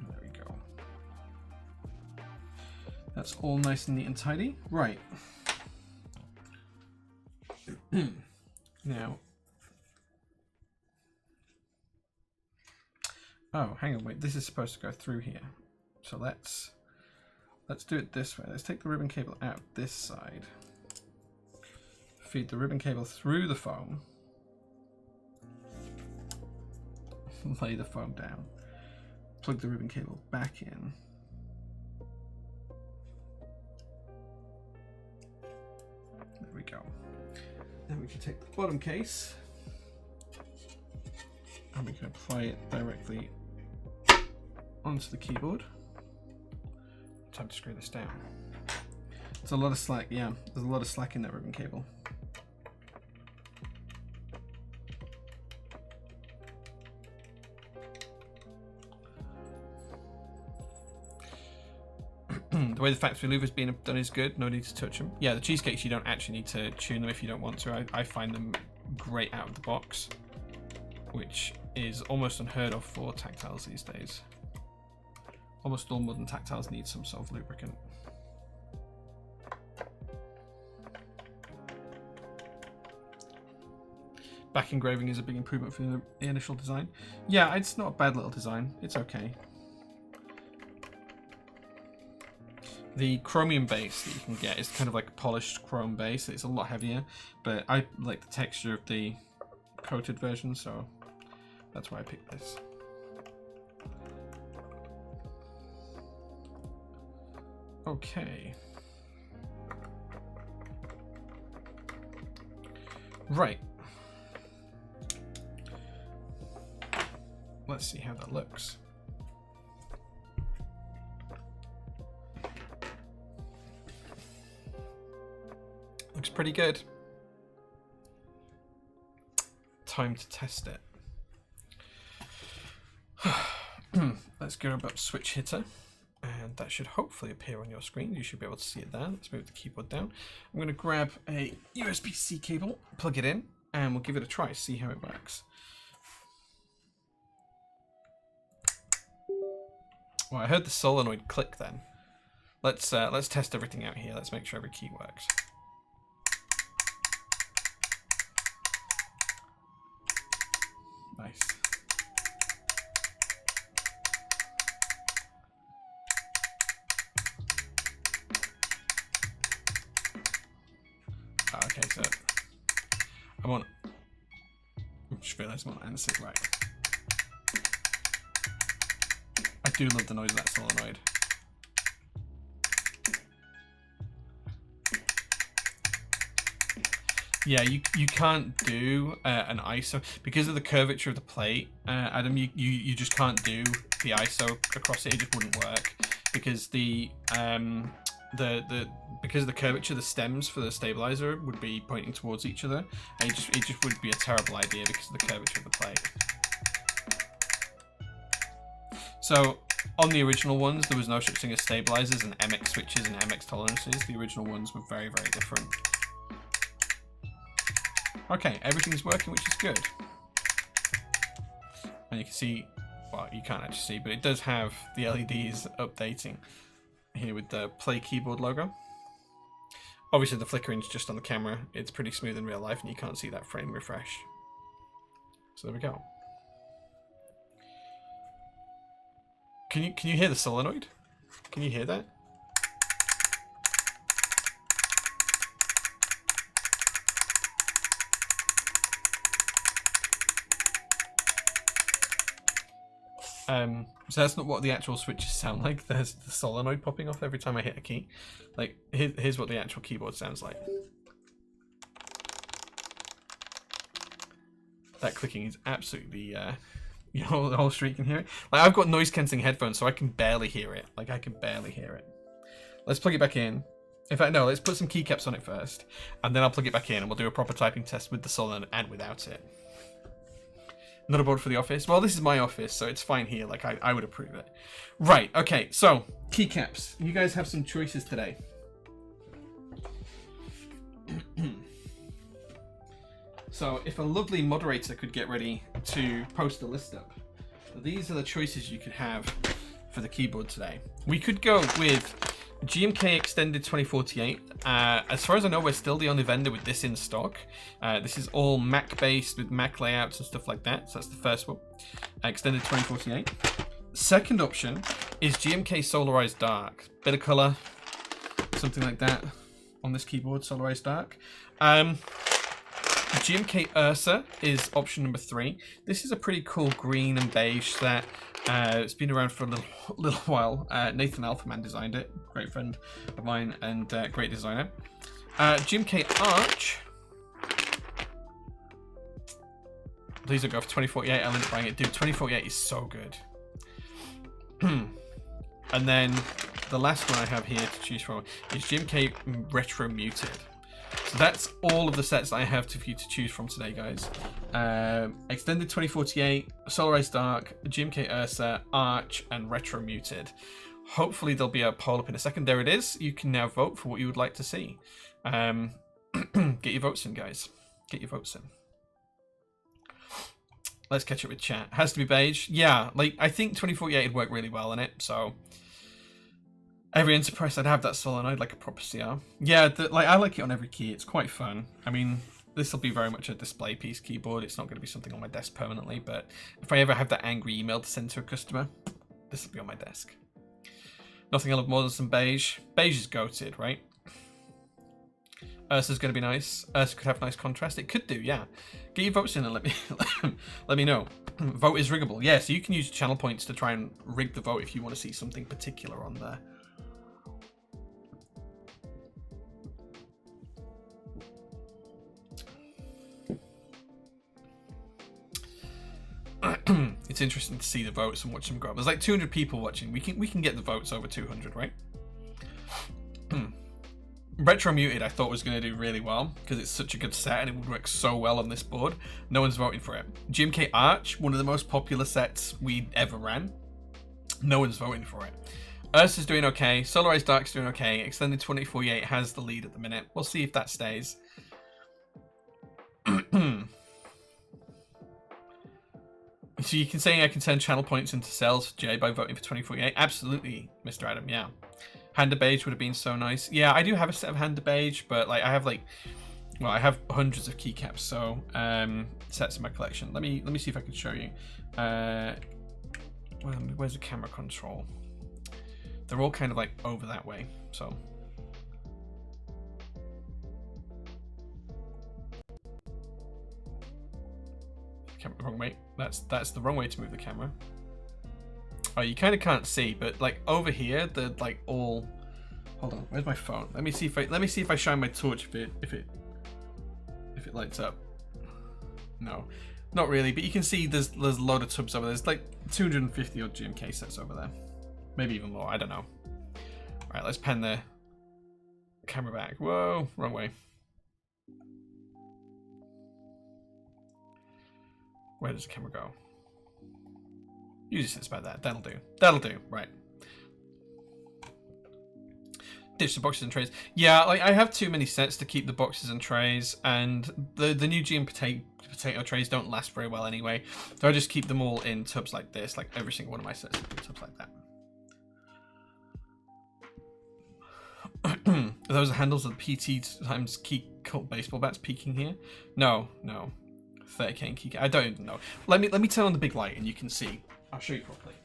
There we go. That's all nice and neat and tidy. Right. Now, Oh, hang on, wait. This is supposed to go through here. So let's do it this way. Let's take the ribbon cable out this side. Feed the ribbon cable through the foam. Lay the foam down. Plug the ribbon cable back in. There we go. Then we can take the bottom case and we can apply it directly onto the keyboard. Time to screw this down. There's a lot of slack, yeah, there's a lot of slack in that ribbon cable. The way the factory louver's being done is good, no need to touch them. Yeah, the cheesecakes, you don't actually need to tune them if you don't want to. I find them great out of the box, which is almost unheard of for tactiles these days. Almost all modern tactiles need some sort of lubricant. Back engraving is a big improvement from the initial design. Yeah, it's not a bad little design. It's okay. The chromium base that you can get is kind of like a polished chrome base. It's a lot heavier, but I like the texture of the coated version, so that's why I picked this. Okay. Right. Let's see how that looks. Looks pretty good. Time to test it. Let's go about switch hitter, and that should hopefully appear on your screen. You should be able to see it there. Let's move the keyboard down. I'm going to grab a USB-C cable, plug it in, and we'll give it a try, see how it works. Well, I heard the solenoid click then. Let's test everything out here. Let's make sure every key works. Nice. Okay, so I just realised I'm on answer right. I do love the noise of that solenoid. Yeah, you can't do an ISO because of the curvature of the plate, Adam. You just can't do the ISO across it. It just wouldn't work because because of the curvature, the stems for the stabilizer would be pointing towards each other, and it just would be a terrible idea because of the curvature of the plate. So on the original ones, there was no such thing as stabilizers and MX switches and MX tolerances. The original ones were very, very different. Okay, everything's working, which is good. And you can see, well, you can't actually see, but it does have the LEDs updating here with the Play Keyboard logo. Obviously, the flickering's just on the camera. It's pretty smooth in real life, and you can't see that frame refresh. So there we go. Can you hear the solenoid? Can you hear that? So that's not what the actual switches sound like. There's the solenoid popping off every time I hit a key. Like, here's what the actual keyboard sounds like. That clicking is absolutely, you know, the whole street can hear it. Like, I've got noise-cancelling headphones, so I can barely hear it. Like, I can barely hear it. Let's plug it back in. In fact, no, let's put some keycaps on it first, and then I'll plug it back in, and we'll do a proper typing test with the solenoid and without it. Not a board for the office. Well, this is my office, so it's fine here. Like, I would approve it. Right, okay, so, keycaps. You guys have some choices today. So, if a lovely moderator could get ready to post a list up, these are the choices you could have for the keyboard today. We could go with GMK Extended 2048. As far as I know, we're still the only vendor with this in stock. This is all Mac based with Mac layouts and stuff like that. So that's the first one. Extended 2048. Second option is GMK Solarized Dark. Bit of color, something like that on this keyboard, Solarized Dark. GMK Ursa is option number 3. This is a pretty cool green and beige set. It's been around for a little while. Nathan Alphaman designed it. Great friend of mine and great designer. GMK Arch. Please don't go for 2048. I'll end up buying it. Dude, 2048 is so good. And then the last one I have here to choose from is GMK Retro Muted. So that's all of the sets I have for you to choose from today, guys. Extended 2048, Solarized Dark, GMK Ursa, Arch, and Retro Muted. Hopefully there'll be a poll up in a second. There it is. You can now vote for what you would like to see. Get your votes in, guys. Get your votes in. Let's catch up with chat. Has to be beige. Yeah, like I think 2048 would work really well in it, so every Enterprise I'd have that solenoid like a proper CR. Yeah, like I like it on every key. It's quite fun. I mean, this will be very much a display piece keyboard. It's not going to be something on my desk permanently, but if I ever have that angry email to send to a customer, this will be on my desk. Nothing I love more than some beige. Beige is goated, right? Ursa's going to be nice. Ursa could have nice contrast. It could do, yeah. Get your votes in and let me let me know. Vote is riggable. Yeah, so you can use channel points to try and rig the vote if you want to see something particular on there. It's interesting to see the votes and watch them grow. There's like 200 people watching. We can get the votes over 200, right? Retro Muted I thought was going to do really well because it's such a good set and it would work so well on this board. No one's voting for it. GMK Arch, one of the most popular sets we ever ran. No one's voting for it. Ursa's doing okay. Solarized Dark's doing okay. Extended 2048 has the lead at the minute. We'll see if that stays. So you can say I can turn channel points into sales for Jay by voting for 2048. Absolutely, Mr. Adam, yeah. Handa Beige would have been so nice. Yeah, I do have a set of Handa Beige, but like I have like, well, I have hundreds of keycaps, so sets in my collection. Let me see if I can show you. Where's the camera control? They're all kind of like over that way, so. Wrong way. That's the wrong way to move the camera. Oh, you kind of can't see, but like over here, they're like all. Hold on, where's my phone? Let me see if I shine my torch if it lights up. No, not really. But you can see there's a load of tubs over there. There's like 250 odd GMK sets over there, maybe even more. I don't know. All right, let's pan the camera back. Whoa, wrong way. Where does the camera go? Usually sits about that. That'll do. That'll do. Right. Ditch the boxes and trays. Yeah, like I have too many sets to keep the boxes and trays, and the new GM potato trays don't last very well anyway. So I just keep them all in tubs like this, like every single one of my sets in tubs like that. Are those the handles of the PT times key cut baseball bats peeking here? No. 30k in key. I don't even know. Let me turn on the big light and you can see. I'll show you properly.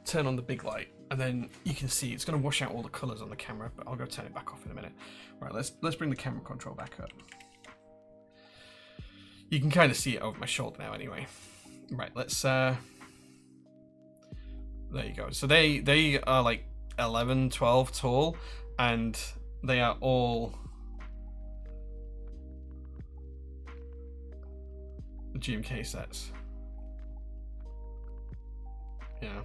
Turn on the big light and then you can see it's going to wash out all the colors on the camera, but I'll go turn it back off in a minute. Right, let's bring the camera control back up. You can kind of see it over my shoulder now anyway. Right, let's there you go. So they are like 11, 12 tall, and they are all GMK sets. Yeah.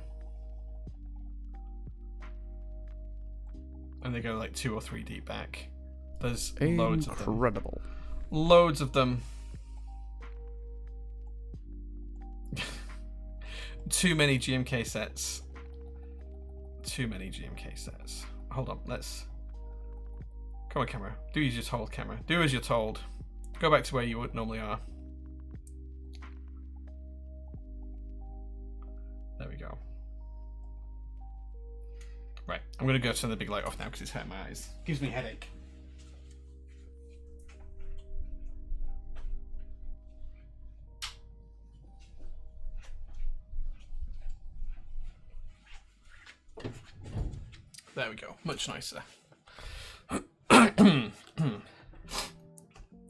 And they go like 2 or 3 deep back. There's loads of them. Incredible. Loads of them. Too many GMK sets. Too many GMK sets. Hold on, let's Come on, camera. Do as you're told, camera. Do as you're told. Go back to where you normally are. There we go. Right, I'm going to go turn the big light off now because it's hurting my eyes. Gives me a headache. There we go, much nicer.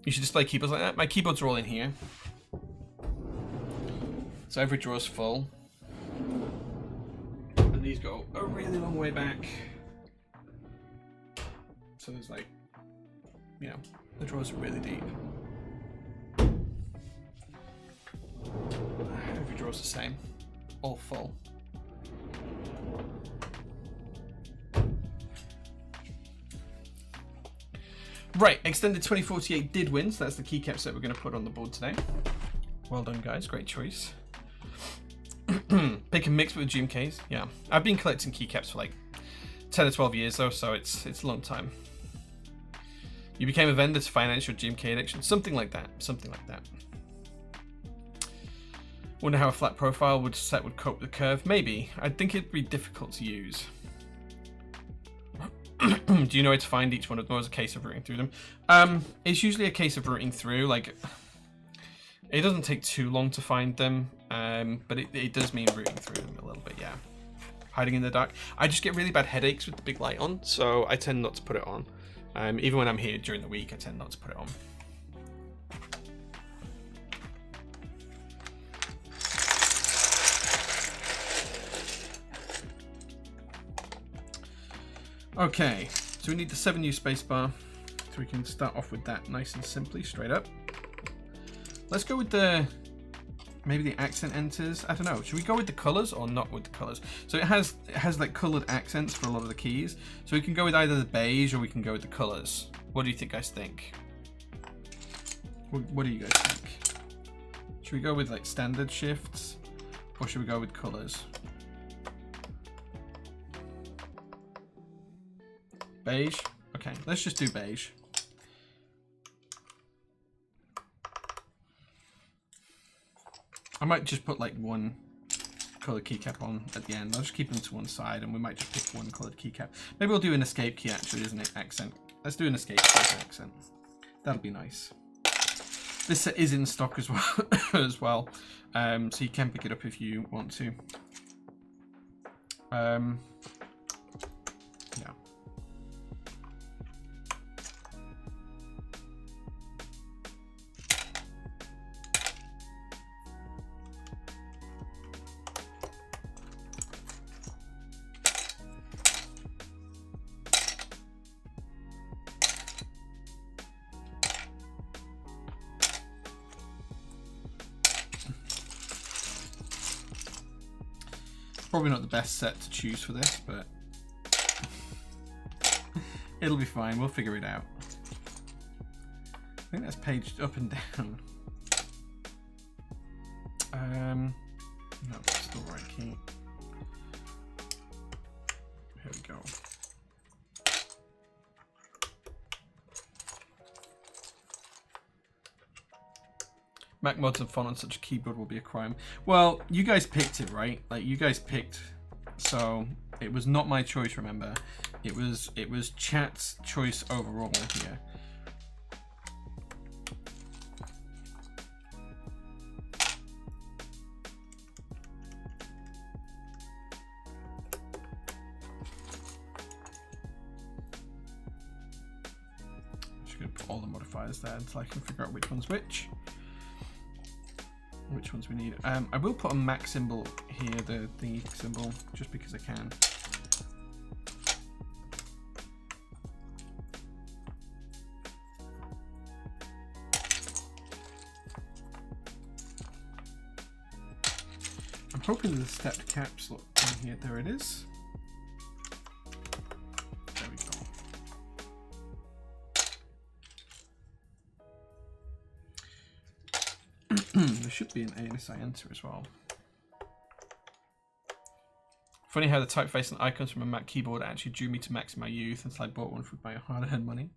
You should display keyboards like that. My keyboards are all in here. So every drawer's full. And these go a really long way back. So there's like, you know, the drawers are really deep. Every drawer's the same, all full. Right, extended 2048 did win, so that's the keycaps that we're going to put on the board today. Well done, guys. Great choice. Pick and mix with GMKs. Yeah, I've been collecting keycaps for like 10 or 12 years though, so it's a long time. You became a vendor to finance your GMK addiction. Something like that. Something like that. Wonder how a flat profile would cope with the curve. Maybe. I think it'd be difficult to use. Do you know where to find each one of them, or is it a case of rooting through them? It's usually a case of rooting through. Like, it doesn't take too long to find them, but it does mean rooting through them a little bit, yeah. Hiding in the dark. I just get really bad headaches with the big light on, so I tend not to put it on. Even when I'm here during the week, I tend not to put it on. Okay, so we need the 7U spacebar, so we can start off with that nice and simply, straight up. Let's go with the, maybe the accent enters. I don't know. Should we go with the colors or not with the colors? So it has like colored accents for a lot of the keys. So we can go with either the beige or we can go with the colors. What do you guys think? What do you guys think? Should we go with like standard shifts or should we go with colors? Beige? Okay, let's just do beige. I might just put like one colored keycap on at the end. I'll just keep them to one side and we might just pick one colored keycap. Maybe we'll do an escape key actually, isn't it? Accent. Let's do an escape key accent. That'll be nice. This set is in stock as well, so you can pick it up if you want to. Yeah. Probably not the best set to choose for this, but it'll be fine. We'll figure it out. I think that's paged up and down. No, it's still the right key. Here we go. Mac mods and font on such a keyboard will be a crime. Well, you guys picked it, right? Like, you guys picked, so it was not my choice, remember. It was chat's choice overall here. I'm just gonna put all the modifiers there until I can figure out which one's which. Which ones we need. I will put a Mac symbol here, the symbol, just because I can. I'm hoping the stepped caps look in here. There it is. There we go. There should be an ANSI enter as well. Funny how the typeface and icons from a Mac keyboard actually drew me to Macs in my youth until I bought one with my hard-earned money.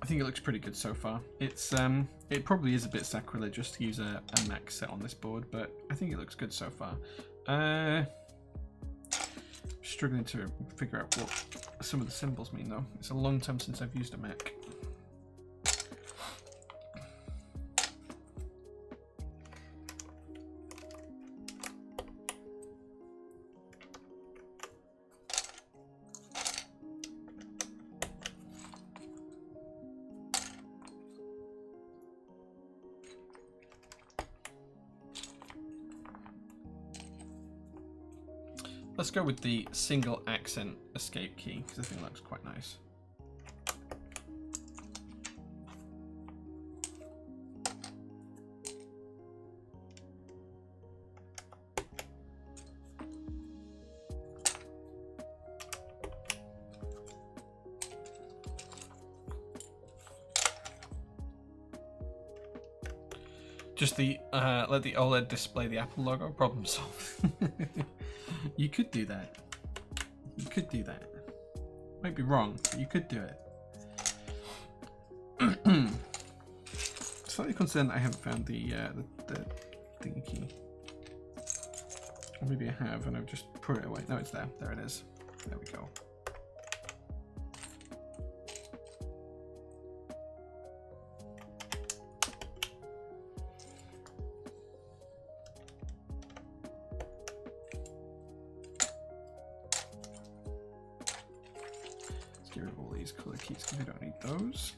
I think it looks pretty good so far. It's it probably is a bit sacrilegious to use a max set on this board, but I think it looks good so far. Struggling to figure out what some of the symbols mean though. It's a long time since I've used a Mac. Let's go with the single accent escape key because I think that looks quite nice. Just the let the OLED display the Apple logo. Problem solved. You could do that. You could do that. Might be wrong, but you could do it. Slightly concerned that I haven't found the thingy key. Or maybe I have and I've just put it away. No, it's there. There it is. There we go. Get rid of all these color keys because we don't need those.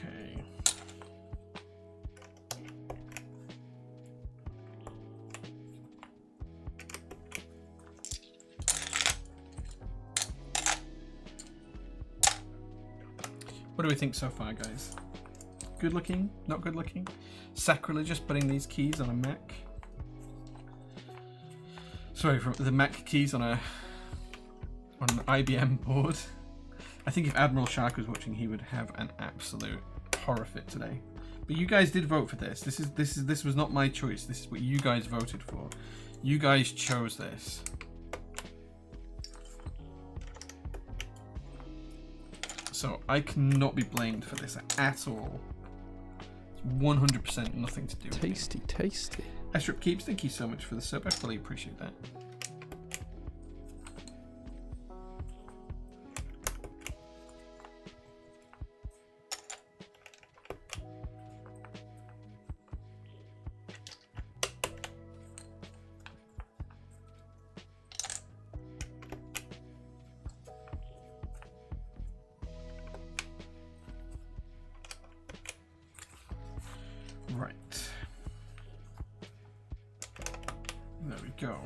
Okay. What do we think so far, guys? Good looking? Not good looking? Sacrilegious putting these keys on a Mac? Sorry, from the Mac keys on an IBM board. I think if Admiral Shark was watching, he would have an absolute horror fit today. But you guys did vote for this. This was not my choice. This is what you guys voted for. You guys chose this. So I cannot be blamed for this at all. It's 100% nothing to do with me. Tasty, tasty. Estrip Keeps, thank you so much for the sub. I fully appreciate that. Right. There we go.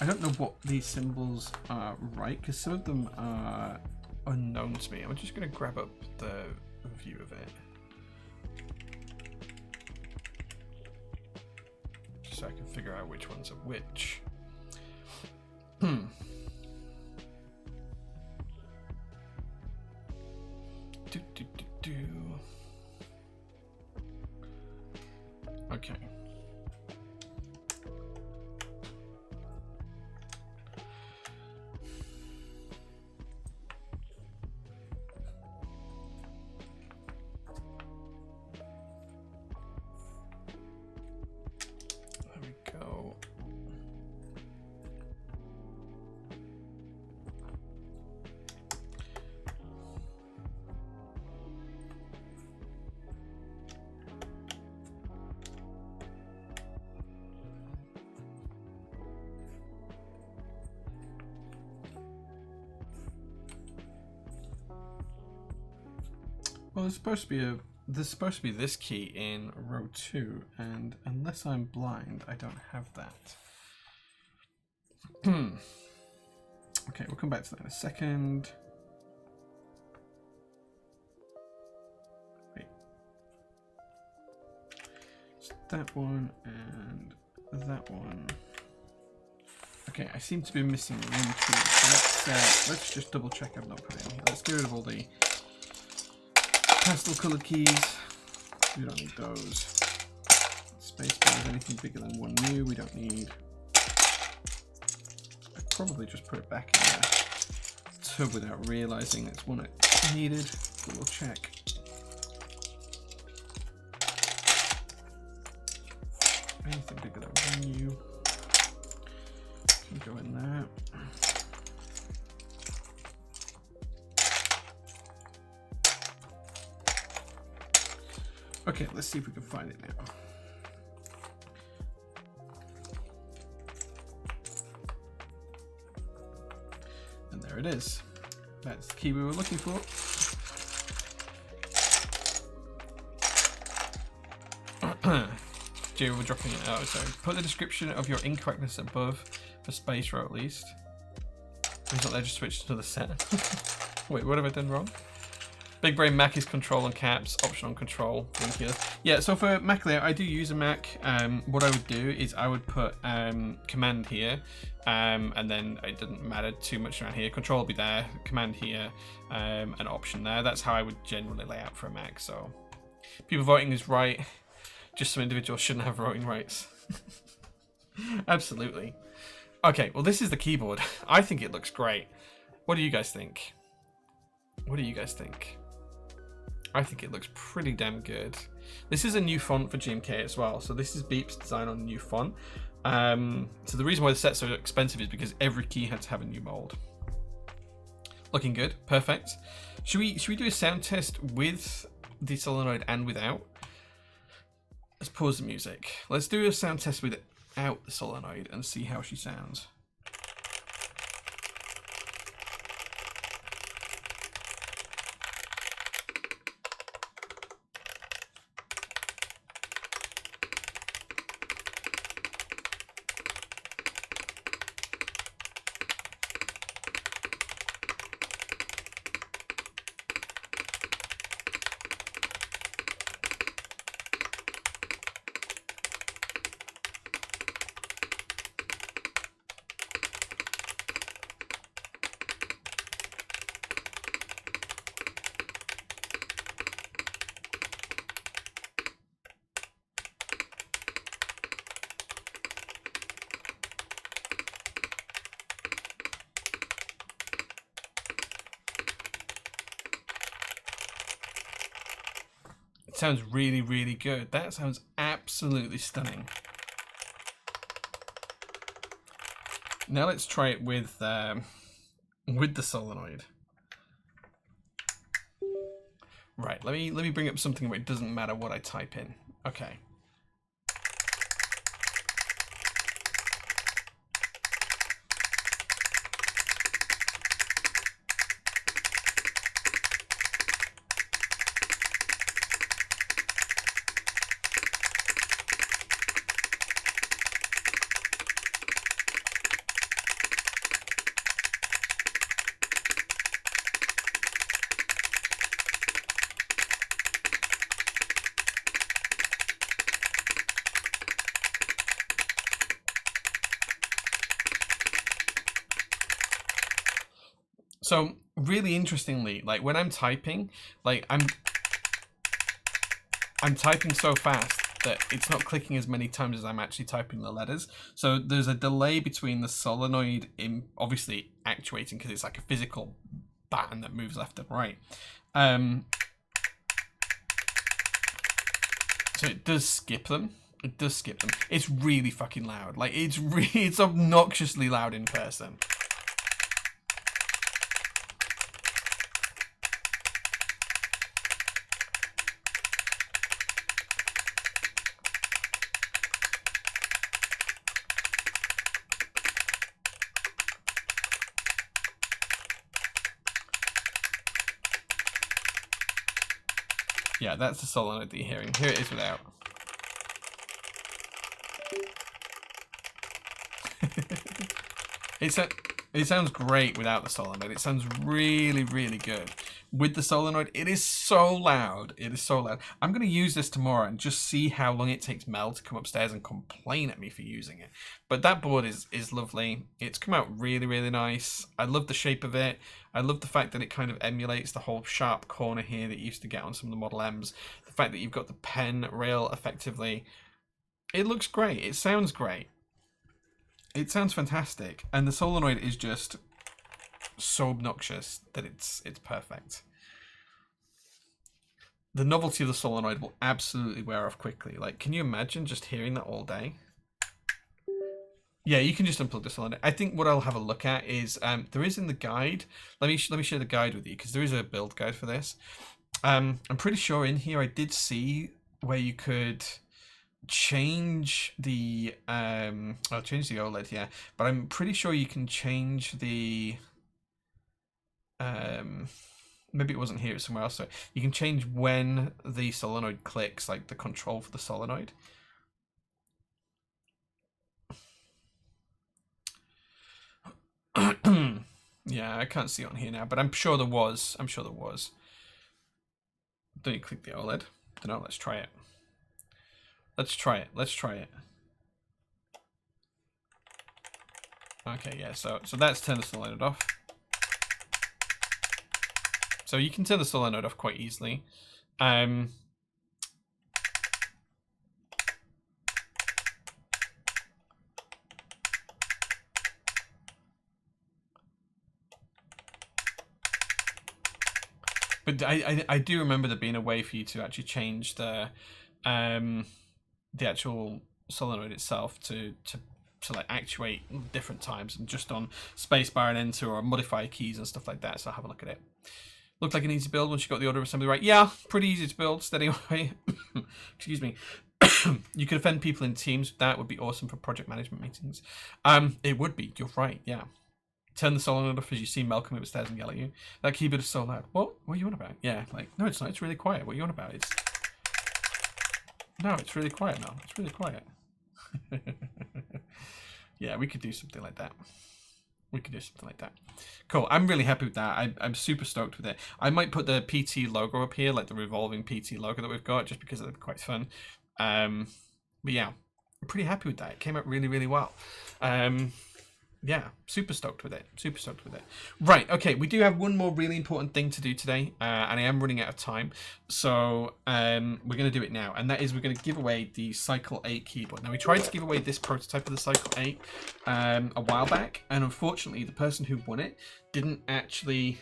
I don't know what these symbols are right, because some of them are unknown to me. I'm just going to grab up the view of it. Just so I can figure out which ones are which. Okay. There we go. Well, there's supposed to be this key in row 2, and unless I'm blind, I don't have that. Okay, we'll come back to that in a second. Wait. So that one and that one. Okay, I seem to be missing one key. So let's just double check I've not put it in here. Let's get rid of all the pastel coloured keys. We don't need those. Space bars, anything bigger than one new, we don't need. I probably just put it back in the tub without realising it's one I needed, but we'll check. Anything bigger than one new can go in there. Okay, let's see if we can find it now. And there it is. That's the key we were looking for. Gee, we're dropping it out. So put the description of your incorrectness above for space row at least. He's not there, just switch to the set. Wait, what have I done wrong? Big Brain Mac is control on caps, option on control. Thank you. Yeah, so for Mac layout, I do use a Mac. What I would do is I would put command here, and then it doesn't matter too much around here. Control will be there, command here, and option there. That's how I would generally lay out for a Mac. So people voting is right. Just some individuals shouldn't have voting rights. Absolutely. Okay, well this is the keyboard. I think it looks great. What do you guys think? What do you guys think? I think it looks pretty damn good. This is a new font for GMK as well. So this is Beep's design on a new font. So the reason why the set's so expensive is because every key had to have a new mold. Looking good, perfect. Should we do a sound test with the solenoid and without? Let's pause the music. Let's do a sound test without the solenoid and see how she sounds. Sounds really, really good. That sounds absolutely stunning. Now let's try it with the solenoid. Right, let me bring up something where it doesn't matter what I type in. Okay. So really interestingly, like when I'm typing, like I'm typing so fast that it's not clicking as many times as I'm actually typing the letters. So there's a delay between the solenoid in obviously actuating because it's like a physical button that moves left and right. So it does skip them. It does skip them. It's really fucking loud. Like it's obnoxiously loud in person. Yeah, that's the solenoid that you're hearing. Here it is without. It sounds great without the solenoid. It sounds really, really good. With the solenoid, it is so loud. It is so loud. I'm going to use this tomorrow and just see how long it takes Mel to come upstairs and complain at me for using it. But that board is lovely. It's come out really, really nice. I love the shape of it. I love the fact that it kind of emulates the whole sharp corner here that you used to get on some of the Model Ms. The fact that you've got the pen rail effectively. It looks great. It sounds great. It sounds fantastic. And the solenoid is just so obnoxious that it's perfect. The novelty of the solenoid will absolutely wear off quickly. Like, can you imagine just hearing that all day? Yeah, you can just unplug the solenoid. I think what I'll have a look at is there is in the guide. Let me share the guide with you because there is a build guide for this. I'm pretty sure in here I did see where you could change the change the OLED, yeah, but I'm pretty sure you can change the maybe it wasn't here, it's somewhere else. So you can change when the solenoid clicks, like the control for the solenoid. Yeah, I can't see it on here now, but I'm sure there was. Don't you click the OLED? I don't know, let's try it. Let's try it. Okay, yeah, so that's turn the solenoid off. So you can turn the solenoid off quite easily. But I do remember there being a way for you to actually change the actual solenoid itself to like actuate different times, and just on spacebar and enter or modify keys and stuff like that. So I'll have a look at it. Looked like an easy build once you got the order of assembly right. Yeah, pretty easy to build, steady away. Excuse me. You could offend people in teams. That would be awesome for project management meetings. It would be. You're right. Yeah. Turn the solenoid off as you see Mel come upstairs and yell at you. That keyboard is so loud. What are you on about? Yeah, like, no, it's not. It's really quiet. What are you on about? No, it's really quiet, Mel. It's really quiet. Yeah, we could do something like that. Cool. I'm really happy with that. I'm super stoked with it. I might put the PT logo up here, like the revolving PT logo that we've got, just because it'd be quite fun. But yeah, I'm pretty happy with that. It came out really, really well. Yeah, super stoked with it. Right, okay, we do have one more really important thing to do today, and I am running out of time, so we're going to do it now, and that is we're going to give away the Cycle 8 keyboard. Now, we tried to give away this prototype of the Cycle 8 a while back, and unfortunately, the person who won it didn't actually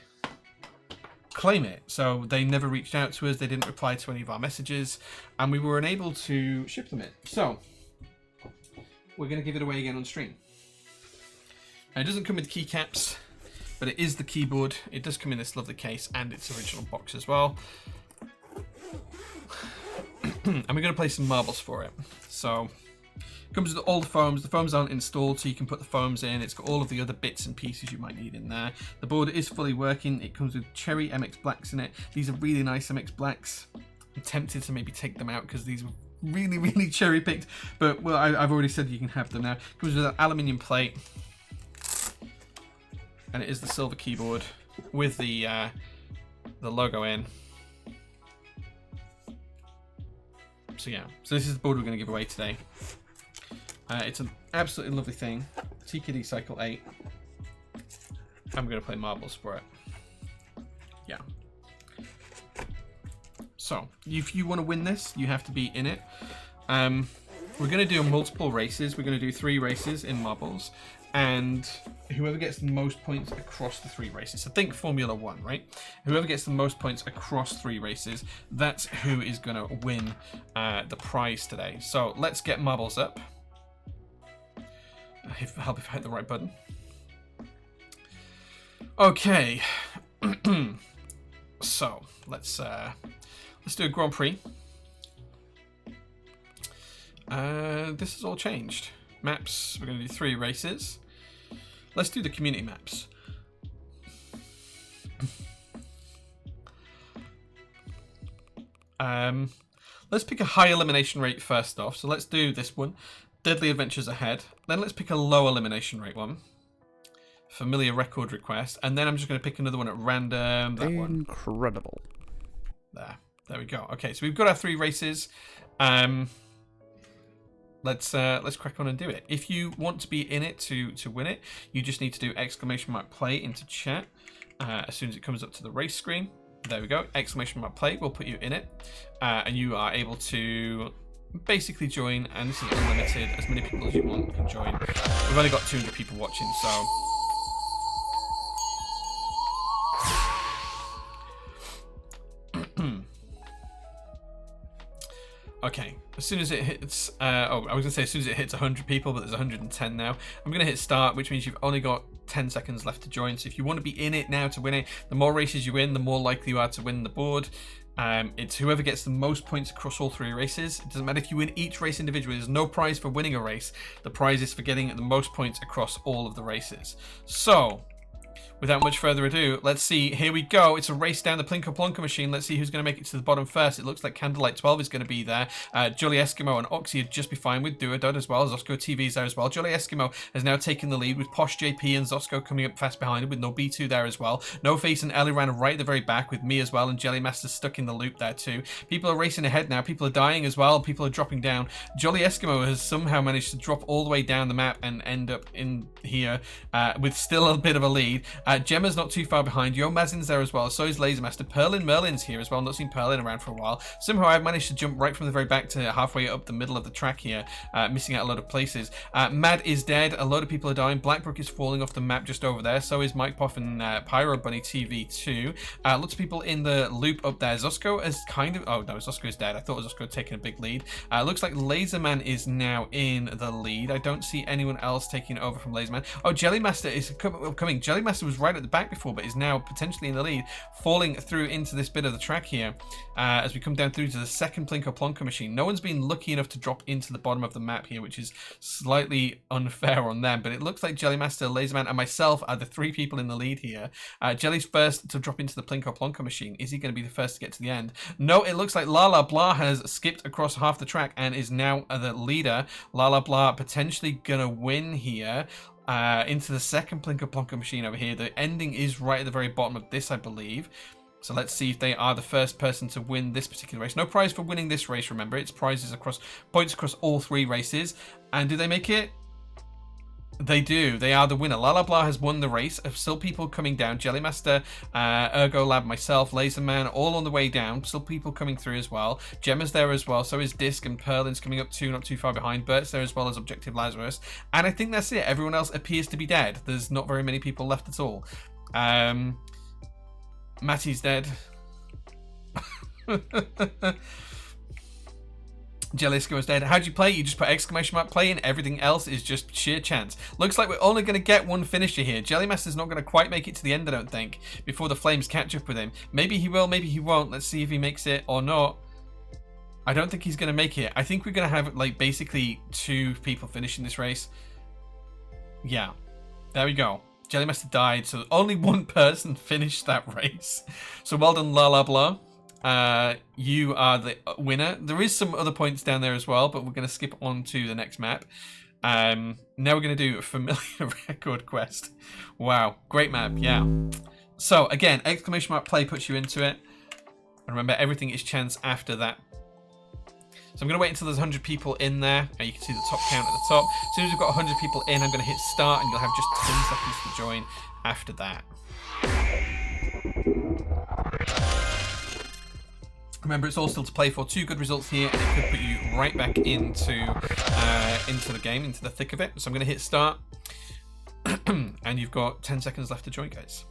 claim it, so they never reached out to us, they didn't reply to any of our messages, and we were unable to ship them it. So, we're going to give it away again on stream. Now, it doesn't come with keycaps, but it is the keyboard. It does come in this lovely case and its original box as well. And we're going to play some marbles for it. So, it comes with all the foams. The foams aren't installed, so you can put the foams in. It's got all of the other bits and pieces you might need in there. The board is fully working. It comes with cherry MX Blacks in it. These are really nice MX Blacks. I'm tempted to maybe take them out because these were really, really cherry picked. But, well, I've already said you can have them now. It comes with an aluminium plate. And it is the silver keyboard with the logo in. So yeah, so this is the board we're going to give away today. It's an absolutely lovely thing. TKD Cycle 8. I'm going to play marbles for it. Yeah. So, if you want to win this, you have to be in it. We're going to do multiple races. We're going to do 3 races in marbles. And whoever gets the most points across the 3 races. So think Formula 1, right? Whoever gets the most points across 3 races, that's who is going to win the prize today. So let's get marbles up. Help if I hit the right button. Okay. So let's do a Grand Prix. This has all changed. Maps, we're going to do 3 races. Let's do the community maps. Let's pick a high elimination rate first off. So let's do this one. Deadly Adventures Ahead. Then let's pick a low elimination rate one. Familiar Record Request. And then I'm just going to pick another one at random. That one. Incredible. There we go. Okay, so we've got our 3 races. Let's crack on and do it. If you want to be in it to win it, you just need to do !play into chat as soon as it comes up to the race screen. There we go. !play will put you in it, and you are able to basically join. And this is unlimited. As many people as you want can join. We've only got 200 people watching, so. Okay, as soon as it hits, I was going to say as soon as it hits 100 people, but there's 110 now. I'm going to hit start, which means you've only got 10 seconds left to join. So if you want to be in it now to win it, the more races you win, the more likely you are to win the board. It's whoever gets the most points across all 3 races. It doesn't matter if you win each race individually. There's no prize for winning a race. The prize is for getting the most points across all of the races. So, without much further ado, let's see. Here we go. It's a race down the Plinko Plonko machine. Let's see who's going to make it to the bottom first. It looks like Candlelight 12 is going to be there. Jolly Eskimo and Oxy would just be fine with Duodud as well. Zosco TV is there as well. Jolly Eskimo has now taken the lead with Posh JP and Zosco coming up fast behind him with No B2 there as well. No Face and Ellie ran right at the very back with me as well, and Jelly Master stuck in the loop there too. People are racing ahead now. People are dying as well. People are dropping down. Jolly Eskimo has somehow managed to drop all the way down the map and end up in here with still a bit of a lead. Gemma's not too far behind. Yo Mazin's there as well. So is Lasermaster. Perlin Merlin's here as well. Not seen Perlin around for a while. Somehow I've managed to jump right from the very back to halfway up the middle of the track here, missing out a lot of places. Mad is dead. A lot of people are dying. Blackbrook is falling off the map just over there. So is Mike Poff and Pyro Bunny TV2. Lots of people in the loop up there. Zosco is kind of... Oh, no, Zosco is dead. I thought Zosco had taken a big lead. Looks like Laserman is now in the lead. I don't see anyone else taking over from Laserman. Oh, Jellymaster is coming. Jellymaster was right at the back before, but is now potentially in the lead, falling through into this bit of the track here as we come down through to the second Plinko Plonko machine. No one's been lucky enough to drop into the bottom of the map here, which is slightly unfair on them, but it looks like Jellymaster, Laserman, and myself are the 3 people in the lead here. Jelly's first to drop into the Plinko Plonko machine. Is he going to be the first to get to the end? No, it looks like Lala Blah has skipped across half the track and is now the leader. Lala Blah potentially going to win here. Into the second Plinko Plonko machine over here. The ending is right at the very bottom of this, I believe. So let's see if they are the first person to win this particular race. No prize for winning this race, remember. It's prizes across points across all 3 races. And do they make it? They do. They are the winner. Lala Blah has won the race. Still people coming down. Jellymaster, Ergo Lab, myself, Laserman, all on the way down. Still people coming through as well. Gemma's there as well. So is Disc, and Perlin's coming up too, not too far behind. Bert's there as well as Objective Lazarus. And I think that's it. Everyone else appears to be dead. There's not very many people left at all. Matty's dead. Jellisko is dead. How do you play? You just put !play in. Everything else is just sheer chance. Looks like we're only going to get one finisher here. Jellymaster's not going to quite make it to the end, I don't think, before the flames catch up with him. Maybe he will, maybe he won't. Let's see if he makes it or not. I don't think he's going to make it. I think we're going to have, like, basically 2 people finishing this race. Yeah. There we go. Jellymaster died, so only 1 person finished that race. So well done, Lala Blah. You are the winner. There is some other points down there as well, but we're going to skip on to the next map. Now we're going to do a Familiar Record Quest. Wow, great map, yeah. So again, !play puts you into it. And remember, everything is chance after that. So I'm going to wait until there's 100 people in there. You can see the top count at the top. As soon as we've got 100 people in, I'm going to hit start, and you'll have just 10 seconds to join after that. Remember, it's all still to play for. 2 good results here, and it could put you right back into the game, into the thick of it. So I'm going to hit start, and you've got 10 seconds left to join, guys.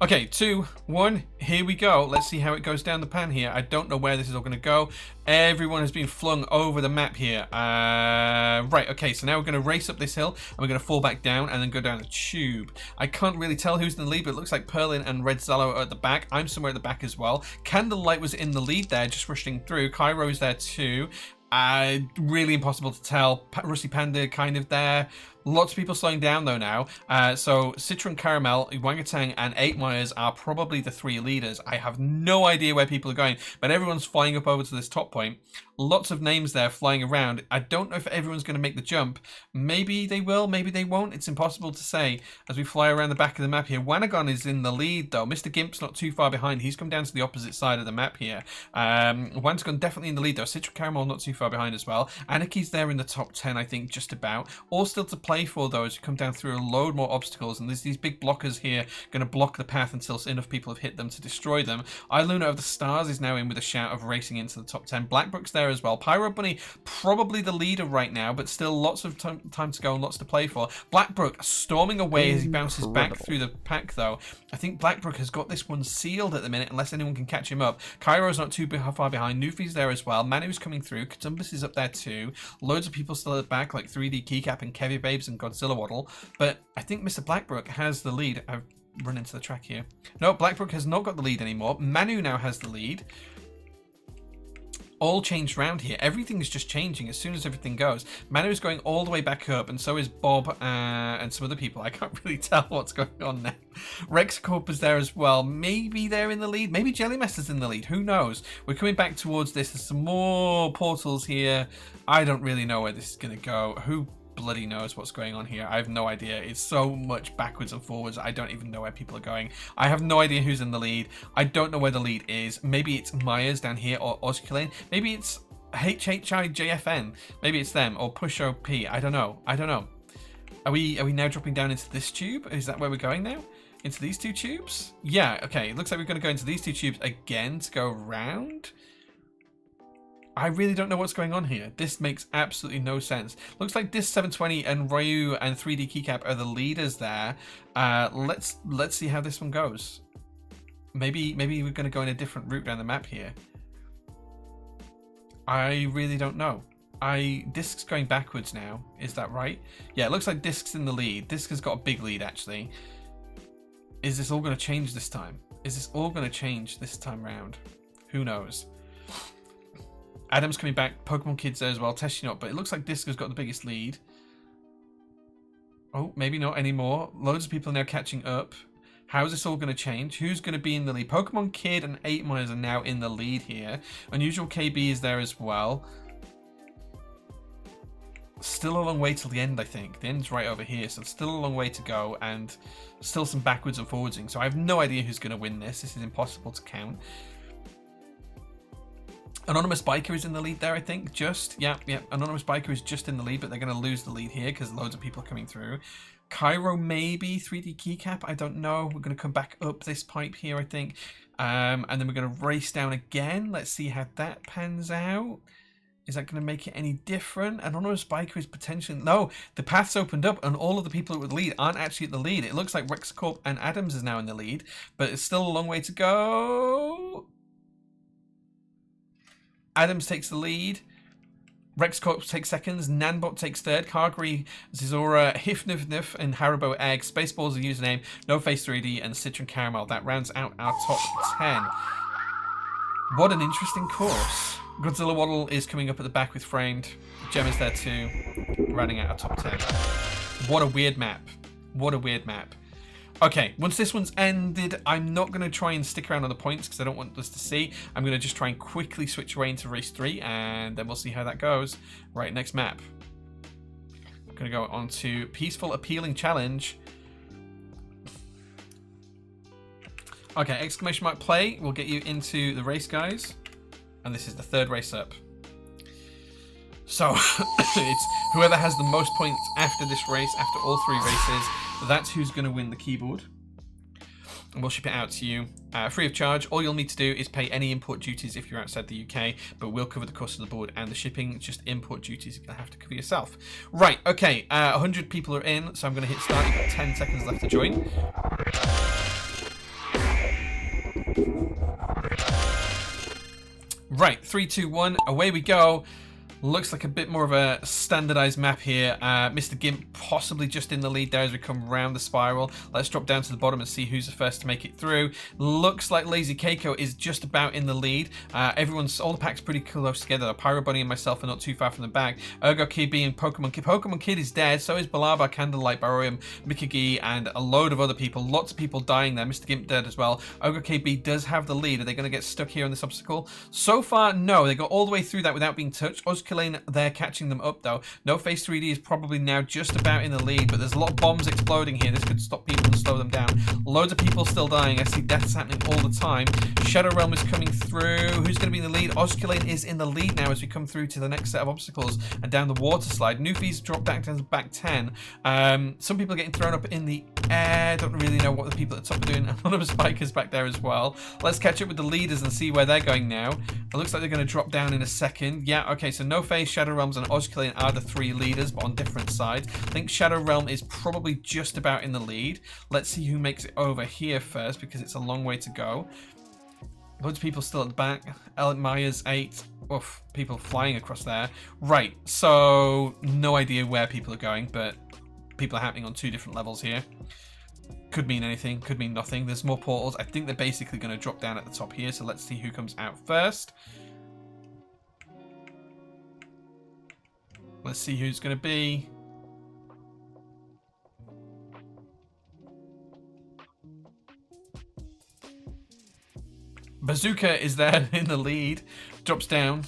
Okay, 2, 1, here we go. Let's see how it goes down the pan here. I don't know where this is all going to go. Everyone has been flung over the map here. Right, okay, so now we're going to race up this hill, and we're going to fall back down and then go down the tube. I can't really tell who's in the lead, but it looks like Perlin and Red Zalo are at the back. I'm somewhere at the back as well. Candlelight was in the lead there, just rushing through. Cairo's there too. Really impossible to tell. Rusty Panda kind of there. Lots of people slowing down though now. So Citron Caramel, Wangatang, and 8 Myers are probably the 3 leaders. I have no idea where people are going, but everyone's flying up over to this top point. Lots of names there flying around. I don't know if everyone's going to make the jump. Maybe they will, maybe they won't. It's impossible to say as we fly around the back of the map here. Wanagon is in the lead though. Mr. Gimp's not too far behind. He's come down to the opposite side of the map here. Wanagon definitely in the lead though. Citron Caramel not too far behind as well. Anarchy's there in the top 10, I think, just about. All still to play for though as you come down through a load more obstacles, and there's these big blockers here going to block the path until enough people have hit them to destroy them. Luna of the Stars is now in with a shout of racing into the top 10. Blackbrook's there as well. Pyro Bunny probably the leader right now, but still lots of time to go and lots to play for. Blackbrook storming away as he bounces back through the pack though. I think Blackbrook has got this one sealed at the minute unless anyone can catch him up. Cairo's not too far behind. Nufi's there as well. Manu's coming through. Katumbus is up there too. Loads of people still at the back like 3D Keycap and Kevy Babes and Godzilla Waddle. But I think Mr. Blackbrook has the lead. I've run into the track here. No, Blackbrook has not got the lead anymore. Manu now has the lead. All changed round here. Everything's just changing as soon as everything goes. Manu is going all the way back up, and so is Bob and some other people. I can't really tell what's going on now. Rex Corp is there as well. Maybe they're in the lead. Maybe Jellymaster's in the lead. Who knows? We're coming back towards this. There's some more portals here. I don't really know where this is going to go. Who bloody knows what's going on here? I have no idea. It's so much backwards and forwards. I don't even know where people are going. I have no idea who's in the lead. I don't know where the lead is. Maybe it's Myers down here or Osculane. Maybe it's HHIJFN. Maybe it's them or Push OP. I don't know. I don't know. Are we now dropping down into this tube? Is that where we're going now? Into these 2 tubes? Yeah, okay. It looks like we're going to go into these 2 tubes again to go around. I really don't know what's going on here. This makes absolutely no sense. Looks like Dis 720 and Ryu and 3D Keycap are the leaders there. Let's see how this one goes. Maybe we're going to go in a different route down the map here. I really don't know. Disc's going backwards now. Is that right? Yeah, it looks like Disc's in the lead. Disc has got a big lead actually. Is this all going to change this time? Is this all going to change this time round? Who knows? Adam's coming back. Pokemon Kids there as well. Testing up, but it looks like Disc has got the biggest lead. Oh, maybe not anymore. Loads of people are now catching up. How is this all going to change? Who's going to be in the lead? Pokemon Kid and 8 Myers are now in the lead here. Unusual KB is there as well. Still a long way till the end, I think. The end's right over here, so still a long way to go, and still some backwards and forwardsing. So I have no idea who's going to win this. This is impossible to count. Anonymous Biker is in the lead there, I think. Yeah. Anonymous Biker is just in the lead, but they're going to lose the lead here because loads of people are coming through. Cairo maybe, 3D Keycap, I don't know. We're going to come back up this pipe here, I think. And then we're going to race down again. Let's see how that pans out. Is that going to make it any different? Anonymous Biker is potentially... No, the path's opened up and all of the people with the lead aren't actually at the lead. It looks like Rexcorp and Adams is now in the lead, but it's still a long way to go. Adams takes the lead. Rexcorp takes seconds. Nanbot takes third. Cargri, Zizora, Hifnifnif, and Haribo Egg. Spaceball's a username. No Face 3D and Citron Caramel. That rounds out our top 10. What an interesting course. Godzilla Waddle is coming up at the back with Framed. Gem is there too. Rounding out our top 10. What a weird map. What a weird map. Okay, once this one's ended, I'm not going to try and stick around on the points because I don't want us to see. I'm going to just try and quickly switch away into race 3 and then we'll see how that goes. Right, next map. I'm going to go on to Peaceful Appealing Challenge. Okay, exclamation mark play will get you into the race, guys. And this is the 3rd race up. So, it's whoever has the most points after this race, after all 3 races, that's who's going to win the keyboard. And we'll ship it out to you free of charge. All you'll need to do is pay any import duties if you're outside the UK, but we'll cover the cost of the board and the shipping. Just import duties you're going to have to cover yourself. Right, okay, 100 people are in, so I'm going to hit start. You've got 10 seconds left to join. Right, 3, 2, 1, away we go. Looks like a bit more of a standardized map here. Mr. Gimp possibly just in the lead there as we come round the spiral. Let's drop down to the bottom and see who's the first to make it through. Looks like Lazy Keiko is just about in the lead. All the packs pretty close together. Pyro Bunny and myself are not too far from the back. Ergo KB and Pokemon Kid. Pokemon Kid is dead. So is Balaba, Candlelight, Baroium, Mikigi, and a load of other people. Lots of people dying there. Mr. Gimp dead as well. Ergo KB does have the lead. Are they going to get stuck here on this obstacle? So far, no. They got all the way through that without being touched. Ozkilane there catching them up though. No Face 3D is probably now just about in the lead, but there's a lot of bombs exploding here. This could stop people and slow them down. Loads of people still dying. I see deaths happening all the time. Shadow Realm is coming through. Who's going to be in the lead? Ozkilane is in the lead now as we come through to the next set of obstacles and down the water slide. Newfie's dropped back down to back 10. Some people are getting thrown up in the air. Don't really know what the people at the top are doing. A lot of spikers back there as well. Let's catch up with the leaders and see where they're going now. It looks like they're going to drop down in a second. Yeah, okay, so No Face, Shadow Realms, and Ozkilane are the three leaders, but on different sides. I think Shadow Realm is probably just about in the lead. Let's see who makes it over here first, because it's a long way to go. Loads of people still at the back. Ellen Myers, 8. Oof, people flying across there. Right, so no idea where people are going, but people are happening on 2 different levels here. Could mean anything, could mean nothing. There's more portals. I think they're basically going to drop down at the top here, so let's see who comes out first. Let's see who's going to be. Bazooka is there in the lead. Drops down.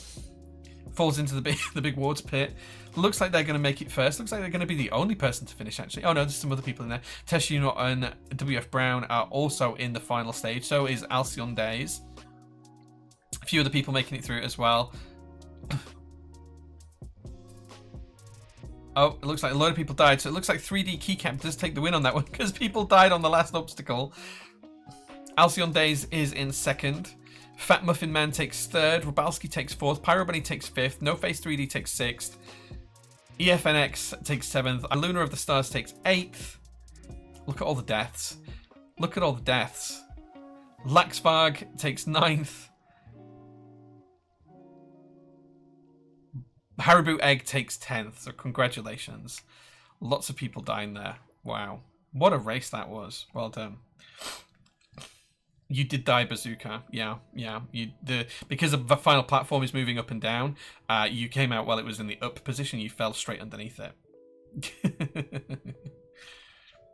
Falls into the big wards pit. Looks like they're going to make it first. Looks like they're going to be the only person to finish, actually. Oh, no, there's some other people in there. Tessunot and WF Brown are also in the final stage. So is Alcyon Days. A few other people making it through as well. Oh, it looks like a load of people died. So it looks like 3D Keycap does take the win on that one because people died on the last obstacle. Alcyon Days is in second. Fat Muffin Man takes third. Robalski takes fourth. Pyro Bunny takes fifth. No Face 3D takes sixth. EFNX takes 7th. Luna of the Stars takes 8th. Look at all the deaths. Look at all the deaths. Laxvarg takes 9th. Haribo Egg takes 10th. So congratulations. Lots of people dying there. Wow. What a race that was. Well done. You did die, Bazooka. Yeah. Because the final platform is moving up and down, you came out while it was in the up position. You fell straight underneath it.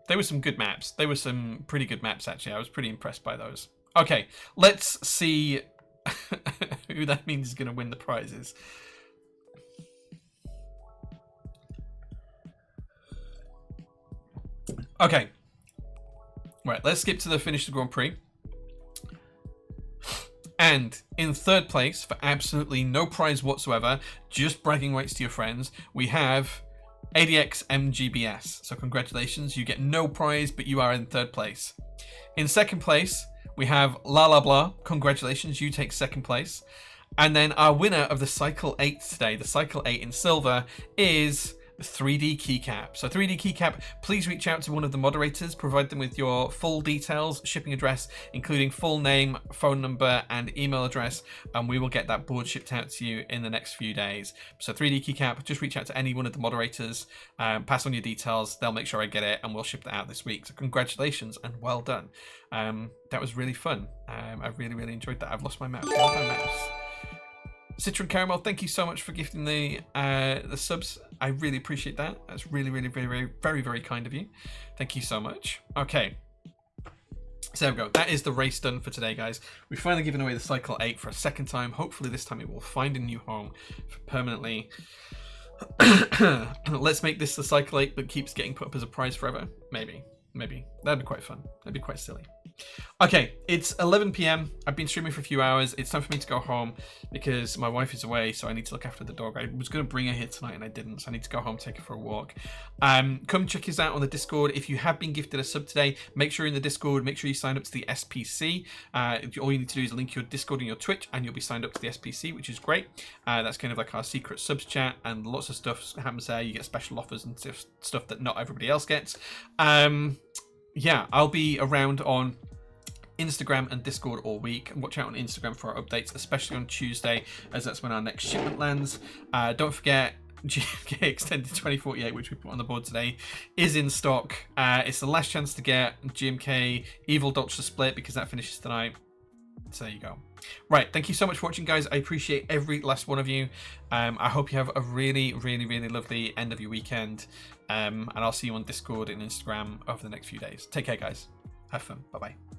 There were some good maps. There were some pretty good maps, actually. I was pretty impressed by those. Okay, let's see who that means is going to win the prizes. Okay. Right, let's skip to the finish the Grand Prix. And in third place, for absolutely no prize whatsoever, just bragging rights to your friends, we have ADX MGBS. So congratulations, you get no prize, but you are in third place. In second place, we have La La Blah. Congratulations, you take second place. And then our winner of the Cycle 8 today, the Cycle 8 in silver, is 3D Keycap. So 3D Keycap, please reach out to one of the moderators, provide them with your full details, shipping address, including full name, phone number, and email address, and we will get that board shipped out to you in the next few days. So 3D Keycap, just reach out to any one of the moderators, pass on your details, they'll make sure I get it, and we'll ship that out this week. So congratulations and well done. That was really fun. I really enjoyed that. I've lost my mouse. Citron Caramel, thank you so much for gifting the subs. I really appreciate that. That's really very kind of you. Thank you so much. Okay. So there we go. That is the race done for today, guys. We've finally given away the Cycle 8 for a second time. Hopefully this time it will find a new home permanently. Let's make this the Cycle 8 that keeps getting put up as a prize forever. Maybe. That'd be quite fun. That'd be quite silly. Okay, it's 11 PM. I've been streaming for a few hours. It's time for me to go home because my wife is away, so I need to look after the dog. I was going to bring her here tonight and I didn't, so I need to go home, take her for a walk. Come check us out on the Discord. If you have been gifted a sub today, make sure you're in the Discord. Make sure you sign up to the SPC. All you need to do is link your Discord and your Twitch, and you'll be signed up to the SPC, which is great. That's kind of like our secret subs chat, and lots of stuff happens there. You get special offers and stuff that not everybody else gets. Yeah, I'll be around on Instagram and Discord all week. And watch out on Instagram for our updates, especially on Tuesday, as that's when our next shipment lands. Don't forget, GMK Extended 2048, which we put on the board today, is in stock. It's the last chance to get GMK Evil Doctor Split because that finishes tonight. So there you go. Right, thank you so much for watching, guys. I appreciate every last one of you. I hope you have a really, really, really lovely end of your weekend. And I'll see you on Discord and Instagram over the next few days. Take care, guys. Have fun. Bye-bye.